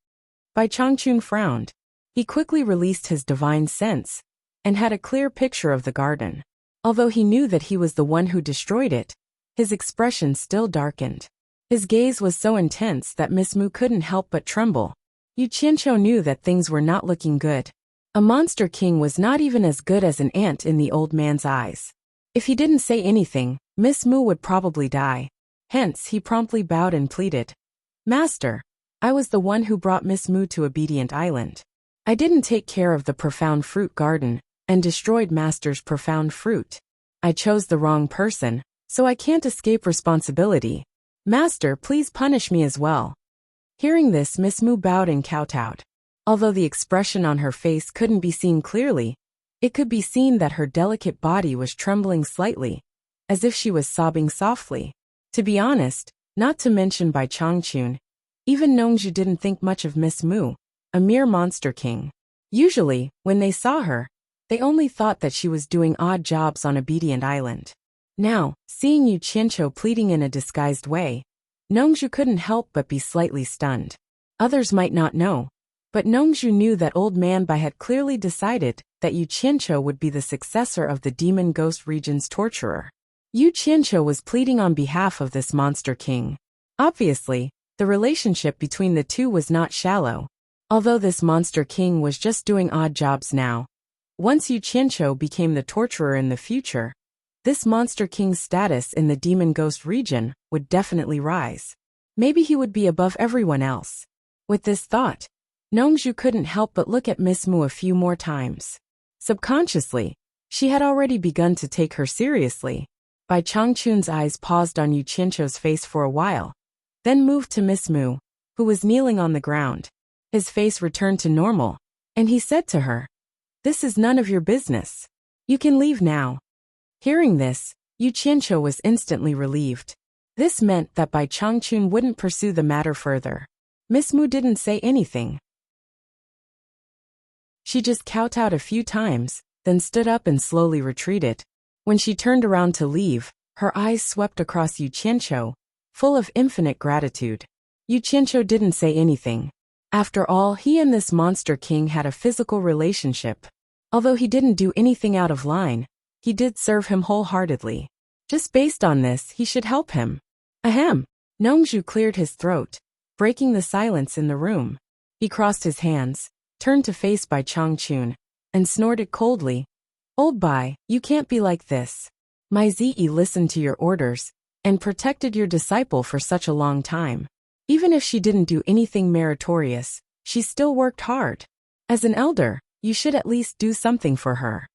Bai Changchun frowned. He quickly released his divine sense and had a clear picture of the garden. Although he knew that he was the one who destroyed it, his expression still darkened. His gaze was so intense that Miss Mu couldn't help but tremble. Yu Qianqiu knew that things were not looking good. A monster king was not even as good as an ant in the old man's eyes. If he didn't say anything, Miss Mu would probably die. Hence, he promptly bowed and pleaded, "Master, I was the one who brought Miss Mu to Obedient Island. I didn't take care of the profound fruit garden and destroyed Master's profound fruit. I chose the wrong person, so I can't escape responsibility. Master, please punish me as well." Hearing this, Miss Mu bowed and kowtowed. Although the expression on her face couldn't be seen clearly, it could be seen that her delicate body was trembling slightly, as if she was sobbing softly. To be honest, not to mention Bai Changchun, even Nongzhu didn't think much of Miss Mu, a mere monster king. Usually, when they saw her, they only thought that she was doing odd jobs on Obedient Island. Now, seeing Yu Qianqiu pleading in a disguised way, Nongzhu couldn't help but be slightly stunned. Others might not know, but Nongzhu knew that Old Man Bai had clearly decided that Yu Qianqiu would be the successor of the Demon Ghost Region's torturer. Yu Qianqiu was pleading on behalf of this monster king. Obviously, the relationship between the two was not shallow. Although this monster king was just doing odd jobs now, once Yu Qianqiu became the torturer in the future, this monster king's status in the Demon Ghost region would definitely rise. Maybe he would be above everyone else. With this thought, Nongzhu couldn't help but look at Miss Mu a few more times. Subconsciously, she had already begun to take her seriously. Bai Changchun's eyes paused on Yu Qianqiu's face for a while, then moved to Miss Mu, who was kneeling on the ground. His face returned to normal, and he said to her, "This is none of your business. You can leave now." Hearing this, Yu Qianqiu was instantly relieved. This meant that Bai Changchun wouldn't pursue the matter further. Miss Mu didn't say anything. She just kowtowed a few times, then stood up and slowly retreated. When she turned around to leave, her eyes swept across Yu Qianqiu, full of infinite gratitude. Yu Qianqiu didn't say anything. After all, he and this monster king had a physical relationship. Although he didn't do anything out of line, he did serve him wholeheartedly. Just based on this, he should help him. Ahem. Nongzhu cleared his throat, breaking the silence in the room. He crossed his hands, turned to face Bai Changchun, and snorted coldly, "Old Bai, you can't be like this. My Zi listened to your orders and protected your disciple for such a long time. Even if she didn't do anything meritorious, she still worked hard. As an elder, you should at least do something for her.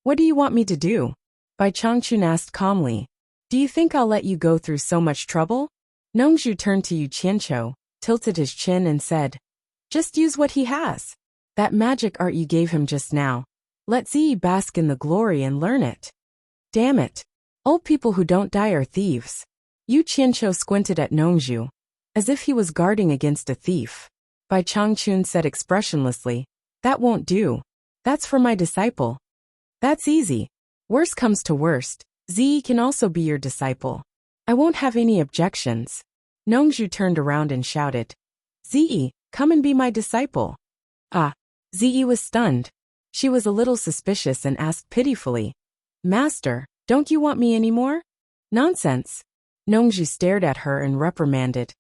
What do you want me to do? Bai Changchun asked calmly. Do you think I'll let you go through so much trouble? Nongzhu turned to Yu Qianqiu, tilted his chin and said, just use what he has. That magic art you gave him just now. Let Ziyi bask in the glory and learn it. Damn it. Old people who don't die are thieves. Yu Qianqiu squinted at Nongzhu, as if he was guarding against a thief. Bai Changchun said expressionlessly, that won't do. That's for my disciple. That's easy. Worst comes to worst, Ziyi can also be your disciple. I won't have any objections. Nongzhu turned around and shouted, Ziyi, come and be my disciple. Ah. Ziyi was stunned. She was a little suspicious and asked pitifully, Master, don't you want me anymore? Nonsense. Nongzhu stared at her and reprimanded.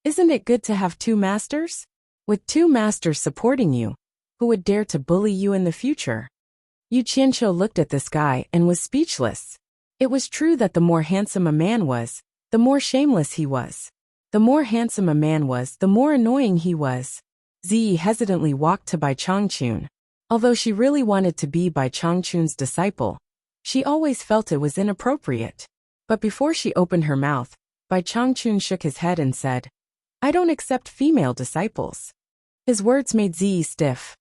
Isn't it good to have two masters? With two masters supporting you, who would dare to bully you in the future? Yu Qianqiu looked at this guy and was speechless. It was true that the more handsome a man was, the more shameless he was. The more handsome a man was, the more annoying he was. Ziyi hesitantly walked to Bai Changchun. Although she really wanted to be Bai Changchun's disciple, she always felt it was inappropriate. But before she opened her mouth, Bai Changchun shook his head and said, I don't accept female disciples. His words made Ziyi stiff.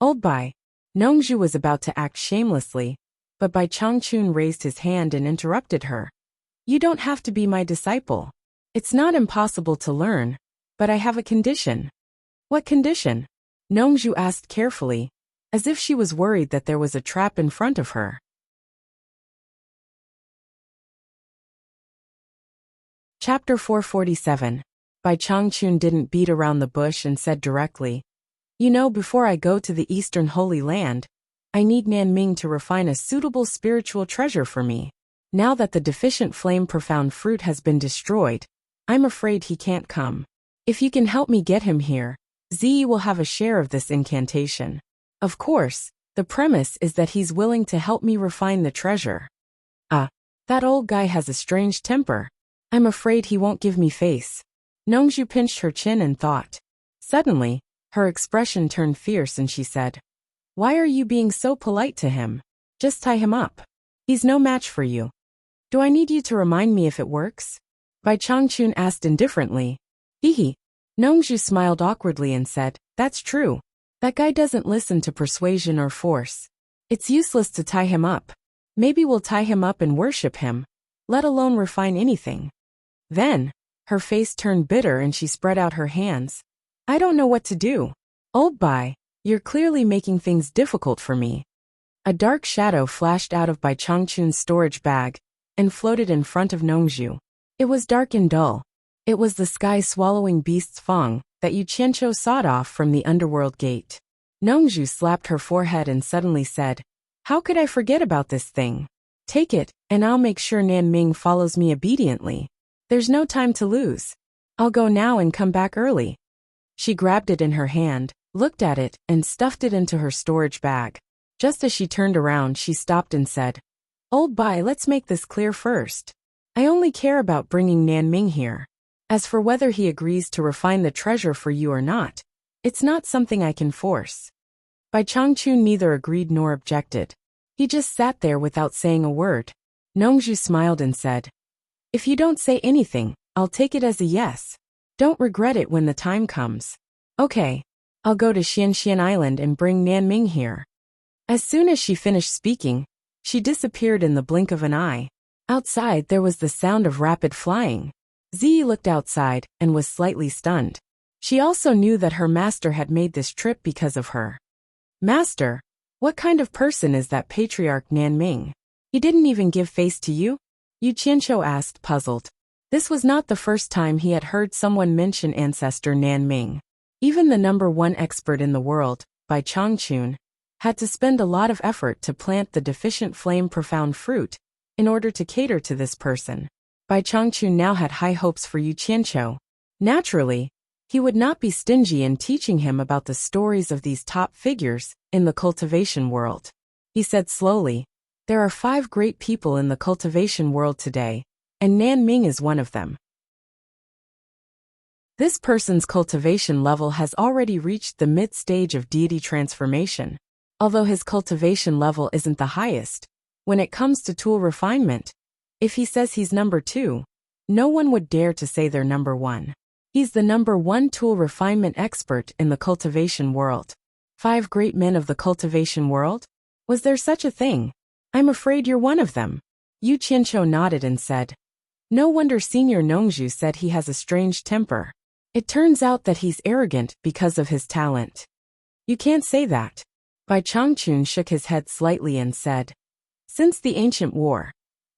Old Bai. Nongzhu was about to act shamelessly, but Bai Changchun raised his hand and interrupted her. You don't have to be my disciple. It's not impossible to learn, but I have a condition. What condition? Nongzhu asked carefully, as if she was worried that there was a trap in front of her. Chapter 447. Bai Changchun didn't beat around the bush and said directly, You know, before I go to the Eastern Holy Land, I need Nanming to refine a suitable spiritual treasure for me. Now that the deficient flame profound fruit has been destroyed, I'm afraid he can't come. If you can help me get him here, Ziyi will have a share of this incantation. Of course, the premise is that he's willing to help me refine the treasure. Ah, that old guy has a strange temper. I'm afraid he won't give me face. Nongzhu pinched her chin and thought. Suddenly, her expression turned fierce and she said, Why are you being so polite to him? Just tie him up. He's no match for you. Do I need you to remind me if it works? Bai Changchun asked indifferently. Hehe. Nongzhu smiled awkwardly and said, That's true. That guy doesn't listen to persuasion or force. It's useless to tie him up. Maybe we'll tie him up and worship him, let alone refine anything. Then, her face turned bitter and she spread out her hands. I don't know what to do. Old Bai, you're clearly making things difficult for me. A dark shadow flashed out of Bai Changchun's storage bag and floated in front of Nongzhu. It was dark and dull. It was the sky-swallowing beast's fang that Yu Qianqiu sawed off from the underworld gate. Nongzhu slapped her forehead and suddenly said, How could I forget about this thing? Take it, and I'll make sure Nanming follows me obediently. There's no time to lose. I'll go now and come back early. She grabbed it in her hand, looked at it, and stuffed it into her storage bag. Just as she turned around, she stopped and said, Old Bai, let's make this clear first. I only care about bringing Nanming here. As for whether he agrees to refine the treasure for you or not, it's not something I can force. Bai Changchun neither agreed nor objected. He just sat there without saying a word. Nongzhu smiled and said, If you don't say anything, I'll take it as a yes. Don't regret it when the time comes. Okay. I'll go to Xianxian Island and bring Nanming here. As soon as she finished speaking, she disappeared in the blink of an eye. Outside there was the sound of rapid flying. Ziyi looked outside and was slightly stunned. She also knew that her master had made this trip because of her. Master, what kind of person is that patriarch Nanming? He didn't even give face to you? Yu Qianqiu asked, puzzled. This was not the first time he had heard someone mention ancestor Nanming. Even the #1 expert in the world, Bai Changchun, had to spend a lot of effort to plant the deficient flame profound fruit in order to cater to this person. Bai Changchun now had high hopes for Yu Qianqiu. Naturally, he would not be stingy in teaching him about the stories of these top figures in the cultivation world. He said slowly, There are 5 great people in the cultivation world today, and Nanming is one of them. This person's cultivation level has already reached the mid-stage of deity transformation. Although his cultivation level isn't the highest, when it comes to tool refinement, if he says he's number 2, no one would dare to say they're number 1. He's the number 1 tool refinement expert in the cultivation world. 5 great men of the cultivation world? Was there such a thing? I'm afraid you're one of them. Yu Qianqiu nodded and said, no wonder Senior Nongzhu said he has a strange temper. It turns out that he's arrogant because of his talent. You can't say that. Bai Changchun shook his head slightly and said, since the ancient war,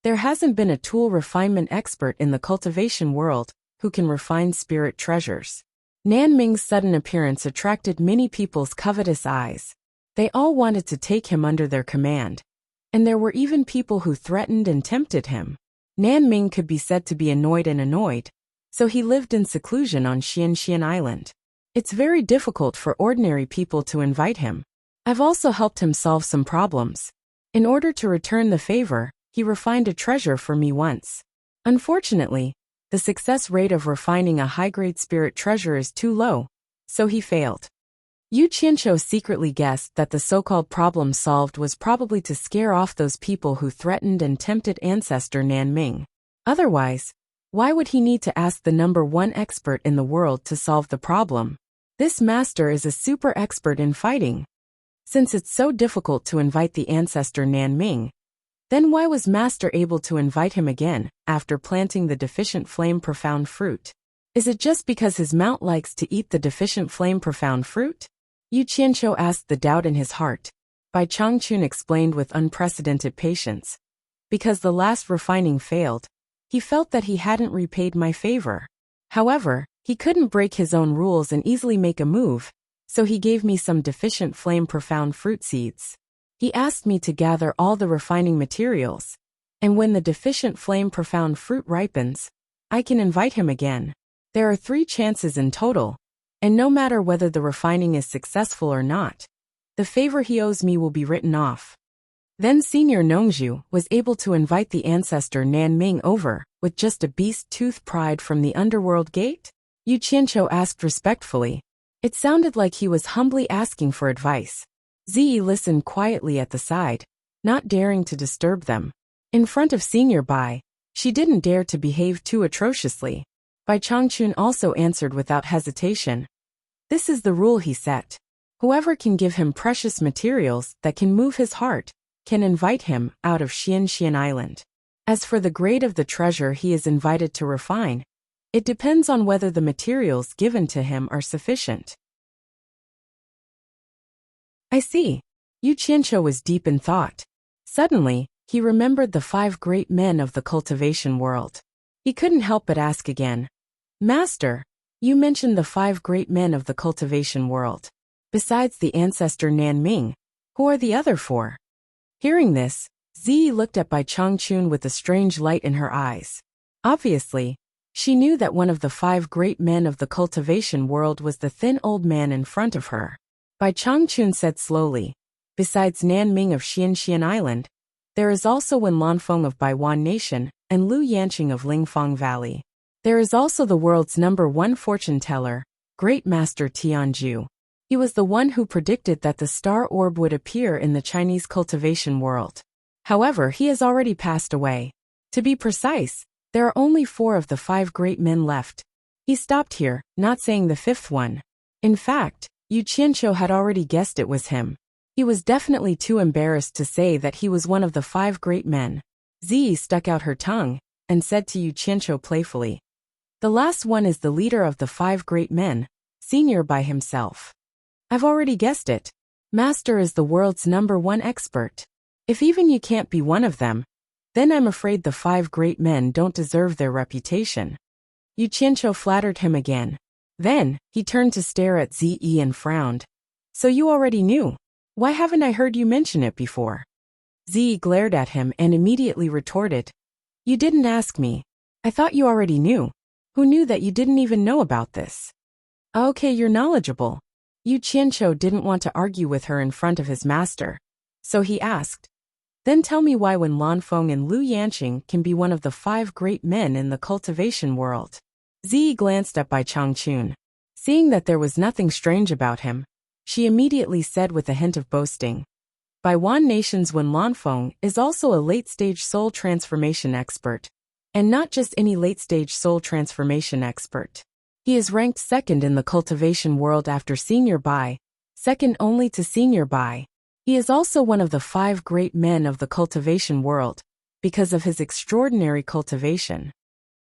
there hasn't been a tool refinement expert in the cultivation world who can refine spirit treasures. Nan Ming's sudden appearance attracted many people's covetous eyes. They all wanted to take him under their command, and there were even people who threatened and tempted him. Nan Ming could be said to be annoyed, so he lived in seclusion on Xianxian Island. It's very difficult for ordinary people to invite him. I've also helped him solve some problems. In order to return the favor, he refined a treasure for me once. Unfortunately, the success rate of refining a high-grade spirit treasure is too low, so he failed. Yu Qianqiu secretly guessed that the so-called problem solved was probably to scare off those people who threatened and tempted ancestor Nan Ming. Otherwise, why would he need to ask the number 1 expert in the world to solve the problem? This master is a super expert in fighting. Since it's so difficult to invite the ancestor Nan Ming, then why was master able to invite him again after planting the deficient flame profound fruit? Is it just because his mount likes to eat the deficient flame profound fruit? Yu Qianqiu asked the doubt in his heart. Bai Changchun explained with unprecedented patience. Because the last refining failed, he felt that he hadn't repaid my favor. However, he couldn't break his own rules and easily make a move, so he gave me some deficient flame profound fruit seeds. He asked me to gather all the refining materials, and when the deficient flame profound fruit ripens, I can invite him again. There are 3 chances in total, and no matter whether the refining is successful or not, the favor he owes me will be written off. Then Senior Nongzhu was able to invite the ancestor Nan Ming over with just a beast tooth pried from the underworld gate? Yu Qianqiu asked respectfully. It sounded like he was humbly asking for advice. Ziyi listened quietly at the side, not daring to disturb them. In front of Senior Bai, she didn't dare to behave too atrociously. Bai Changchun also answered without hesitation. This is the rule he set. Whoever can give him precious materials that can move his heart can invite him out of Xianxian Island. As for the grade of the treasure he is invited to refine, it depends on whether the materials given to him are sufficient. I see. Yu Qianqiu was deep in thought. Suddenly, he remembered the 5 great men of the cultivation world. He couldn't help but ask again. Master, you mentioned the 5 great men of the cultivation world. Besides the ancestor Nan Ming, who are the other 4? Hearing this, Ziyi looked at Bai Changchun with a strange light in her eyes. Obviously, she knew that one of the 5 great men of the cultivation world was the thin old man in front of her. Bai Changchun said slowly, besides Nan Ming of Xianxian Island, there is also Wen Lanfeng of Baiwan Nation and Lu Yanqing of Lingfang Valley. There is also the world's number 1 fortune teller, Great Master Tianju. He was the one who predicted that the star orb would appear in the Chinese cultivation world. However, he has already passed away. To be precise, there are only 4 of the 5 great men left. He stopped here, not saying the 5th one. In fact, Yu Qianqiu had already guessed it was him. He was definitely too embarrassed to say that he was one of the 5 great men. Ziyi stuck out her tongue and said to Yu Qianqiu playfully, the last one is the leader of the 5 great men, Senior by himself. I've already guessed it. Master is the world's number 1 expert. If even you can't be one of them, then I'm afraid the 5 great men don't deserve their reputation. Yu Qianqiu flattered him again. Then, he turned to stare at Ziyi and frowned. So you already knew. Why haven't I heard you mention it before? Ziyi glared at him and immediately retorted. You didn't ask me. I thought you already knew. Who knew that you didn't even know about this? Okay, you're knowledgeable. Yu Qianqiu didn't want to argue with her in front of his master, so he asked, then tell me why Wen Lanfeng and Lu Yanqing can be one of the 5 great men in the cultivation world. Ziyi glanced at Bai Changchun. Seeing that there was nothing strange about him, she immediately said with a hint of boasting, Bai Wan Nation's Wen Lanfeng is also a late-stage soul transformation expert. And not just any late-stage soul transformation expert. He is ranked second in the cultivation world after Senior Bai, second only to Senior Bai. He is also one of the 5 great men of the cultivation world, because of his extraordinary cultivation.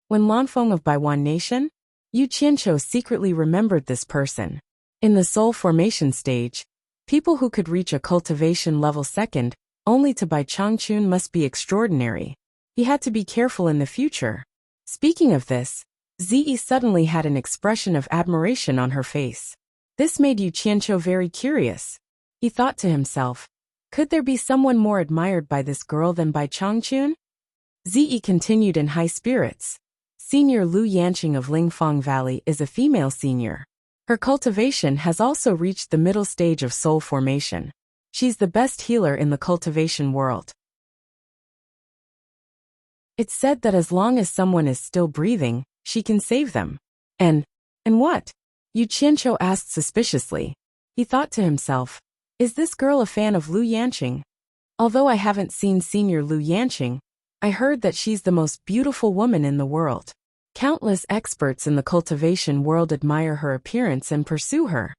When Lanfeng of Baiwan Nation, Yu Qianqiu secretly remembered this person. In the soul formation stage, people who could reach a cultivation level second only to Bai Changchun must be extraordinary. He had to be careful in the future. Speaking of this, Ziyi suddenly had an expression of admiration on her face. This made Yu Qianqiu very curious. He thought to himself, could there be someone more admired by this girl than Bai Changchun? Ziyi continued in high spirits. Senior Lu Yanqing of Lingfang Valley is a female senior. Her cultivation has also reached the middle stage of soul formation. She's the best healer in the cultivation world. It's said that as long as someone is still breathing, she can save them. And what? Yu Qianqiu asked suspiciously. He thought to himself, is this girl a fan of Lu Yanqing? Although I haven't seen Senior Lu Yanqing, I heard that she's the most beautiful woman in the world. Countless experts in the cultivation world admire her appearance and pursue her.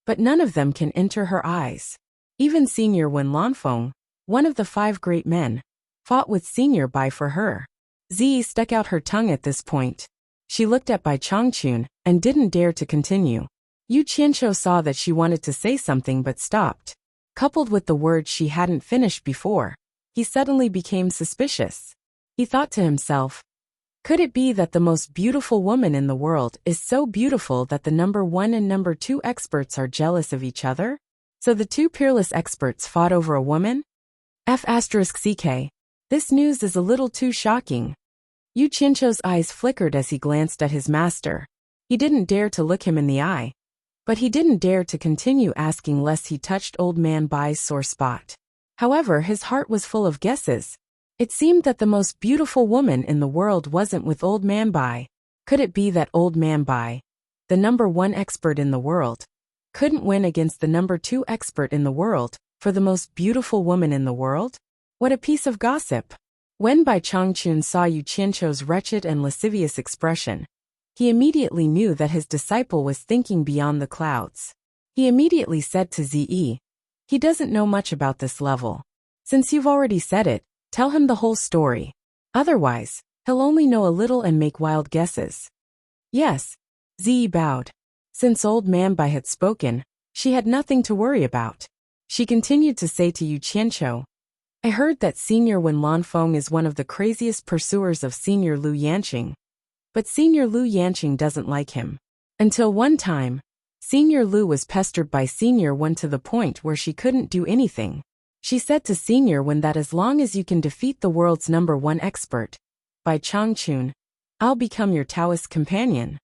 But none of them can enter her eyes. Even Senior Wen Lanfeng, one of the 5 great men, fought with Senior Bai for her. Ziyi stuck out her tongue at this point. She looked at Bai Changchun and didn't dare to continue. Yu Qianqiu saw that she wanted to say something but stopped. Coupled with the words she hadn't finished before, he suddenly became suspicious. He thought to himself, could it be that the most beautiful woman in the world is so beautiful that the number 1 and number 2 experts are jealous of each other? So the 2 peerless experts fought over a woman? F***ck. This news is a little too shocking. Yu Qianqiu's eyes flickered as he glanced at his master. He didn't dare to look him in the eye. But he didn't dare to continue asking lest he touched Old Man Bai's sore spot. However, his heart was full of guesses. It seemed that the most beautiful woman in the world wasn't with Old Man Bai. Could it be that Old Man Bai, the number 1 expert in the world, couldn't win against the number 2 expert in the world for the most beautiful woman in the world? What a piece of gossip! When Bai Changchun saw Yu Qianqiu's wretched and lascivious expression, he immediately knew that his disciple was thinking beyond the clouds. He immediately said to Ziyi, he doesn't know much about this level. Since you've already said it, tell him the whole story. Otherwise, he'll only know a little and make wild guesses. Yes. Ziyi bowed. Since Old Man Bai had spoken, she had nothing to worry about. She continued to say to Yu Qianqiu, I heard that Senior Wen Lanfeng is one of the craziest pursuers of Senior Lu Yanqing. But Senior Lu Yanqing doesn't like him. Until one time, Senior Lu was pestered by Senior Wen to the point where she couldn't do anything. She said to Senior Wen that as long as you can defeat the world's number 1 expert, Bai Changchun, I'll become your Taoist companion.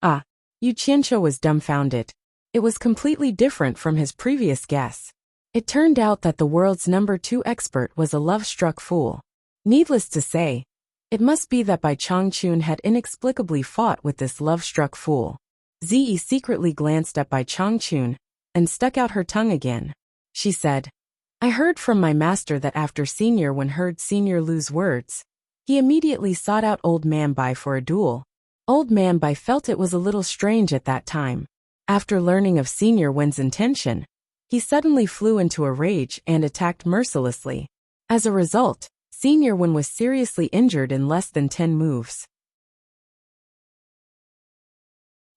Yu Qianqiu was dumbfounded. It was completely different from his previous guess. It turned out that the world's number 2 expert was a love-struck fool. Needless to say, it must be that Bai Changchun had inexplicably fought with this love-struck fool. Ziyi secretly glanced at Bai Changchun and stuck out her tongue again. She said, I heard from my master that after Senior Wen heard Senior Lu's words, he immediately sought out Old Man Bai for a duel. Old Man Bai felt it was a little strange at that time. After learning of Senior Wen's intention, he suddenly flew into a rage and attacked mercilessly. As a result, Senior Wen was seriously injured in less than 10 moves.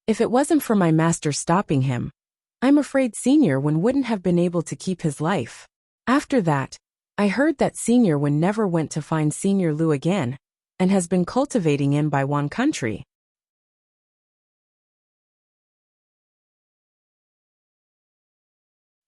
If it wasn't for my master stopping him, I'm afraid Senior Wen wouldn't have been able to keep his life. After that, I heard that Senior Wen never went to find Senior Lu again, and has been cultivating in Baiwan country.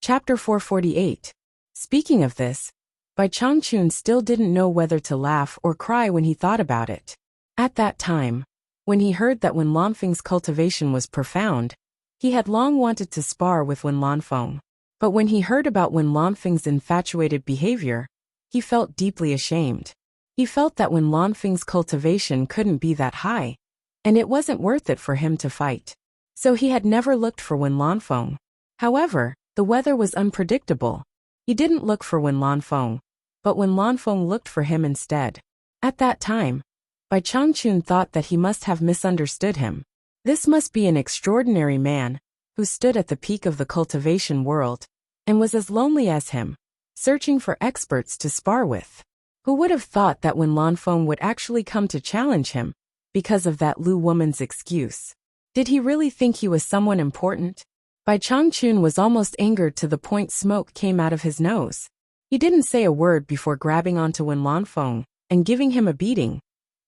Chapter 448. Speaking of this, Bai Changchun still didn't know whether to laugh or cry when he thought about it. At that time, when he heard that Wen Lanfeng's cultivation was profound, he had long wanted to spar with Wen Lanfeng. But when he heard about Wen Lanfeng's infatuated behavior, he felt deeply ashamed. He felt that Wen Lanfeng's cultivation couldn't be that high, and it wasn't worth it for him to fight. So he had never looked for Wen Lanfeng. However, the weather was unpredictable. He didn't look for Wen Lanfeng, but Wen Lanfeng looked for him instead. At that time, Bai Changchun thought that he must have misunderstood him. This must be an extraordinary man, who stood at the peak of the cultivation world, and was as lonely as him, searching for experts to spar with. Who would have thought that Wen Lanfeng would actually come to challenge him, because of that Lu woman's excuse? Did he really think he was someone important? Bai Changchun was almost angered to the point smoke came out of his nose. He didn't say a word before grabbing onto Wen Lanfeng and giving him a beating.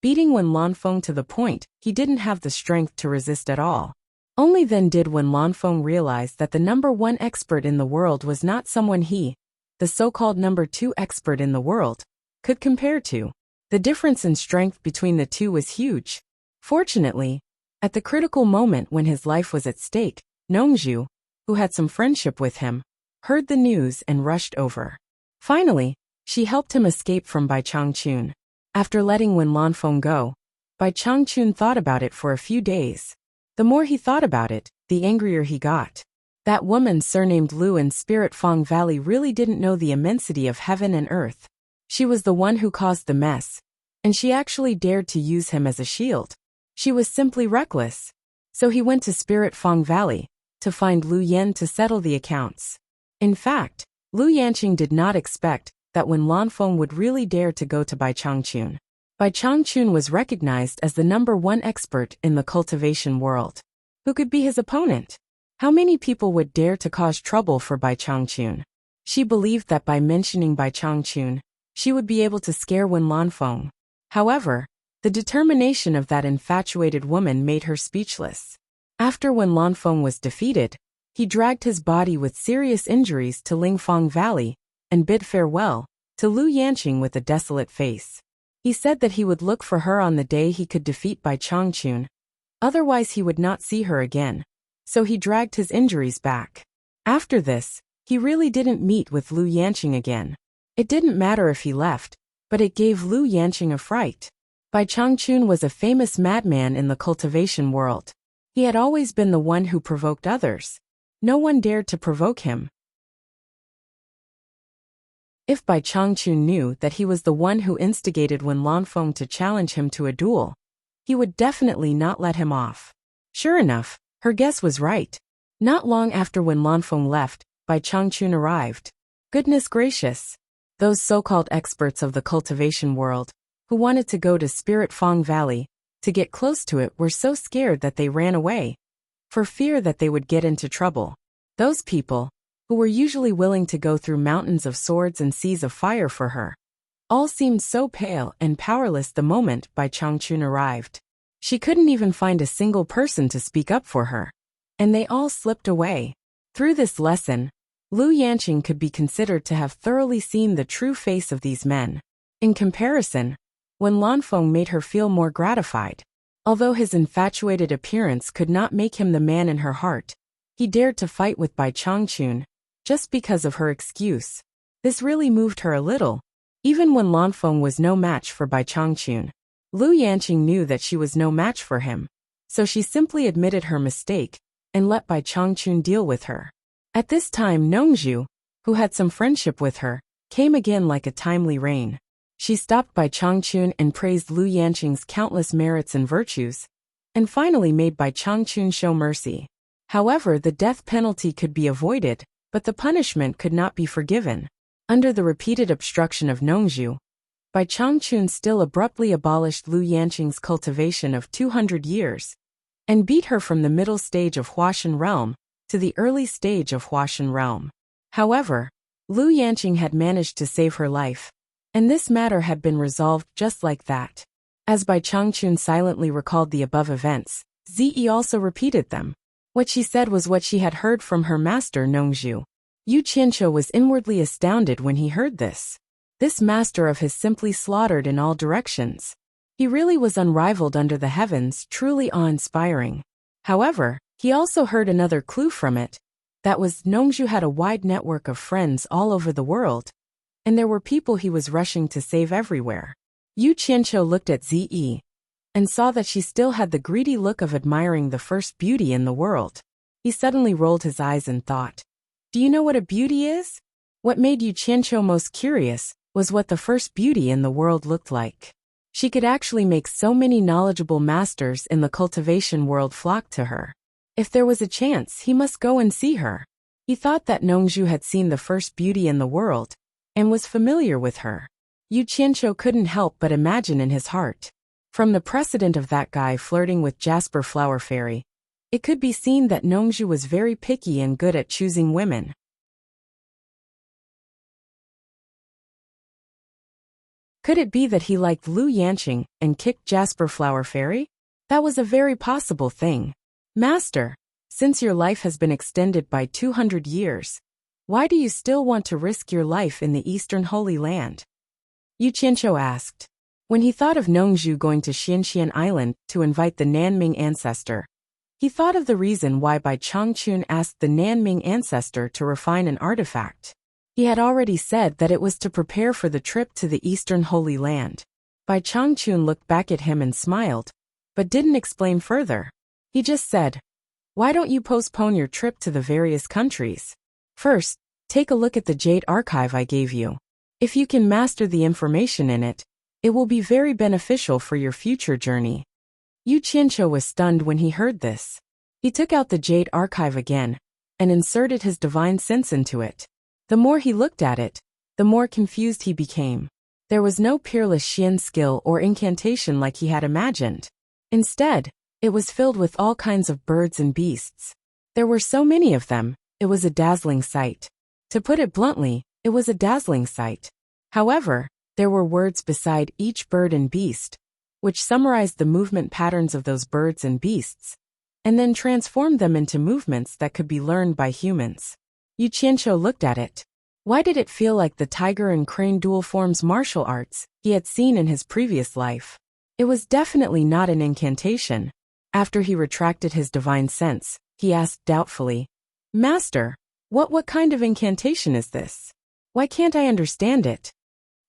Beating Wen Lanfeng to the point he didn't have the strength to resist at all. Only then did Wen Lanfeng realize that the #1 expert in the world was not someone he, the so-called #2 expert in the world, could compare to. The difference in strength between the two was huge. Fortunately, at the critical moment when his life was at stake, Nongzhu, who had some friendship with him, heard the news and rushed over. Finally, she helped him escape from Bai Changchun. After letting Wen Lanfeng go, Bai Changchun thought about it for a few days. The more he thought about it, the angrier he got. That woman surnamed Lu in Spirit Fang Valley really didn't know the immensity of heaven and earth. She was the one who caused the mess, and she actually dared to use him as a shield. She was simply reckless. So he went to Spirit Fang Valley to find Lu Yan to settle the accounts. In fact, Lu Yanqing did not expect that Wen Lanfeng would really dare to go to Bai Changchun. Bai Changchun was recognized as the #1 expert in the cultivation world. Who could be his opponent? How many people would dare to cause trouble for Bai Changchun? She believed that by mentioning Bai Changchun, she would be able to scare Wen Lanfeng. However, the determination of that infatuated woman made her speechless. After Wen Lanfeng was defeated, he dragged his body with serious injuries to Lingfang Valley and bid farewell to Lu Yanqing with a desolate face. He said that he would look for her on the day he could defeat Bai Changchun. Otherwise he would not see her again. So he dragged his injuries back. After this, he really didn't meet with Lu Yanqing again. It didn't matter if he left, but it gave Lu Yanqing a fright. Bai Changchun was a famous madman in the cultivation world. He had always been the one who provoked others. No one dared to provoke him. If Bai Changchun knew that he was the one who instigated Wen Lanfeng to challenge him to a duel, he would definitely not let him off. Sure enough, her guess was right. Not long after Wen Lanfeng left, Bai Changchun arrived. Goodness gracious! Those so-called experts of the cultivation world, who wanted to go to Spirit Fang Valley to get close to it, were so scared that they ran away, for fear that they would get into trouble. Those people, who were usually willing to go through mountains of swords and seas of fire for her, all seemed so pale and powerless the moment Bai Changchun arrived. She couldn't even find a single person to speak up for her, and they all slipped away. Through this lesson, Lu Yanqing could be considered to have thoroughly seen the true face of these men. In comparison, Wen Lanfeng made her feel more gratified. Although his infatuated appearance could not make him the man in her heart, he dared to fight with Bai Changchun, just because of her excuse. This really moved her a little. Even when Lanfeng was no match for Bai Changchun, Lu Yanqing knew that she was no match for him, so she simply admitted her mistake and let Bai Changchun deal with her. At this time Nongzhu, who had some friendship with her, came again like a timely rain. She stopped Bai Changchun and praised Lu Yanqing's countless merits and virtues, and finally made Bai Changchun show mercy. However, the death penalty could be avoided, but the punishment could not be forgiven. Under the repeated obstruction of Nongzhu, Bai Changchun still abruptly abolished Lu Yanqing's cultivation of 200 years, and beat her from the middle stage of Huashan realm to the early stage of Huashan realm. However, Lu Yanqing had managed to save her life, and this matter had been resolved just like that. As Bai Changchun silently recalled the above events, Zi also repeated them. What she said was what she had heard from her master Nongzhu. Yu Qianqiu was inwardly astounded when he heard this. This master of his simply slaughtered in all directions. He really was unrivaled under the heavens, truly awe-inspiring. However, he also heard another clue from it. That was, Nongzhu had a wide network of friends all over the world, and there were people he was rushing to save everywhere. Yu Qianqiu looked at Zi, and saw that she still had the greedy look of admiring the first beauty in the world. He suddenly rolled his eyes and thought, "Do you know what a beauty is?" What made Yu Qianqiu most curious was what the first beauty in the world looked like. She could actually make so many knowledgeable masters in the cultivation world flock to her. If there was a chance, he must go and see her. He thought that Nongzhu had seen the first beauty in the world and was familiar with her. Yu Qianqiu couldn't help but imagine in his heart. From the precedent of that guy flirting with Jasper Flower Fairy, it could be seen that Nongzhu was very picky and good at choosing women. Could it be that he liked Lu Yanqing and kicked Jasper Flower Fairy? That was a very possible thing. Master, since your life has been extended by 200 years, why do you still want to risk your life in the Eastern Holy Land? Yu Qianqiu asked. When he thought of Nongzhu going to Xianxian Island to invite the Nanming ancestor, he thought of the reason why Bai Changchun asked the Nanming ancestor to refine an artifact. He had already said that it was to prepare for the trip to the Eastern Holy Land. Bai Changchun looked back at him and smiled, but didn't explain further. He just said, "Why don't you postpone your trip to the various countries? First, take a look at the Jade Archive I gave you. If you can master the information in it, it will be very beneficial for your future journey." Yu Qianqiu was stunned when he heard this. He took out the Jade Archive again and inserted his divine sense into it. The more he looked at it, the more confused he became. There was no peerless Xian skill or incantation like he had imagined. Instead, it was filled with all kinds of birds and beasts. There were so many of them, it was a dazzling sight. To put it bluntly, it was a dazzling sight. However, there were words beside each bird and beast, which summarized the movement patterns of those birds and beasts, and then transformed them into movements that could be learned by humans. Yu Qianqiu looked at it. Why did it feel like the tiger and crane dual forms martial arts he had seen in his previous life? It was definitely not an incantation. After he retracted his divine sense, he asked doubtfully, "Master, what kind of incantation is this? Why can't I understand it?"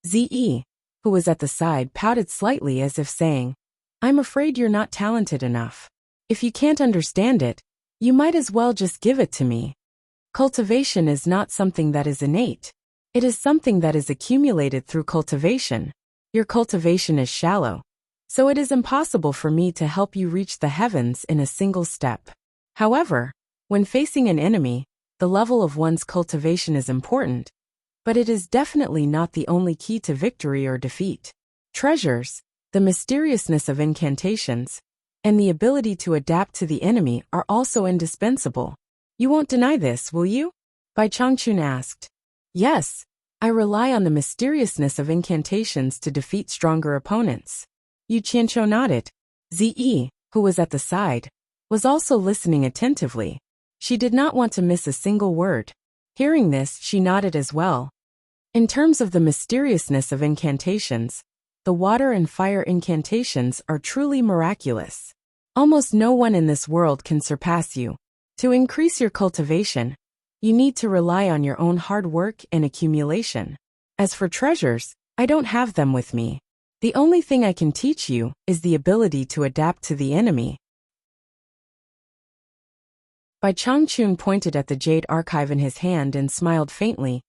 Ze, who was at the side, pouted slightly as if saying, "I'm afraid you're not talented enough. If you can't understand it, you might as well just give it to me. Cultivation is not something that is innate. It is something that is accumulated through cultivation. Your cultivation is shallow, so it is impossible for me to help you reach the heavens in a single step. However, when facing an enemy, the level of one's cultivation is important, but it is definitely not the only key to victory or defeat. Treasures, the mysteriousness of incantations, and the ability to adapt to the enemy are also indispensable. You won't deny this, will you?" Bai Changchun asked. "Yes, I rely on the mysteriousness of incantations to defeat stronger opponents." Yu Qianqiu nodded. Ze, who was at the side, was also listening attentively. She did not want to miss a single word. Hearing this, she nodded as well. In terms of the mysteriousness of incantations, the water and fire incantations are truly miraculous. Almost no one in this world can surpass you. To increase your cultivation, you need to rely on your own hard work and accumulation. As for treasures, I don't have them with me. The only thing I can teach you is the ability to adapt to the enemy. Bai Changchun pointed at the Jade Archive in his hand and smiled faintly.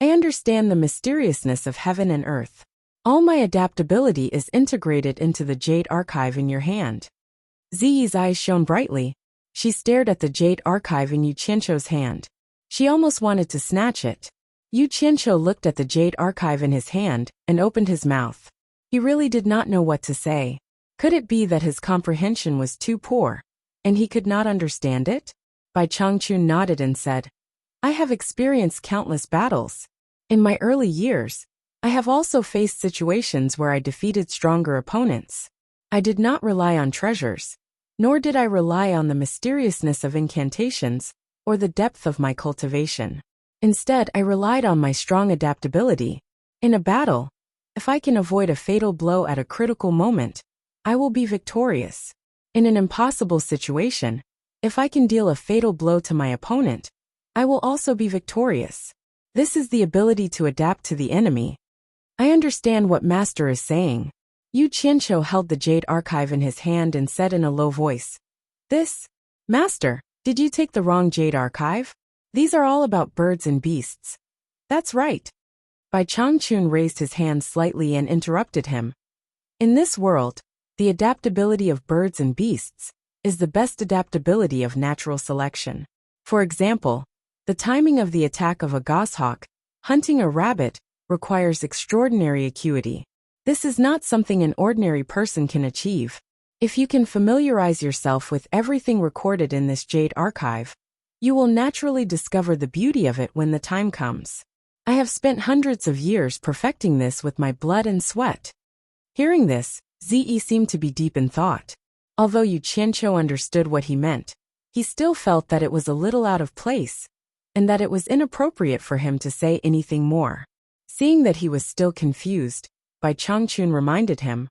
"I understand the mysteriousness of heaven and earth. All my adaptability is integrated into the Jade Archive in your hand." Ziyi's eyes shone brightly. She stared at the Jade Archive in Yu Qianqiu's hand. She almost wanted to snatch it. Yu Qianqiu looked at the Jade Archive in his hand and opened his mouth. He really did not know what to say. Could it be that his comprehension was too poor, and he could not understand it? Bai Changchun nodded and said, "I have experienced countless battles. In my early years, I have also faced situations where I defeated stronger opponents. I did not rely on treasures, nor did I rely on the mysteriousness of incantations or the depth of my cultivation. Instead, I relied on my strong adaptability. In a battle, if I can avoid a fatal blow at a critical moment, I will be victorious. In an impossible situation, if I can deal a fatal blow to my opponent, I will also be victorious. This is the ability to adapt to the enemy." "I understand what Master is saying." Yu Qianqiu held the jade archive in his hand and said in a low voice, "This? Master, did you take the wrong jade archive? These are all about birds and beasts." "That's right." Bai Changchun raised his hand slightly and interrupted him. "In this world, the adaptability of birds and beasts is the best adaptability of natural selection. For example, the timing of the attack of a goshawk, hunting a rabbit, requires extraordinary acuity. This is not something an ordinary person can achieve. If you can familiarize yourself with everything recorded in this jade archive, you will naturally discover the beauty of it when the time comes. I have spent hundreds of years perfecting this with my blood and sweat." Hearing this, Ziyi seemed to be deep in thought. Although Yu Qianqiu understood what he meant, he still felt that it was a little out of place, and that it was inappropriate for him to say anything more. Seeing that he was still confused, Bai Changchun reminded him,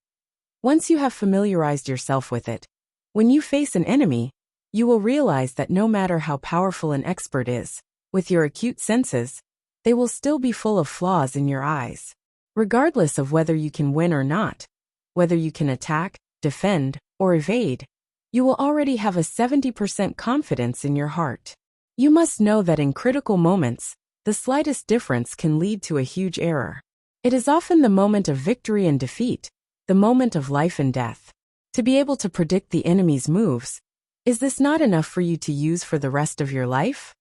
"Once you have familiarized yourself with it, when you face an enemy, you will realize that no matter how powerful an expert is, with your acute senses, they will still be full of flaws in your eyes. Regardless of whether you can win or not, whether you can attack, defend, or evade, you will already have a 70% confidence in your heart. You must know that in critical moments, the slightest difference can lead to a huge error. It is often the moment of victory and defeat, the moment of life and death. To be able to predict the enemy's moves, is this not enough for you to use for the rest of your life?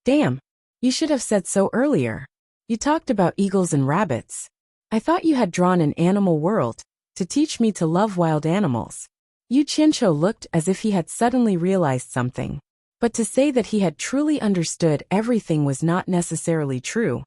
Damn, you should have said so earlier. You talked about eagles and rabbits. I thought you had drawn an animal world to teach me to love wild animals." Yu Qianqiu looked as if he had suddenly realized something. But to say that he had truly understood everything was not necessarily true.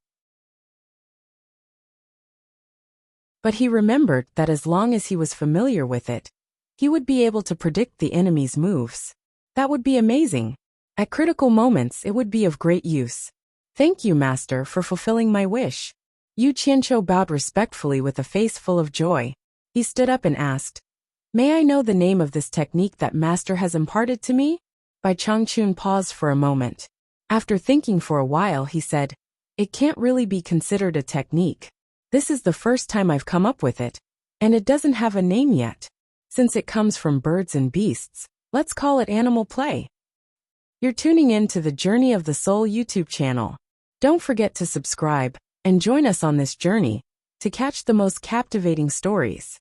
But he remembered that as long as he was familiar with it, he would be able to predict the enemy's moves. That would be amazing. At critical moments, it would be of great use. "Thank you, Master, for fulfilling my wish." Yu Qianqiu bowed respectfully with a face full of joy. He stood up and asked, "May I know the name of this technique that Master has imparted to me?" Bai Changchun paused for a moment. After thinking for a while, he said, "It can't really be considered a technique. This is the first time I've come up with it, and it doesn't have a name yet. Since it comes from birds and beasts, let's call it animal play." You're tuning in to the Journey of the Soul YouTube channel. Don't forget to subscribe and join us on this journey to catch the most captivating stories.